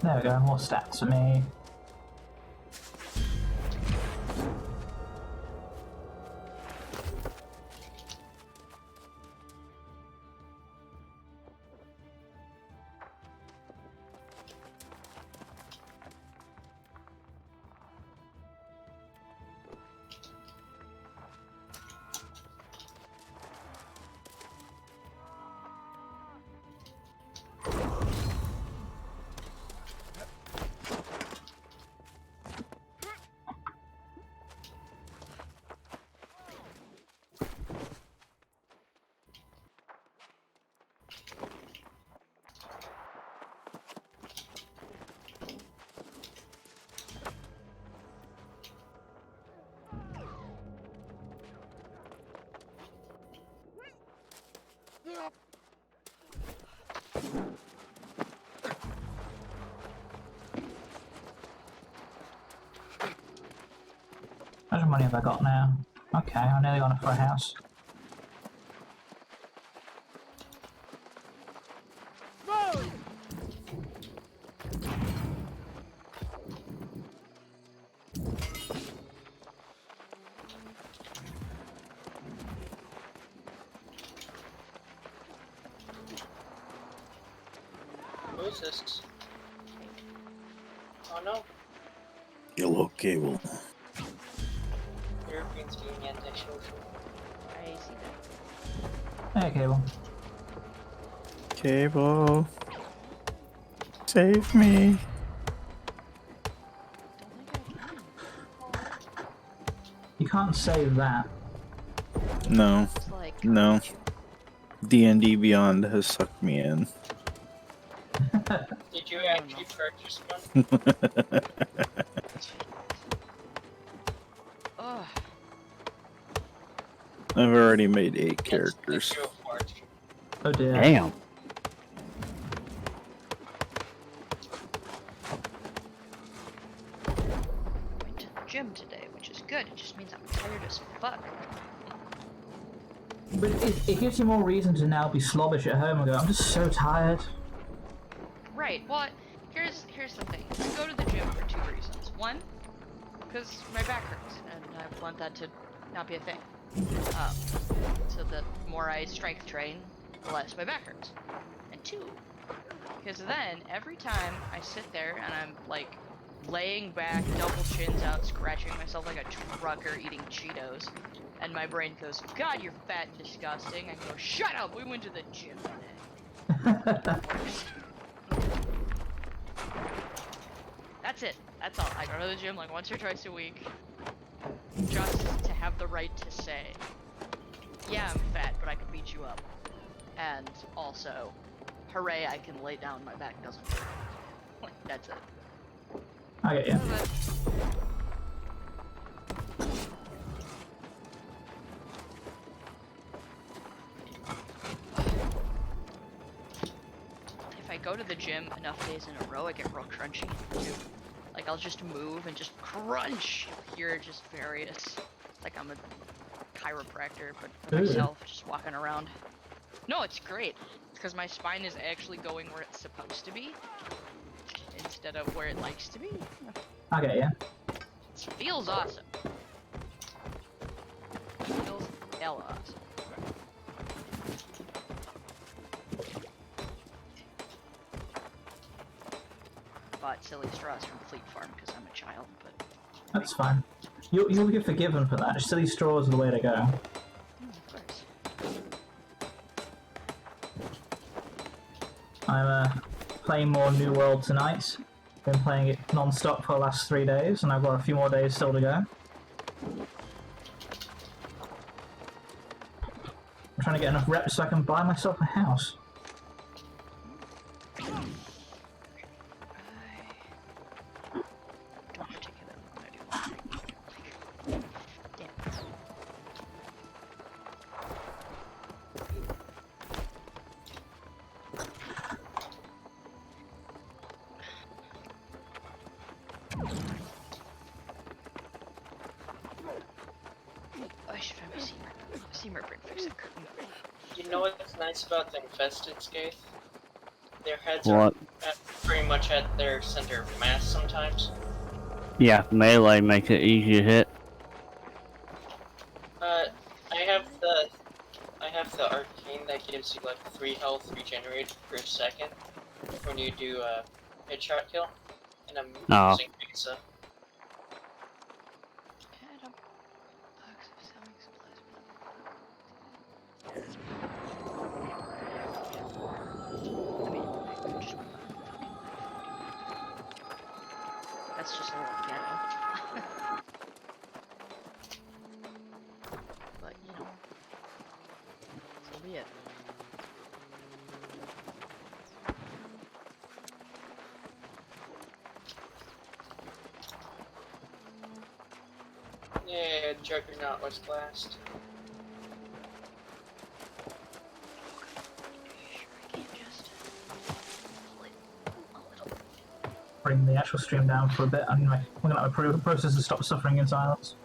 There we go, more stats for me. How much money have I got now? Okay, I'm nearly on for a house. Who is this? Oh no, Yellow cable. Europeans being antisocial. I see that. Hey, Cable. Cable. Save me. Don't think I can. You can't save that. No. It's like No. D&D Beyond has sucked me in. Did you I don't actually know. purchase one? Ugh. I've already made 8 That's characters. like you afford. Oh dear. Damn. Went to the gym today, which is good. It just means I'm tired as fuck. But it gives you more reason to now be slobbish at home and go, I'm just so tired. Right. Well, here's the thing. I go to the gym for 2 reasons. One, because my back hurts, and I want that to not be a thing. So the more I strength train, the less my back hurts. And 2, because then every time I sit there and I'm like laying back, double chins out, scratching myself like a trucker eating Cheetos, and my brain goes, God, you're fat and disgusting. I go, shut up, we went to the gym today. That's it. That's all. I go to the gym like once or twice a week, just to have the right to say, yeah, I'm fat, but I can beat you up. And also, hooray, I can lay down, my back doesn't hurt. Like, that's it. I get you. If I go to the gym enough days in a row, I get real crunchy too. Like I'll just move and just crunch. You're just various. Like I'm a chiropractor, but for Ooh. myself, just walking around. No, it's great. It's because my spine is actually going where it's supposed to be, instead of where it likes to be. I get you. It feels awesome. It feels hella awesome. Bought silly straws from Fleet Farm because I'm a child, but That's fine. You'll be forgiven for that. Silly straws are the way to go. Of course. I'm playing more New World tonight. Been playing it non-stop for the last 3 days, and I've got a few more days still to go. I'm trying to get enough reps so I can buy myself a house. I don't particularly want to do that. Damn. I should find my Seymour brain fix it. You know what's nice about the infested Skaith? Their heads What? are pretty much at their center of mass sometimes. Yeah, melee makes it easy to hit. I have the arcane that gives you like 3 health regenerated per second when you do a headshot kill, and I'm Oh. using pizza. Add a box of selling supplies. I mean, I could just run out of fucking 40. That's just a little ghetto. But, you know, so be it. Yeah, Juggernaut was last. Sure, I can't just pull it a little. Bring the actual stream down for a bit. I'm gonna let my processor stop suffering in silence.